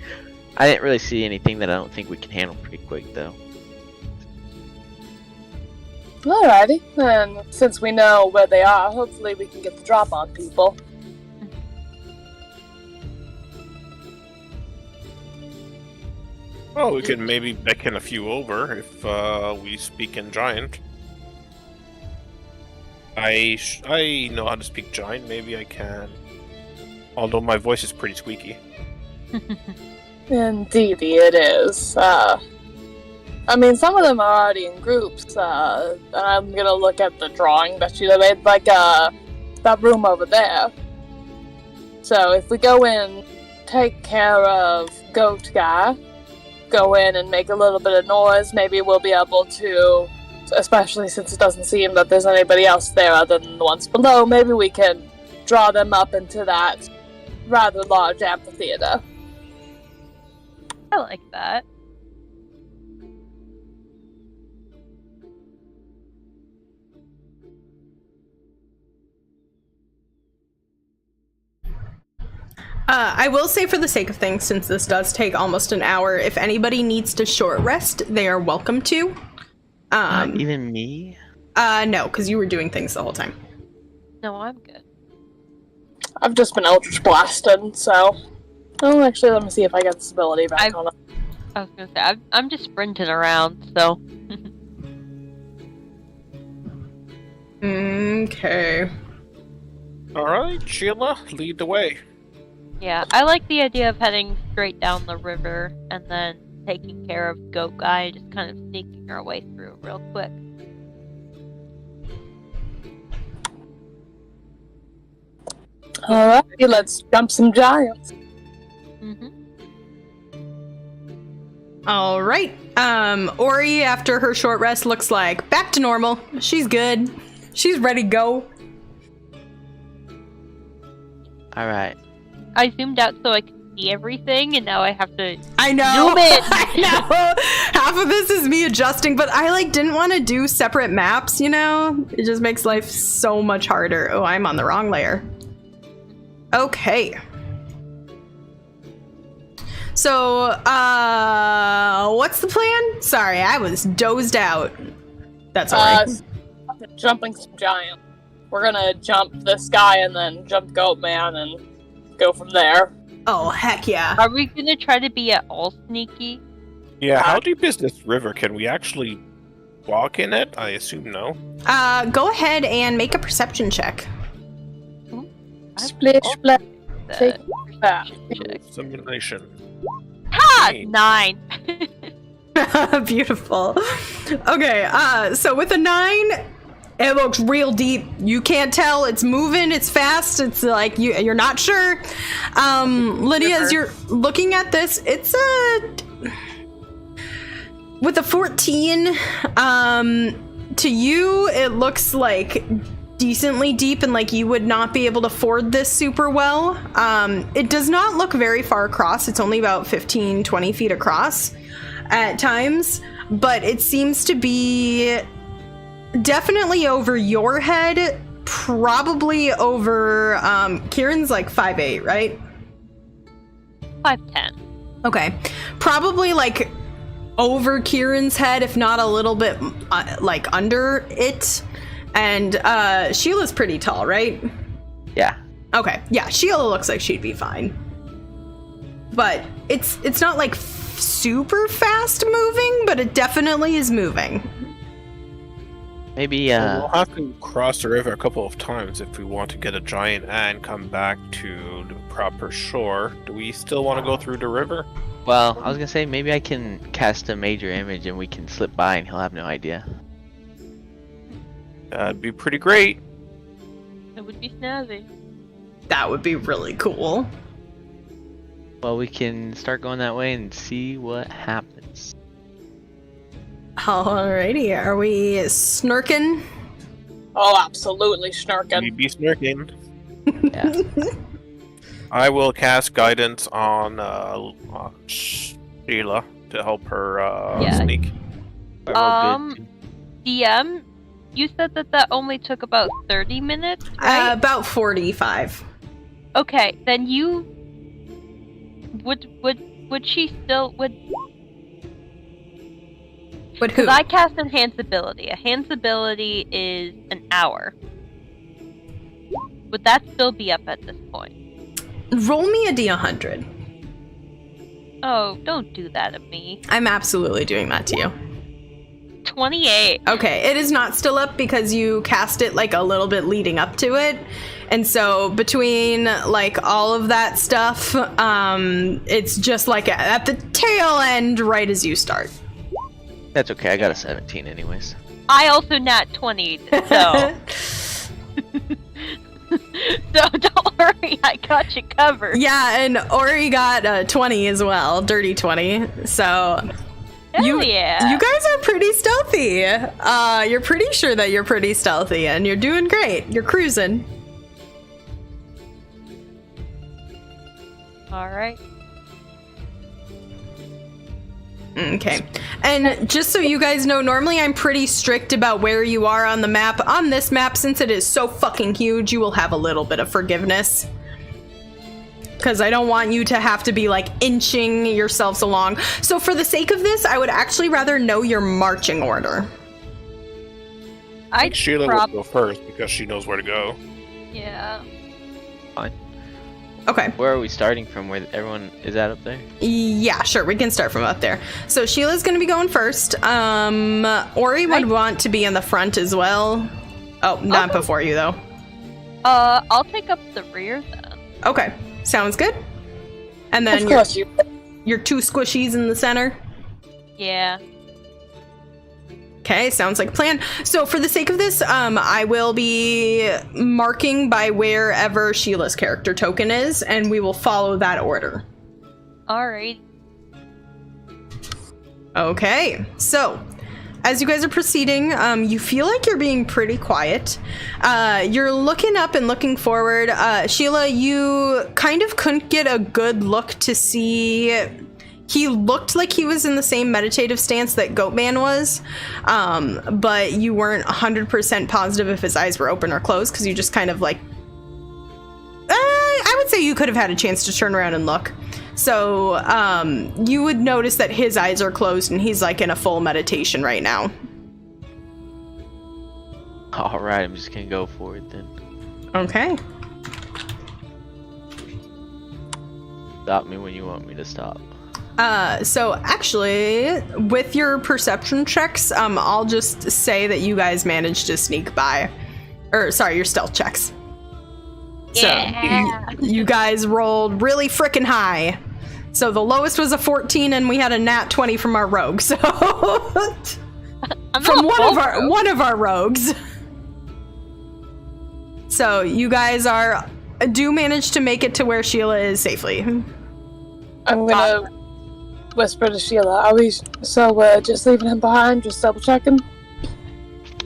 I didn't really see anything that I don't think we can handle pretty quick, though. Alrighty, then since we know where they are, hopefully we can get the drop on people. Well, we could maybe beckon a few over if we speak in giant. I know how to speak giant. Maybe I can. Although my voice is pretty squeaky. Indeedy it is. I mean, some of them are already in groups. I'm gonna look at the drawing that you made, like that room over there. So if we go in, take care of Goat Guy, go in and make a little bit of noise, maybe we'll be able to, especially since it doesn't seem that there's anybody else there other than the ones below, maybe we can draw them up into that rather large amphitheater. I like that. I will say, for the sake of things, since this does take almost an hour, if anybody needs to short rest, they are welcome to. Even me? No, because you were doing things the whole time. No, I'm good. I've just been Eldritch Blasted, so... Oh, actually, let me see if I get this ability back on it. I was gonna say I'm just sprinting around, so. Okay. Alright, Sheila, lead the way. Yeah, I like the idea of heading straight down the river and then taking care of Goat Guy, just kind of sneaking our way through real quick. Alright, let's jump some giants. Mm-hmm. All right. Ori, after her short rest, looks like back to normal. She's good. She's ready to go. Alright. I zoomed out so I could see everything, and now I have to I know. zoom in. I know. Half of this is me adjusting, but I like didn't want to do separate maps, you know? It just makes life so much harder. Oh, I'm on the wrong layer. Okay. So, what's the plan? Sorry, I was dozed out. That's alright. Jumping some giant. We're gonna jump this guy and then jump Goatman and go from there. Oh, heck yeah. Are we gonna try to be at all sneaky? Yeah, how deep is this river? Can we actually walk in it? I assume no. Go ahead and make a perception check. Splish, splash. Take that. Check. Simulation. Ha! Hey. 9. Beautiful. Okay, so with a 9, it looks real deep. You can't tell. It's moving. It's fast. It's like you're not sure. Lydia, as you're looking at this, it's with a 14. To you, it looks like decently deep and like you would not be able to ford this super well. It does not look very far across. It's only about 15, 20 feet across at times, but it seems to be definitely over your head, probably over Kieran's like 5'8", right? 5'10". Okay. Probably like over Kieran's head, if not a little bit like under it. And Sheila's pretty tall, right? Yeah. Okay. Yeah, Sheila looks like she'd be fine. But it's not like super fast moving, but it definitely is moving. Maybe, We'll have to cross the river a couple of times if we want to get a giant and come back to the proper shore. Do we still want to go through the river? well, I was gonna say, maybe I can cast a major image and we can slip by and he'll have no idea. That'd be pretty great. That would be snazzy. That would be really cool. Well, we can start going that way and see what happens. Alrighty, are we snurking? Oh, absolutely, Snurkin. We'd be snurking. Yeah. I will cast guidance on Sheila to help her Yeah. sneak. We're all good. DM, you said that only took about 30 minutes, right? About 45. Okay, then you would she still would? But who? Because I cast enhance ability. Enhance ability is an hour. Would that still be up at this point? Roll me a D100. Oh, don't do that to me. I'm absolutely doing that to you. 28. Okay, it is not still up because you cast it like a little bit leading up to it. And so between like all of that stuff, it's just like at the tail end right as you start. That's okay, I got a 17 anyways. I also nat 20, so so don't worry, I got you covered. Yeah, and Ori got a 20 as well, dirty 20. So Hell yeah. you guys are pretty stealthy. You're pretty sure that you're pretty stealthy, and you're doing great. You're cruising. All right. Okay. And just so you guys know, normally I'm pretty strict about where you are on the map. On this map, since it is so fucking huge, you will have a little bit of forgiveness. Because I don't want you to have to be like inching yourselves along. So for the sake of this, I would actually rather know your marching order. I think Sheila will go first because she knows where to go. Yeah. Fine. Okay. Where are we starting from? Where everyone is at up there? Yeah, sure. We can start from up there. So Sheila's going to be going first. Ori would want to be in the front as well. Oh, not Okay. before you though. I'll take up the rear then. Okay. Sounds good. And then Of course you. your two squishies in the center. Yeah. Okay, sounds like a plan. So for the sake of this, I will be marking by wherever Sheila's character token is, and we will follow that order. All right. Okay, so as you guys are proceeding, you feel like you're being pretty quiet. You're looking up and looking forward. Sheila, you kind of couldn't get a good look to see. He looked like he was in the same meditative stance that Goatman was, but you weren't 100% positive if his eyes were open or closed, because you just kind of like... I would say you could have had a chance to turn around and look. So you would notice that his eyes are closed and he's like in a full meditation right now. Alright, I'm just gonna go for it then. Okay. Stop me when you want me to stop. So actually, with your perception checks, I'll just say that you guys managed to sneak by. Or, sorry, your stealth checks. Yeah. So, you guys rolled really frickin' high. So the lowest was a 14, and we had a nat 20 from our rogue. So I'm from not one of our rogues. So you guys do manage to make it to where Sheila is safely. I'm gonna whisper to Sheila, are we just leaving him behind, just double checking?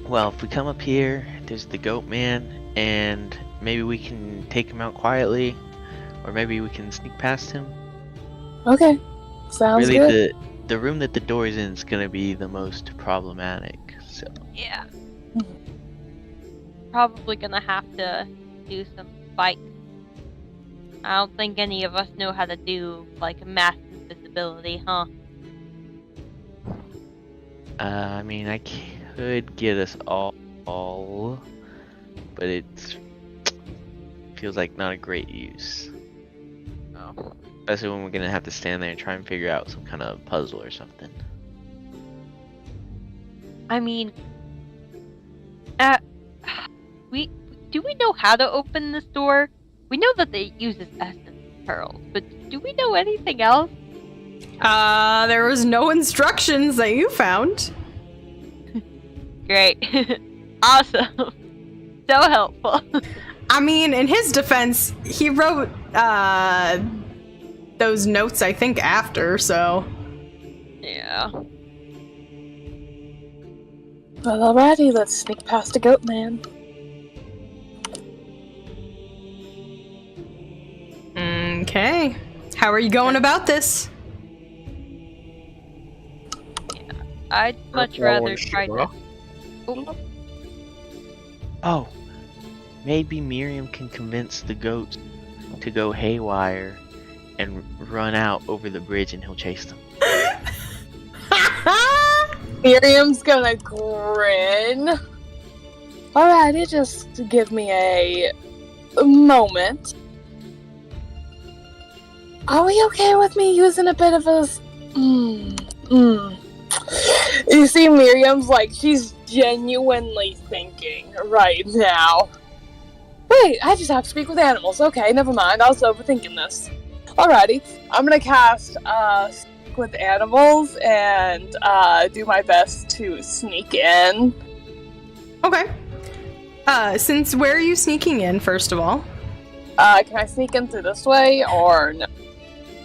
Well, if we come up here, there's the goat man, and maybe we can take him out quietly, or maybe we can sneak past him. Okay, sounds really, good. the room that the door is in is gonna be the most problematic. So Yeah. Probably gonna have to do some spikes. I don't think any of us know how to do like mass invisibility, huh? I mean, I could get us all, but feels like not a great use. Oh. Especially when we're gonna have to stand there and try and figure out some kind of puzzle or something. I mean, do we know how to open this door? We know that it uses essence pearls, but do we know anything else? There was no instructions that you found. Great. Awesome. So helpful. I mean, in his defense, he wrote those notes, I think, after, so... Yeah. Well, alrighty, let's sneak past the goat man. Okay. How are you going about this? I'd much rather try to... Oh, Oh, maybe Miriam can convince the goats to go haywire and run out over the bridge, and he'll chase them. Miriam's gonna grin. Alrighty, just give me a moment. Are we okay with me using a bit of a... You see Miriam's like, she's genuinely thinking right now. Wait, I just have to speak with animals. Okay, never mind, I was overthinking this. Alrighty, I'm gonna cast Speak with Animals and do my best to sneak in. Okay. Since where are you sneaking in, first of all? Can I sneak in through this way or no?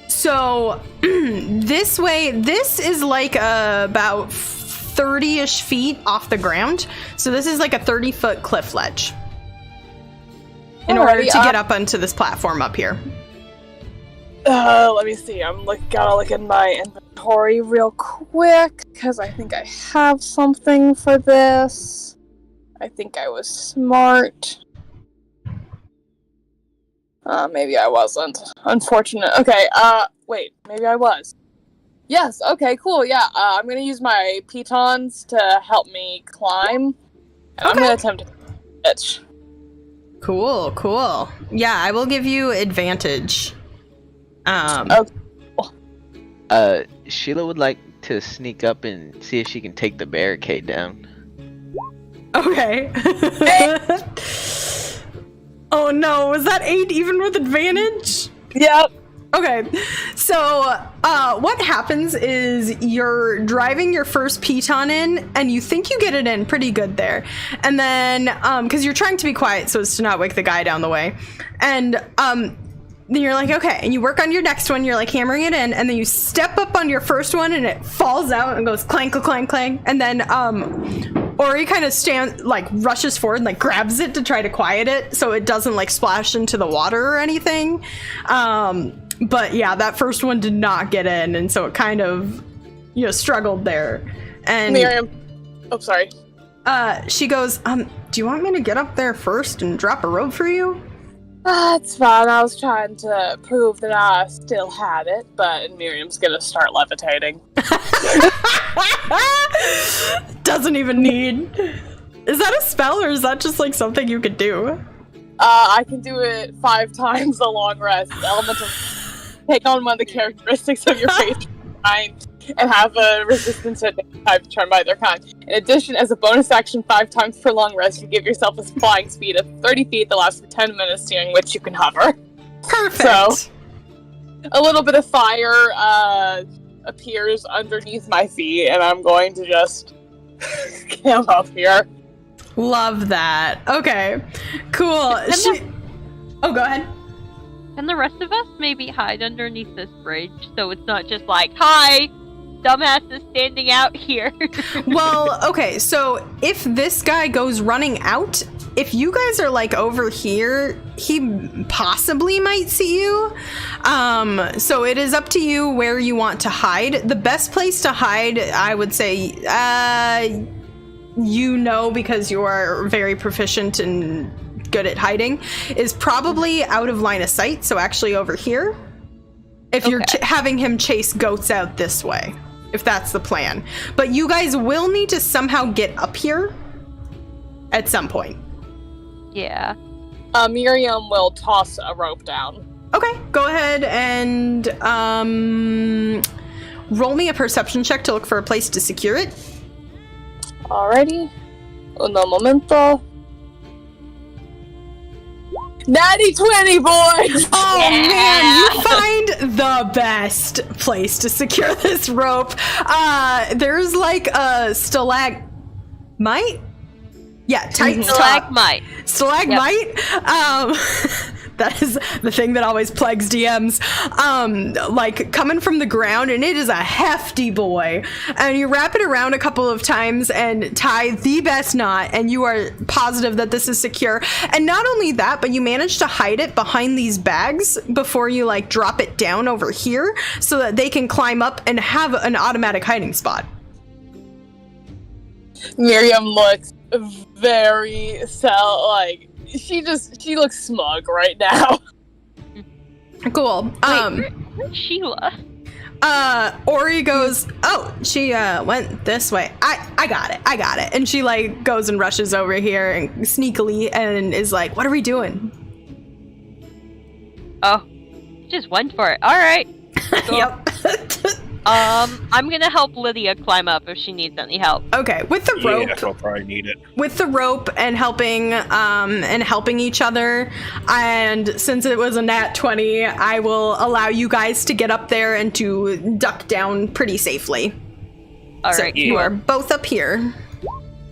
So, this way, this is like about 30-ish feet off the ground. So this is like a 30-foot cliff ledge. In order to get up onto this platform up here. Let me see. Gotta look in my inventory real quick, because I think I have something for this. I think I was smart. Maybe I wasn't. Unfortunate. Okay, wait, maybe I was. Yes, okay, cool, yeah. I'm gonna use my pitons to help me climb. And I'm gonna attempt to pitch. Cool, cool. Yeah, I will give you advantage. Okay. Sheila would like to sneak up and see if she can take the barricade down. Okay. Oh no, was that 8 even with advantage? Yep. Okay, so what happens is you're driving your first piton in, and you think you get it in pretty good there. And then, because you're trying to be quiet so as to not wake the guy down the way. And then you're like, okay, and you work on your next one, you're like hammering it in, and then you step up on your first one and it falls out and goes clank, clank, clank, and then Ori kind of rushes forward and like grabs it to try to quiet it so it doesn't like splash into the water or anything. But yeah, that first one did not get in, and so it kind of, struggled there. And Miriam, sorry. She goes, do you want me to get up there first and drop a rope for you? It's fine. I was trying to prove that I still had it, but Miriam's gonna start levitating. Doesn't even need. Is that a spell, or is that just like something you could do? I can do it 5 times the long rest. Elemental take on one of the characteristics of your face kind and have a resistance to type turn by their kind. In addition, as a bonus action, 5 times per long rest, you give yourself a flying speed of 30 feet that lasts for 10 minutes, during which you can hover. Perfect. So, a little bit of fire appears underneath my feet, and I'm going to just camp up here. Love that. Okay, cool. Oh, go ahead. Can the rest of us maybe hide underneath this bridge so it's not just like, hi, dumbass is standing out here? Well, okay, so if this guy goes running out, if you guys are like over here, he possibly might see you. So it is up to you where you want to hide. The best place to hide, I would say, because you are very proficient and good at hiding, is probably out of line of sight, so actually over here. If you're having him chase goats out this way, if that's the plan. But you guys will need to somehow get up here at some point. Yeah. Miriam will toss a rope down. Okay, go ahead and roll me a perception check to look for a place to secure it. Alrighty. Uno momento. Natty 20, boys! Oh Yeah. man, you find the best place to secure this rope. There's like a stalagmite? Yeah, tight Stalagmite. Stalagmite? That is the thing that always plagues DMs. Like coming from the ground, and it is a hefty boy. And you wrap it around a couple of times and tie the best knot, and you are positive that this is secure. And not only that, but you manage to hide it behind these bags before you like drop it down over here so that they can climb up and have an automatic hiding spot. Miriam looks very she looks smug right now. Cool. Where's Sheila? Ori goes, oh, she went this way. I got it. And she like goes and rushes over here and sneakily and is like, what are we doing? Oh, just went for it. All right. Cool. Yep. I'm gonna help Lydia climb up if she needs any help. Okay, with the rope. Yeah, she'll probably need it. With the rope and helping each other, and since it was a nat 20, I will allow you guys to get up there and to duck down pretty safely. All So right, you are both up here.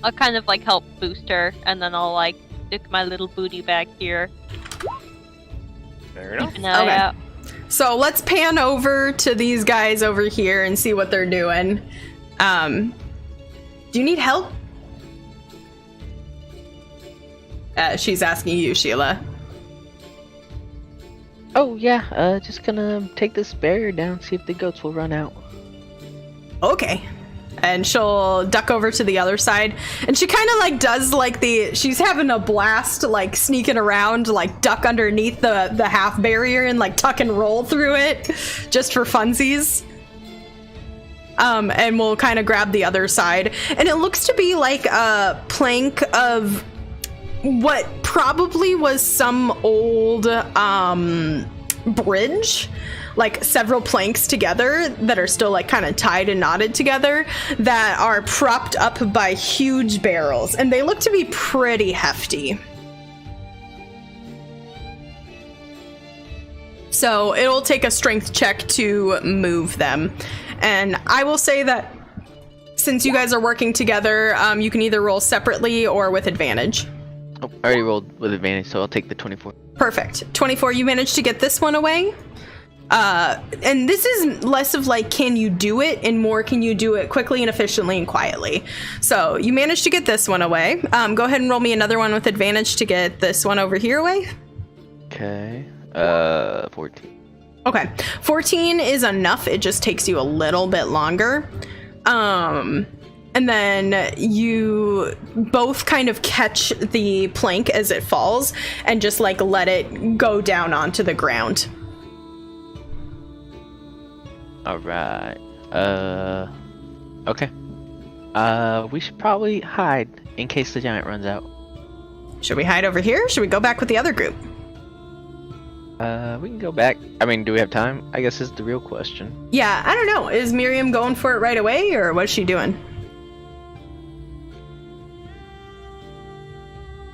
I'll kind of like help boost her, and then I'll like stick my little booty back here. Fair enough. Keep an eye Okay. out. So let's pan over to these guys over here and see what they're doing. Do you need help? She's asking you, Sheila. Oh yeah, just gonna take this barrier down, see if the goats will run out. Okay. And she'll duck over to the other side. And she kind of like does like she's having a blast, like sneaking around, like duck underneath the half barrier and like tuck and roll through it just for funsies. And we'll kind of grab the other side. And it looks to be like a plank of what probably was some old bridge. Like several planks together that are still like kind of tied and knotted together that are propped up by huge barrels, and they look to be pretty hefty. So it'll take a strength check to move them. And I will say that since you guys are working together, you can either roll separately or with advantage. Oh, I already rolled with advantage, so I'll take the 24. Perfect. 24, you managed to get this one away. And this is less of like, can you do it, and more, can you do it quickly and efficiently and quietly? So you managed to get this one away. Go ahead and roll me another one with advantage to get this one over here away. Okay. 14. Okay. 14 is enough. It just takes you a little bit longer. And then you both kind of catch the plank as it falls and just like let it go down onto the ground. All right. Okay. We should probably hide in case the giant runs out. Should we hide over here? Or should we go back with the other group? We can go back. I mean, do we have time? I guess is the real question. Yeah, I don't know. Is Miriam going for it right away, or what's she doing?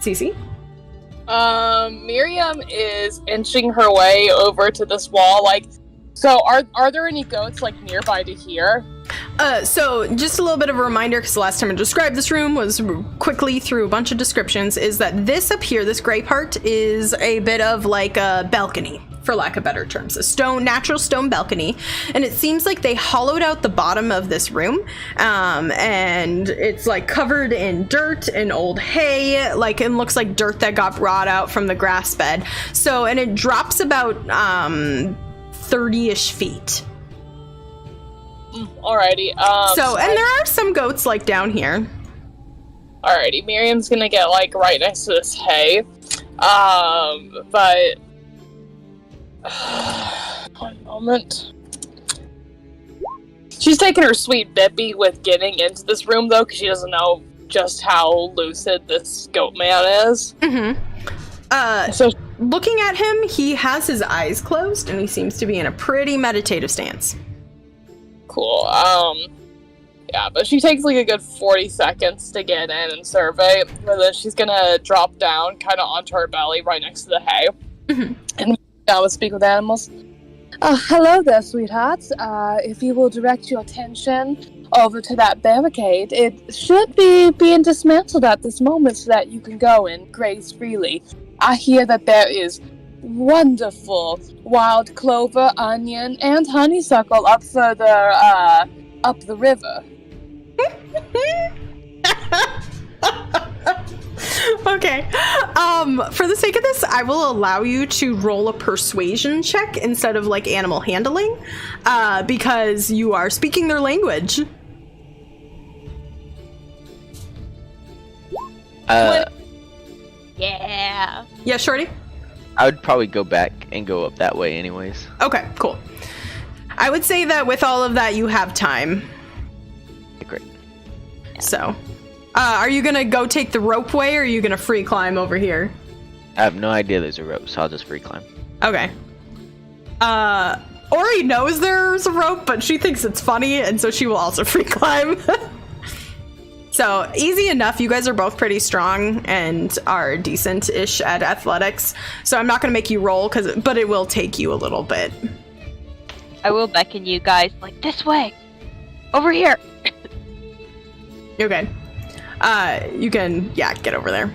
Cece? Miriam is inching her way over to this wall, like, so are there any goats, like, nearby to hear? So just a little bit of a reminder, because the last time I described this room was quickly through a bunch of descriptions, is that this up here, this gray part, is a bit of like a balcony, for lack of better terms, a natural stone balcony, and it seems like they hollowed out the bottom of this room, and it's like covered in dirt and old hay, like it looks like dirt that got brought out from the grass bed. So, and it drops about 30-ish feet. Alrighty. And there are some goats like down here. Alrighty, Miriam's gonna get like right next to this hay. But one moment. She's taking her sweet bippy with getting into this room though, because she doesn't know just how lucid this goat man is. Mm-hmm. So looking at him, he has his eyes closed and he seems to be in a pretty meditative stance. cool. Yeah, but she takes like a good 40 seconds to get in and survey, and then she's gonna drop down kind of onto her belly right next to the hay. And I will speak with animals. Hello there, sweethearts. If you will direct your attention over to that barricade, it should be being dismantled at this moment so that you can go and graze freely. I hear that there is wonderful wild clover, onion, and honeysuckle up further, up the river. Okay. For the sake of this, I will allow you to roll a persuasion check instead of like animal handling, because you are speaking their language. Yeah. Yeah, Shorty? I would probably go back and go up that way anyways. Okay, cool. I would say that with all of that, you have time. Great. So, are you gonna go take the rope way, or are you gonna free climb over here? I have no idea there's a rope, so I'll just free climb. Okay. Ori knows there's a rope, but she thinks it's funny, and so she will also free climb. So, easy enough. You guys are both pretty strong and are decent-ish at athletics. So I'm not gonna make you roll, but it will take you a little bit. I will beckon you guys, like, this way! Over here! Okay. You can, get over there.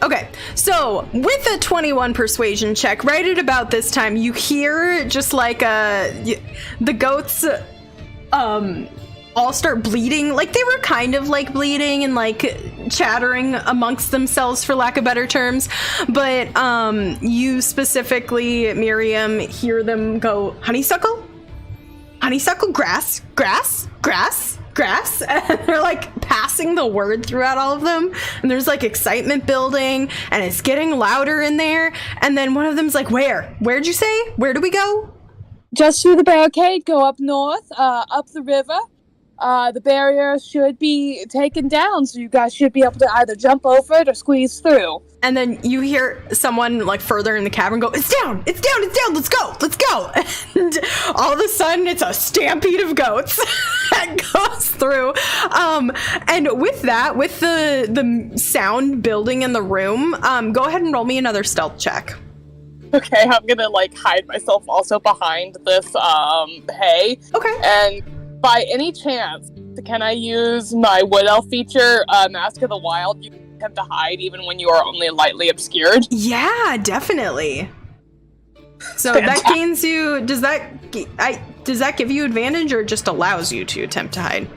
Okay, so with a 21 persuasion check, right at about this time, you hear just like the goats all start bleeding. Like they were kind of like bleeding and like chattering amongst themselves, for lack of better terms. But you specifically, Miriam, hear them go, honeysuckle? Honeysuckle, grass, grass, grass. Grass, and they're like passing the word throughout all of them, and there's like excitement building, and it's getting louder in there. And then one of them's like, where'd you say? Where do we go? Just through the barricade, go up north, up the river. The barrier should be taken down, so you guys should be able to either jump over it or squeeze through. And then you hear someone like further in the cavern go, it's down, it's down, it's down, let's go, let's go. And all of a sudden it's a stampede of goats that goes through. And with that, with the sound building in the room, go ahead and roll me another stealth check. Okay, I'm gonna like hide myself also behind this hay. Okay. And by any chance, can I use my wood elf feature, Mask of the Wild? You attempt to hide even when you are only lightly obscured? Yeah, definitely. So that gains you. Does that give you advantage or just allows you to attempt to hide?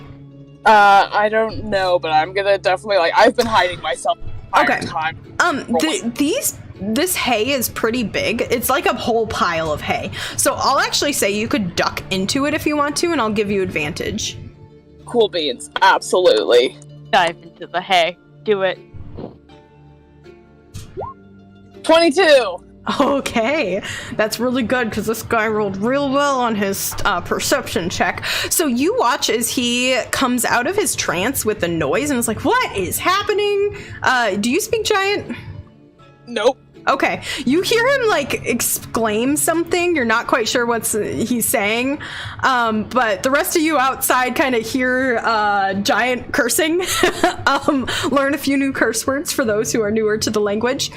I don't know, but I'm gonna definitely I've been hiding myself the entire time. This hay is pretty big. It's like a whole pile of hay. So I'll actually say you could duck into it if you want to, and I'll give you advantage. Cool beans, absolutely. Dive into the hay. Do it. 22. Okay, that's really good because this guy rolled real well on his perception check. So you watch as he comes out of his trance with the noise and is like, what is happening? Do you speak giant? Nope. Okay, you hear him exclaim something. You're not quite sure what he's saying, but the rest of you outside kind of hear giant cursing. Learn a few new curse words for those who are newer to the language,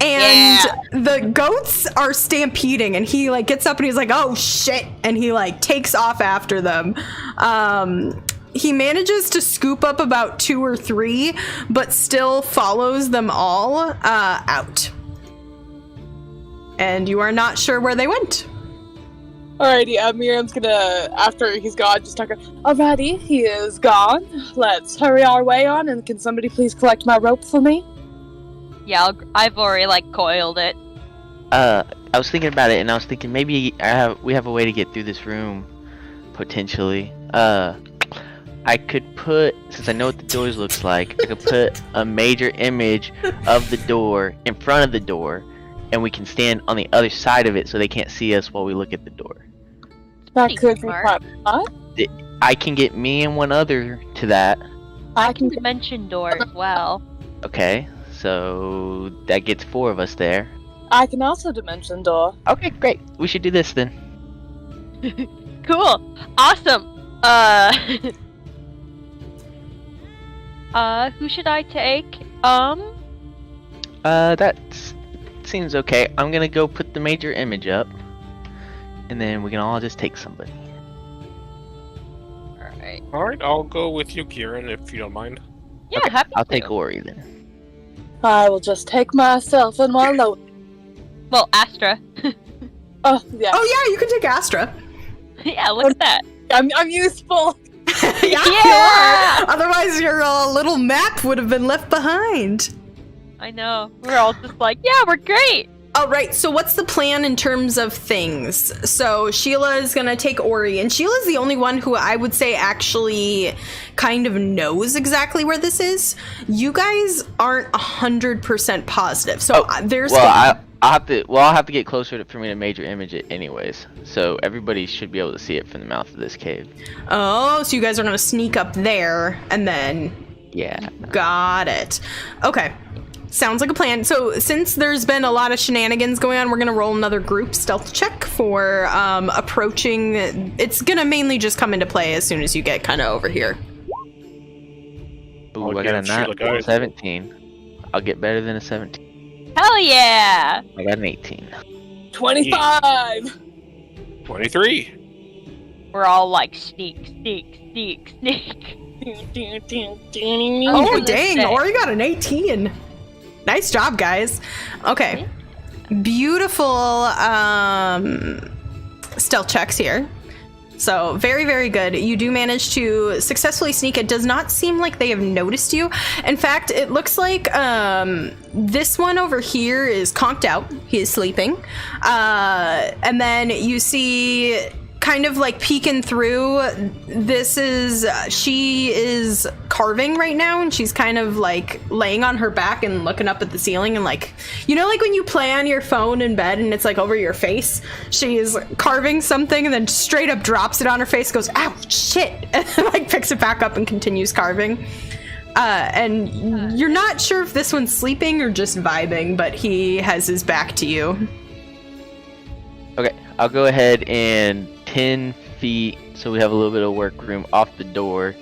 and the goats are stampeding. And he gets up and he's like, "Oh shit!" and he takes off after them. He manages to scoop up about 2 or 3, but still follows them all out. And you are not sure where they went. Alrighty, Miriam's gonna, after he's gone, just talk. Alrighty, he is gone. Let's hurry our way on, and can somebody please collect my rope for me? Yeah, I've already coiled it. I was thinking about it, and I was thinking maybe we have a way to get through this room, potentially. I could put, since I know what the doors looks like, I could put a major image of the door in front of the door, and we can stand on the other side of it so they can't see us while we look at the door. That could be smart. quite fun. I can get me and one other to that. I can dimension door as well. Okay, so that gets 4 of us there. I can also dimension door. Okay, great. We should do this then. Cool. Awesome. Who should I take? That seems okay. I'm gonna go put the major image up, and then we can all just take somebody. Alright. Alright, I'll go with you, Kieran, if you don't mind. Yeah, Okay, happy I'll to. take Ori then. I will just take myself and my load. Well, Astra. Oh, yeah. Oh yeah, you can take Astra. Yeah, look at that. I'm useful. Yeah, you are. Otherwise, your little map would have been left behind. I know. We're all just yeah, we're great. All right, so what's the plan in terms of things? So Sheila is going to take Ori, and Sheila's the only one who I would say actually kind of knows exactly where this is. You guys aren't 100% positive. So there's... Well, I'll have to get closer for me to major image it anyways. So everybody should be able to see it from the mouth of this cave. Oh, so you guys are going to sneak up there, and then... Yeah. Got it. Okay. Sounds like a plan. So since there's been a lot of shenanigans going on, we're going to roll another group stealth check for approaching. It's going to mainly just come into play as soon as you get kind of over here. Ooh, I got a 17. I'll get better than a 17. Hell yeah! I got an 18. 25. 23. We're all sneak, sneak, sneak, sneak. Oh, dang. Ori got an 18. Nice job, guys. Okay. Beautiful stealth checks here. So very, very good. You do manage to successfully sneak. It does not seem like they have noticed you. In fact, it looks like this one over here is conked out. He is sleeping. And then you see kind of like peeking through. She is carving right now, and she's kind of like laying on her back and looking up at the ceiling, and like, you know, like when you play on your phone in bed and it's like over your face, she's carving something and then straight up drops it on her face, goes, ow, shit, and like picks it back up and continues carving. And you're not sure if this one's sleeping or just vibing, but he has his back to you. Okay, I'll go ahead and 10 feet, so we have a little bit of work room off the door.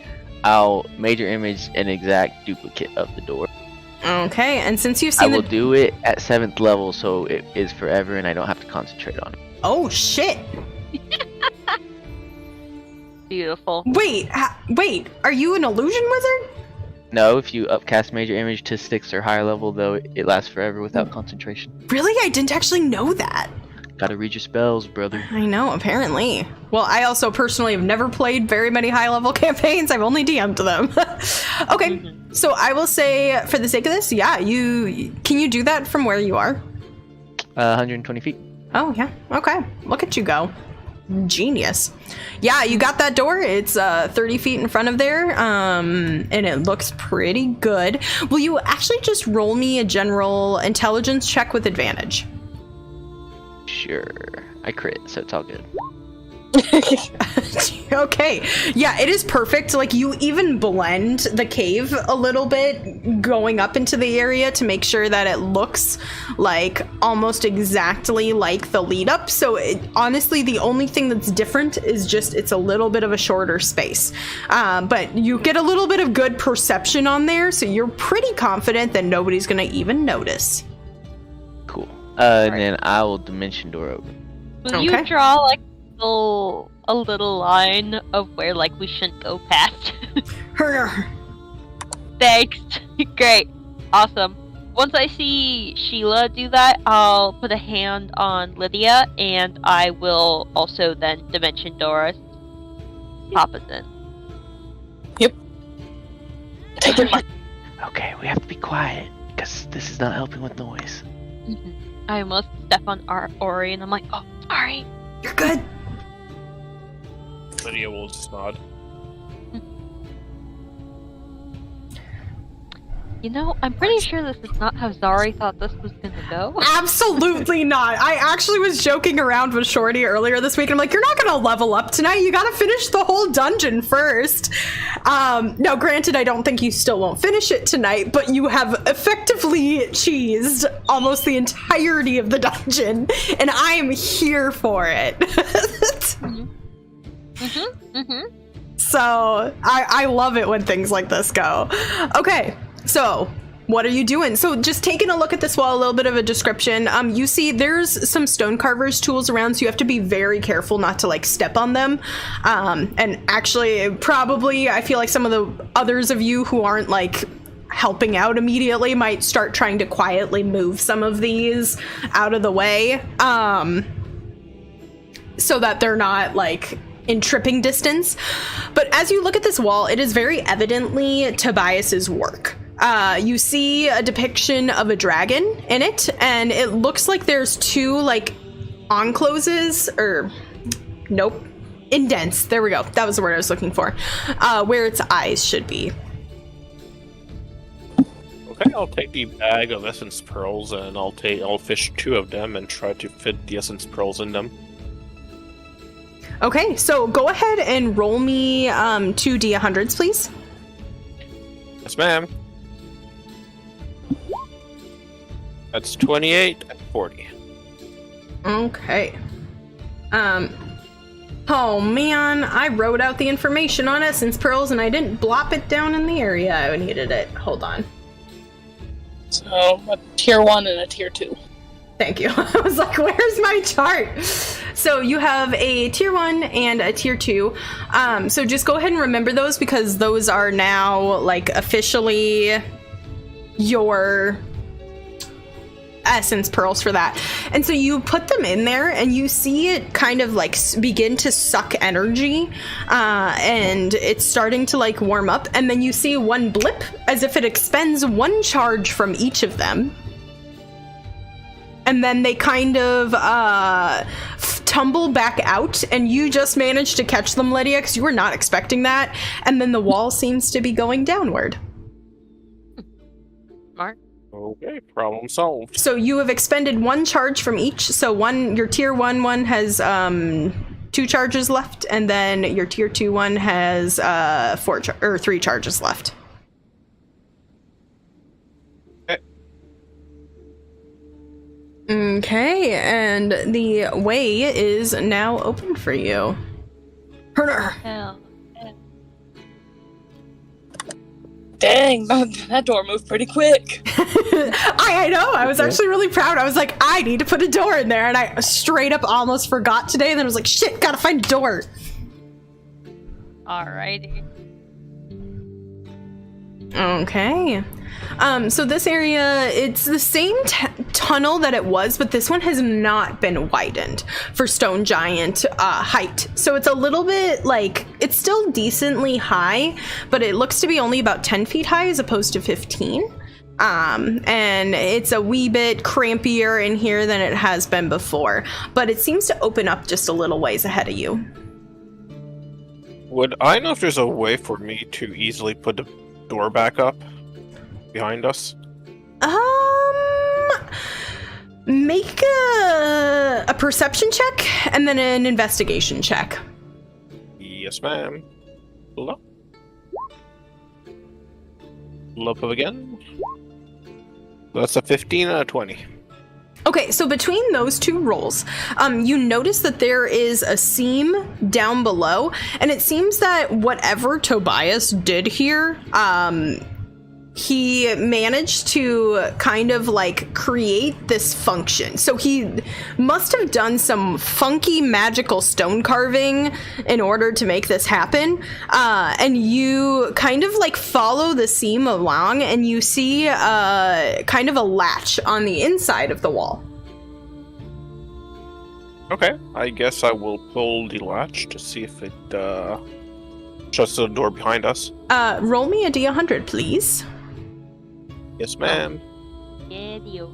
I'll major image an exact duplicate of the door. Okay, and since you've I seen will do it at 7th level, so it is forever and I don't have to concentrate on it. Oh, shit. Beautiful. Wait, are you an illusion wizard? No, if you upcast major image to 6 or higher level, though, it lasts forever without concentration. Really? I didn't actually know that. Gotta read your spells, brother. I know, apparently. Well, I also personally have never played very many high-level campaigns. I've only DM'd them. Okay, so I will say, for the sake of this, yeah, can you do that from where you are? 120 feet. Oh, yeah. Okay. Look at you go. Genius. Yeah, you got that door. It's 30 feet in front of there, and it looks pretty good. Will you actually just roll me a general intelligence check with advantage? Sure. I crit, so it's all good. Okay. Yeah, it is perfect. Like, you even blend the cave a little bit going up into the area to make sure that it looks like almost exactly like the lead up. So honestly, the only thing that's different is just it's a little bit of a shorter space. But you get a little bit of good perception on there, so you're pretty confident that nobody's going to even notice. Cool. And then I will dimension door open. Will you draw like a little line of where like we shouldn't go past? Thanks. Great. Awesome. Once I see Sheila do that, I'll put a hand on Lydia, and I will also then dimension Doris. Pop us in. Yep. Take your mark. Okay, we have to be quiet, because this is not helping with noise. I almost step on Ori, and I'm like, oh, sorry. You're good. Lydia will just nod. You know, I'm pretty sure this is not how Zari thought this was gonna go. Absolutely not. I actually was joking around with Shorty earlier this week. I'm like, you're not gonna level up tonight. You gotta finish the whole dungeon first. Now, granted, I don't think you still won't finish it tonight, but you have effectively cheesed almost the entirety of the dungeon, and I am here for it. So, I love it when things like this go. Okay. So, what are you doing? So, just taking a look at this wall, a little bit of a description. You see there's some stone carver's tools around, so you have to be very careful not to, like, step on them. And actually, probably, I feel like some of the others of you who aren't, like, helping out immediately might start trying to quietly move some of these out of the way. So that they're not, like, in tripping distance. But as you look at this wall, it is very evidently Tobias's work. You see a depiction of a dragon in it, and it looks like there's two, like, encloses, or, nope, indents. There we go. That was the word I was looking for. Where its eyes should be. Okay, I'll take the bag of essence pearls, and I'll fish 2 of them and try to fit the essence pearls in them. Okay, so go ahead and roll me 2 D100s, please. Yes, ma'am. That's 28 and 40. Okay. Oh man, I wrote out the information on essence pearls and I didn't blop it down in the area I needed it. Hold on. So, a tier 1 and a tier 2. Thank you. I was like, where's my chart? So you have a tier 1 and a tier 2. So just go ahead and remember those, because those are now, like, officially your essence pearls for that. And so you put them in there and you see it kind of like begin to suck energy, and it's starting to like warm up, and then you see one blip as if it expends 1 charge from each of them. And then they kind of tumble back out, and you just managed to catch them, Lydia, because you were not expecting that. And then the wall seems to be going downward. Smart. Okay, problem solved. So you have expended 1 charge from each. So your tier 1 one has 2 charges left, and then your tier 2 one has 3 charges left. Okay, and the way is now open for you. Herner. Hell. Dang, that door moved pretty quick. I know, I was actually really proud. I was like, I need to put a door in there, and I straight up almost forgot today, and then I was like, shit, gotta find a door. Alrighty. Okay. So this area, it's the same tunnel that it was, but this one has not been widened for stone giant height. So it's a little bit like, it's still decently high, but it looks to be only about 10 feet high as opposed to 15. And it's a wee bit crampier in here than it has been before, but it seems to open up just a little ways ahead of you. Would I know if there's a way for me to easily put the door back up behind us? Make a perception check and then an investigation check. Yes, ma'am. Pull up. Pull up again. That's a 15 and a 20. Okay, so between those two rolls, you notice that there is a seam down below, and it seems that whatever Tobias did here, he managed to kind of like create this function. So he must have done some funky magical stone carving in order to make this happen. And you kind of like follow the seam along and you see kind of a latch on the inside of the wall. Okay, I guess I will pull the latch to see if it shuts the door behind us. Roll me a D100, please. Yes, ma'am. Idiot.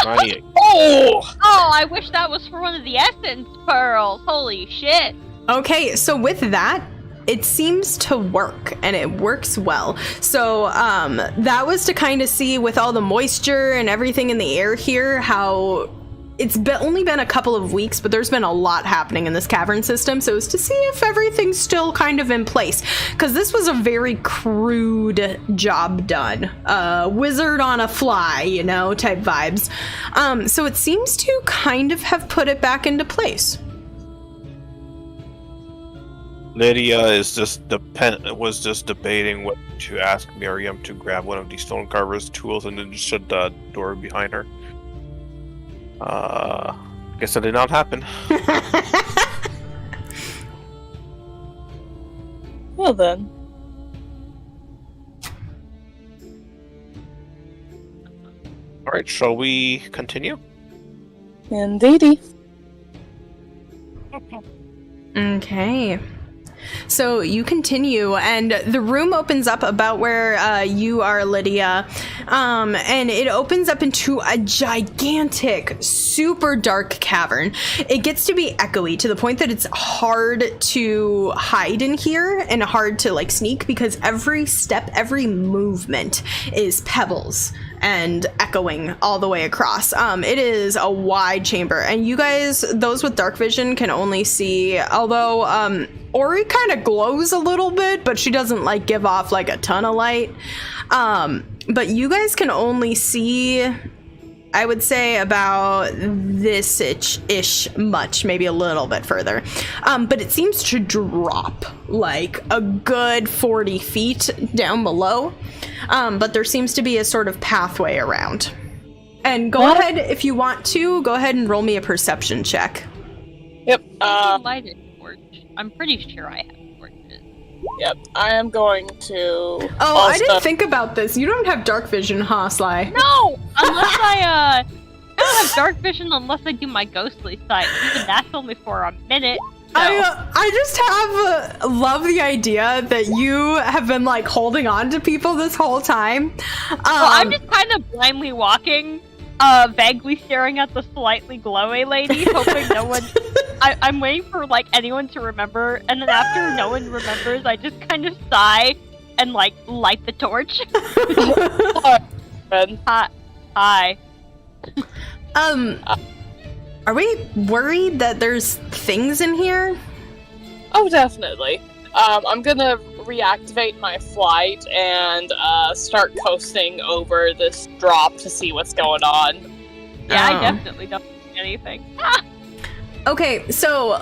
98. Oh, I wish that was for one of the essence pearls. Holy shit. Okay, so with that, it seems to work, and it works well. So that was to kind of see with all the moisture and everything in the air here, how it's only been a couple of weeks, but there's been a lot happening in this cavern system. So it's to see if everything's still kind of in place, because this was a very crude job done. Wizard on a fly, you know, type vibes. So it seems to kind of have put it back into place. Lydia is was just debating what to ask Miriam to grab one of these stone carver's tools and then just shut the door behind her. Guess that did not happen. Well then. Alright, shall we continue? Indeedy. Okay. So you continue, and the room opens up about where you are, Lydia, and it opens up into a gigantic, super dark cavern. It gets to be echoey to the point that it's hard to hide in here and hard to like sneak, because every step, every movement is pebbles and echoing all the way across. It is a wide chamber, and you guys, those with dark vision, can only see, although Ori kind of glows a little bit, but she doesn't like give off like a ton of light. But you guys can only see, I would say, about this-ish much, maybe a little bit further. But it seems to drop like a good 40 feet down below. But there seems to be a sort of pathway around. And go ahead, if you want to, go ahead and roll me a perception check. Yep. Lighted torch. I'm pretty sure I have torches. Yep. I am going to. Oh, I didn't think about this. You don't have dark vision, huh, Sly? No, unless I don't have dark vision unless I do my ghostly sight. Even that's only for a minute. So. I just love the idea that you have been like holding on to people this whole time. Well, I'm just kind of blindly walking, vaguely staring at the slightly glowy lady, hoping no one. I'm waiting for like anyone to remember, and then after no one remembers, I just kind of sigh and like light the torch. Hi. Are we worried that there's things in here? Oh, definitely. I'm gonna reactivate my flight and start coasting over this drop to see what's going on. Yeah, I definitely don't see anything. Okay, so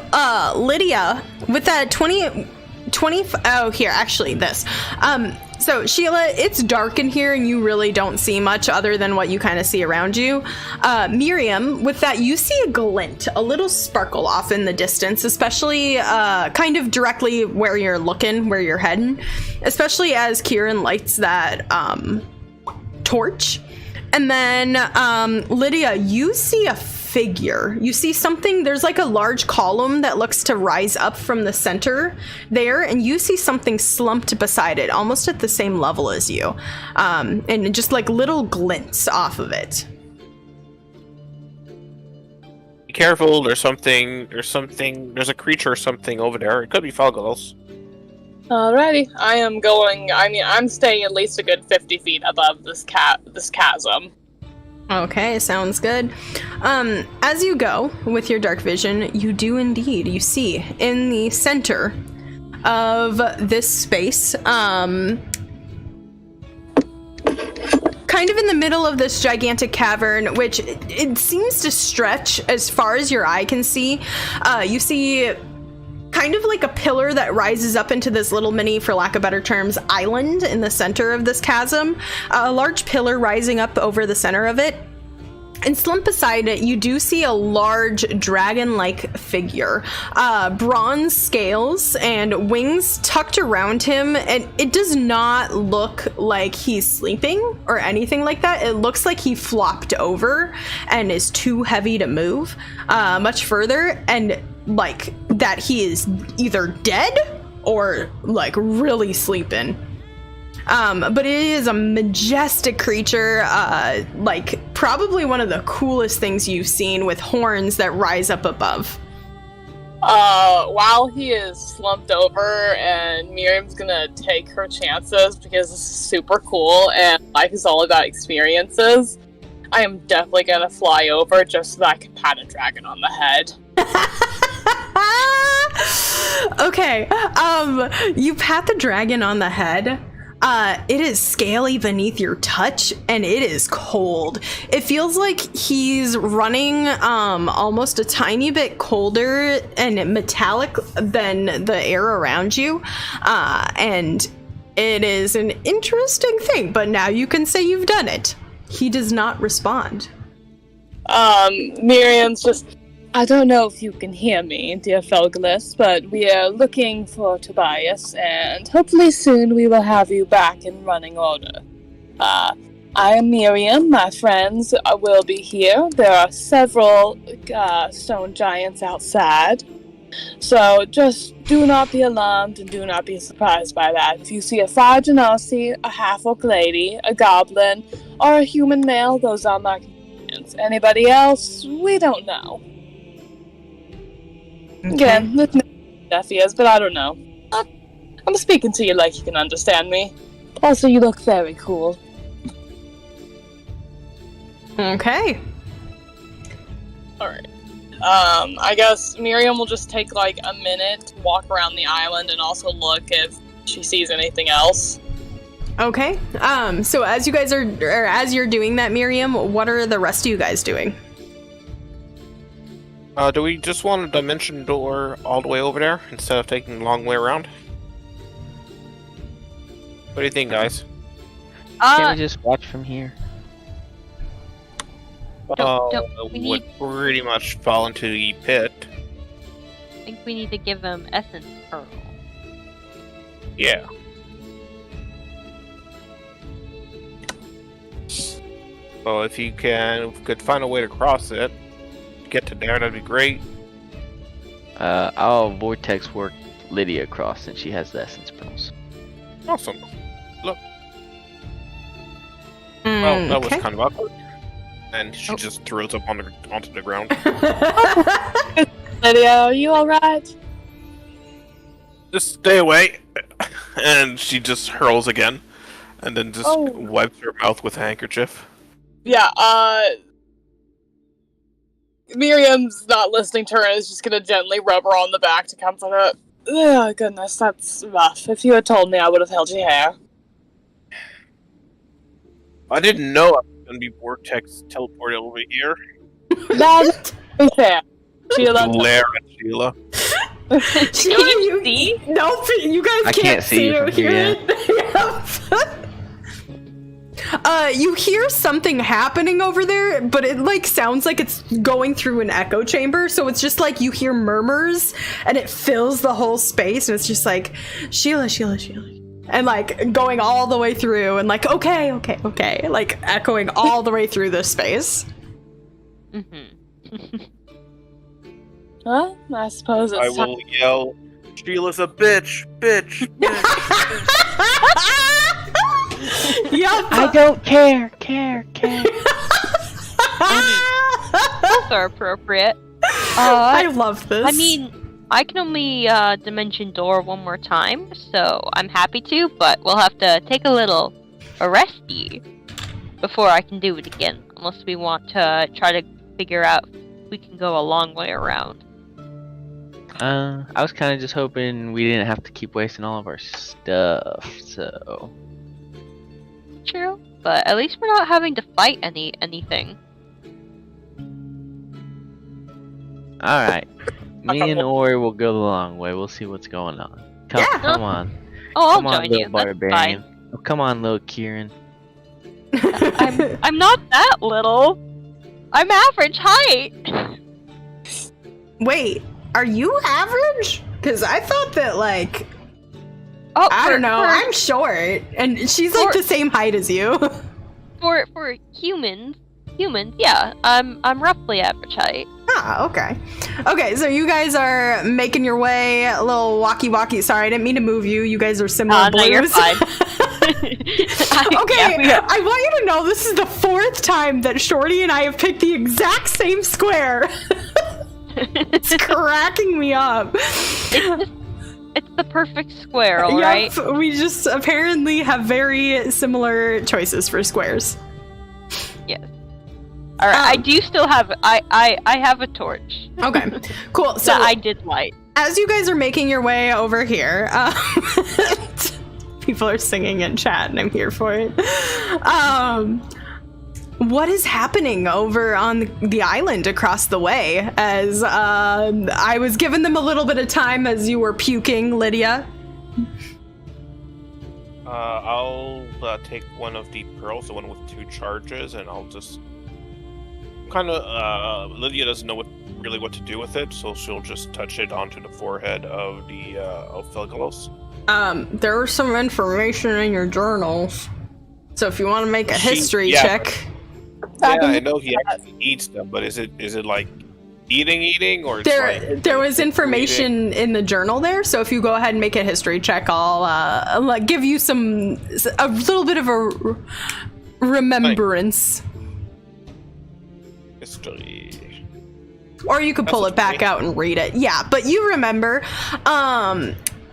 Lydia, with that 20 Oh, here, actually, this. So, Sheila, it's dark in here, and you really don't see much other than what you kind of see around you. Miriam, with that, you see a glint, a little sparkle off in the distance, especially kind of directly where you're looking, where you're heading, especially as Kieran lights that torch. And then, Lydia, you see a figure. You see something, there's like a large column that looks to rise up from the center there, and you see something slumped beside it, almost at the same level as you. And just like little glints off of it. Be careful, there's a creature or something over there. It could be Felgolos. Alrighty, I'm staying at least a good 50 feet above this chasm. Okay, sounds good. As you go with your dark vision, you see in the center of this space, kind of in the middle of this gigantic cavern, which it seems to stretch as far as your eye can see. You see kind of like a pillar that rises up into this little mini, for lack of better terms, island in the center of this chasm. A large pillar rising up over the center of it. And slumped beside it, you do see a large dragon-like figure. Bronze scales and wings tucked around him, and it does not look like he's sleeping or anything like that. It looks like he flopped over and is too heavy to move much further, and like that he is either dead or like really sleeping. But it is a majestic creature, like probably one of the coolest things you've seen, with horns that rise up above. While he is slumped over, and Miriam's gonna take her chances because this is super cool and life is all about experiences, I am definitely gonna fly over just so that I can pat a dragon on the head. Okay, you pat the dragon on the head. It is scaly beneath your touch, and it is cold. It feels like he's running almost a tiny bit colder and metallic than the air around you. And it is an interesting thing, but now you can say you've done it. He does not respond. Miriam's just... I don't know if you can hear me, dear Felgolos, but we are looking for Tobias, and hopefully soon we will have you back in running order. I am Miriam. My friends will be here. There are several stone giants outside, so just do not be alarmed and do not be surprised by that. If you see a fire genasi, a half-orc lady, a goblin, or a human male, those are my companions. Anybody else, we don't know. Okay. Again, this deaf is, but I don't know. I'm speaking to you like you can understand me. Also, you look very cool. Okay. Alright. I guess Miriam will just take like a minute to walk around the island and also look if she sees anything else. Okay. So as you guys as you're doing that, Miriam, what are the rest of you guys doing? Do we just want a dimension door all the way over there instead of taking the long way around? What do you think, guys? Can we just watch from here? We Would need- pretty much fall into the pit. I think we need to give him essence pearl. Yeah. So if you could find a way to cross it, get to there, that'd be great. I'll vortex work Lydia across since she has the essence pearls. Awesome. Look. Well, that was Okay. kind of awkward. And she just throws up onto the ground. Lydia, are you alright? Just stay away. And she just hurls again. And then just wipes her mouth with a handkerchief. Yeah, Miriam's not listening to her and is just gonna gently rub her on the back to comfort her. Oh, goodness, that's rough. If you had told me, I would have held your hair. I didn't know I was going to be vortex teleported over here. That's fair. Sheila, Glare at Sheila. Sheila, Can you see? Nope, you guys I can't see you or from hear here, it. You hear something happening over there, but it like sounds like it's going through an echo chamber, so it's just like you hear murmurs and it fills the whole space, and it's just like Sheila, and like going all the way through, and like okay, like echoing all the way through this space. Well, I suppose it's I will yell, Sheila's a bitch. Yep. I don't care. Both are appropriate. I love this. I mean, I can only dimension door one more time, so I'm happy to, but we'll have to take a little resty before I can do it again, unless we want to try to figure out if we can go a long way around. I was kind of just hoping we didn't have to keep wasting all of our stuff, so... True, but at least we're not having to fight anything. Alright. Me and Ori will go the long way. We'll see what's going on. Come on. Oh, I'll Come on, join little you. That's barbarian. fine. Oh, come on, little Kieran. I'm not that little. I'm average height. Wait, are you average? Because I thought that like Oh, I don't know. I'm short, and she's like the same height as you. For humans, yeah. I'm roughly average height. Ah, okay. Okay, so you guys are making your way, a little walkie-walkie. Sorry, I didn't mean to move you. You guys are similar blues. No, you're fine. Okay, Yeah, I want you to know this is the 4th time that Shorty and I have picked the exact same square. It's cracking me up. It's the perfect square, alright? Yep, we just apparently have very similar choices for squares. Yes. Alright, I do still have I have a torch. Okay, cool. So that I did light. as you guys are making your way over here, people are singing in chat, and I'm here for it. What is happening over on the island across the way? As I was giving them a little bit of time as you were puking, Lydia. I'll take one of the pearls, the one with 2 charges, and I'll just kind of. Lydia doesn't know really what to do with it, so she'll just touch it onto the forehead of the of Felgolos. There's some information in your journals, so if you want to make a history check. Yeah, I know he actually eats them, but is it like eating, or it's there was information in the journal there, so if you go ahead and make a history check, I'll give you a little bit of a remembrance. History. Or you could pull it back out and read it. Yeah, but you remember,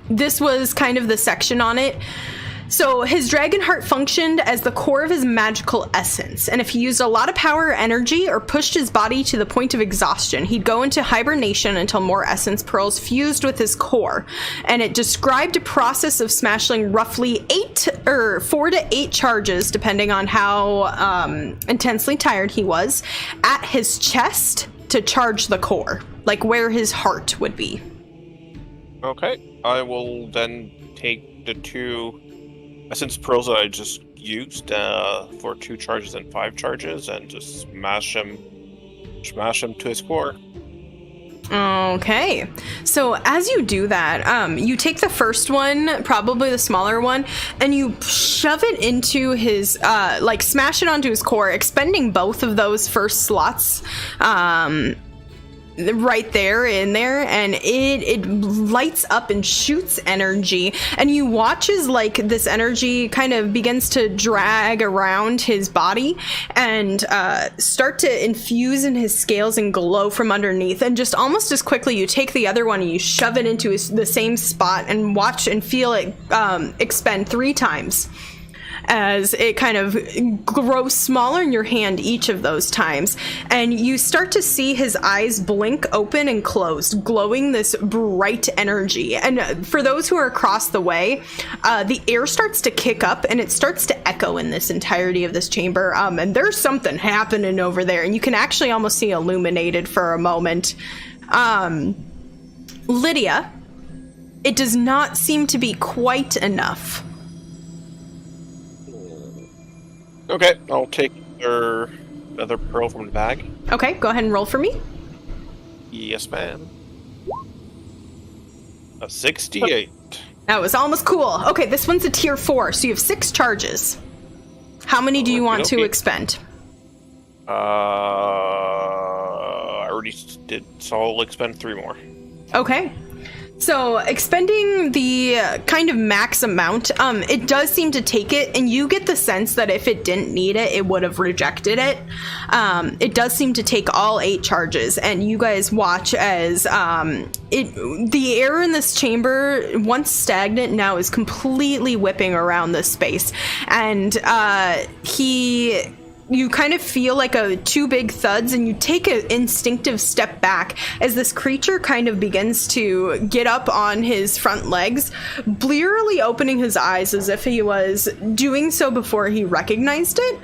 this was kind of the section on it. So his dragon heart functioned as the core of his magical essence, and if he used a lot of power or energy or pushed his body to the point of exhaustion, he'd go into hibernation until more essence pearls fused with his core. And it described a process of smashing roughly 4 to 8 charges, depending on how intensely tired he was, at his chest to charge the core, like where his heart would be. Okay, I will then take the 2 essence pearls that I just used for 2 charges and 5 charges, and just smash him to his core. Okay, so as you do that, you take the first one, probably the smaller one, and you shove it into his, smash it onto his core, expending both of those first slots, right there in there, and it lights up and shoots energy, and you watch as like this energy kind of begins to drag around his body and start to infuse in his scales and glow from underneath, and just almost as quickly you take the other one and you shove it into the same spot and watch and feel it expend 3 times as it kind of grows smaller in your hand each of those times. And you start to see his eyes blink open and closed, glowing this bright energy. And for those who are across the way, the air starts to kick up and it starts to echo in this entirety of this chamber. And there's something happening over there, and you can actually almost see illuminated for a moment. Lydia, it does not seem to be quite enough. Okay, I'll take another pearl from the bag. Okay, go ahead and roll for me. Yes, ma'am. A 68. That was almost cool. Okay, this one's a tier 4, so you have 6 charges. How many do you want to Okey-dokey. expend? I already did, so I'll expend 3 more. Okay. So expending the kind of max amount, it does seem to take it, and you get the sense that if it didn't need it, it would have rejected it. It does seem to take all 8 charges, and you guys watch as the air in this chamber, once stagnant, now is completely whipping around this space, and you kind of feel like 2 big thuds, and you take an instinctive step back as this creature kind of begins to get up on his front legs, blearily opening his eyes as if he was doing so before he recognized it,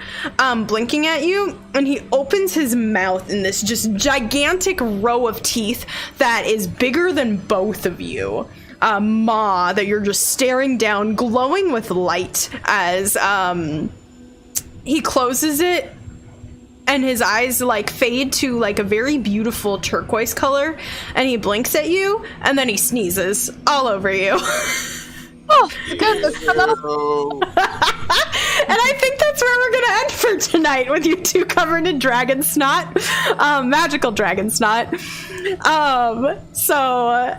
blinking at you, and he opens his mouth in this just gigantic row of teeth that is bigger than both of you. Maw that you're just staring down, glowing with light as he closes it, and his eyes like fade to like a very beautiful turquoise color, and he blinks at you, and then he sneezes all over you. Oh, goodness. Hello. And I think that's where we're gonna end for tonight, with you 2 covered in dragon snot, magical dragon snot.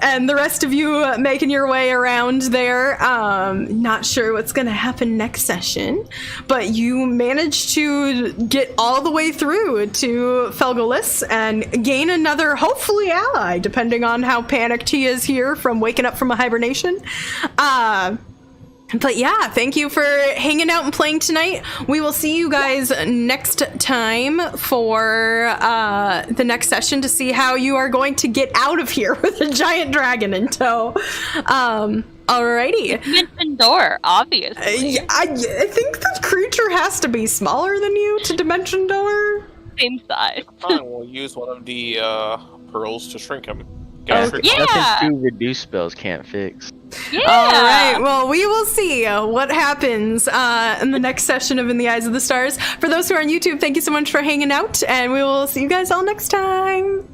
And the rest of you making your way around there. Not sure what's gonna happen next session, but you managed to get all the way through to Felgolos and gain another, hopefully, ally, depending on how panicked he is here from waking up from a hibernation. But yeah, thank you for hanging out and playing tonight. We will see you guys next time for the next session to see how you are going to get out of here with a giant dragon in tow. Alrighty. Dimension door, obviously. I think the creature has to be smaller than you to dimension door. Same size. Fine, we'll use one of the pearls to shrink him. Oh, Yeah. Nothing 2 reduce spells can't fix. Yeah. All right. Well, we will see what happens in the next session of In the Eyes of the Stars. For those who are on YouTube, thank you so much for hanging out, and we will see you guys all next time.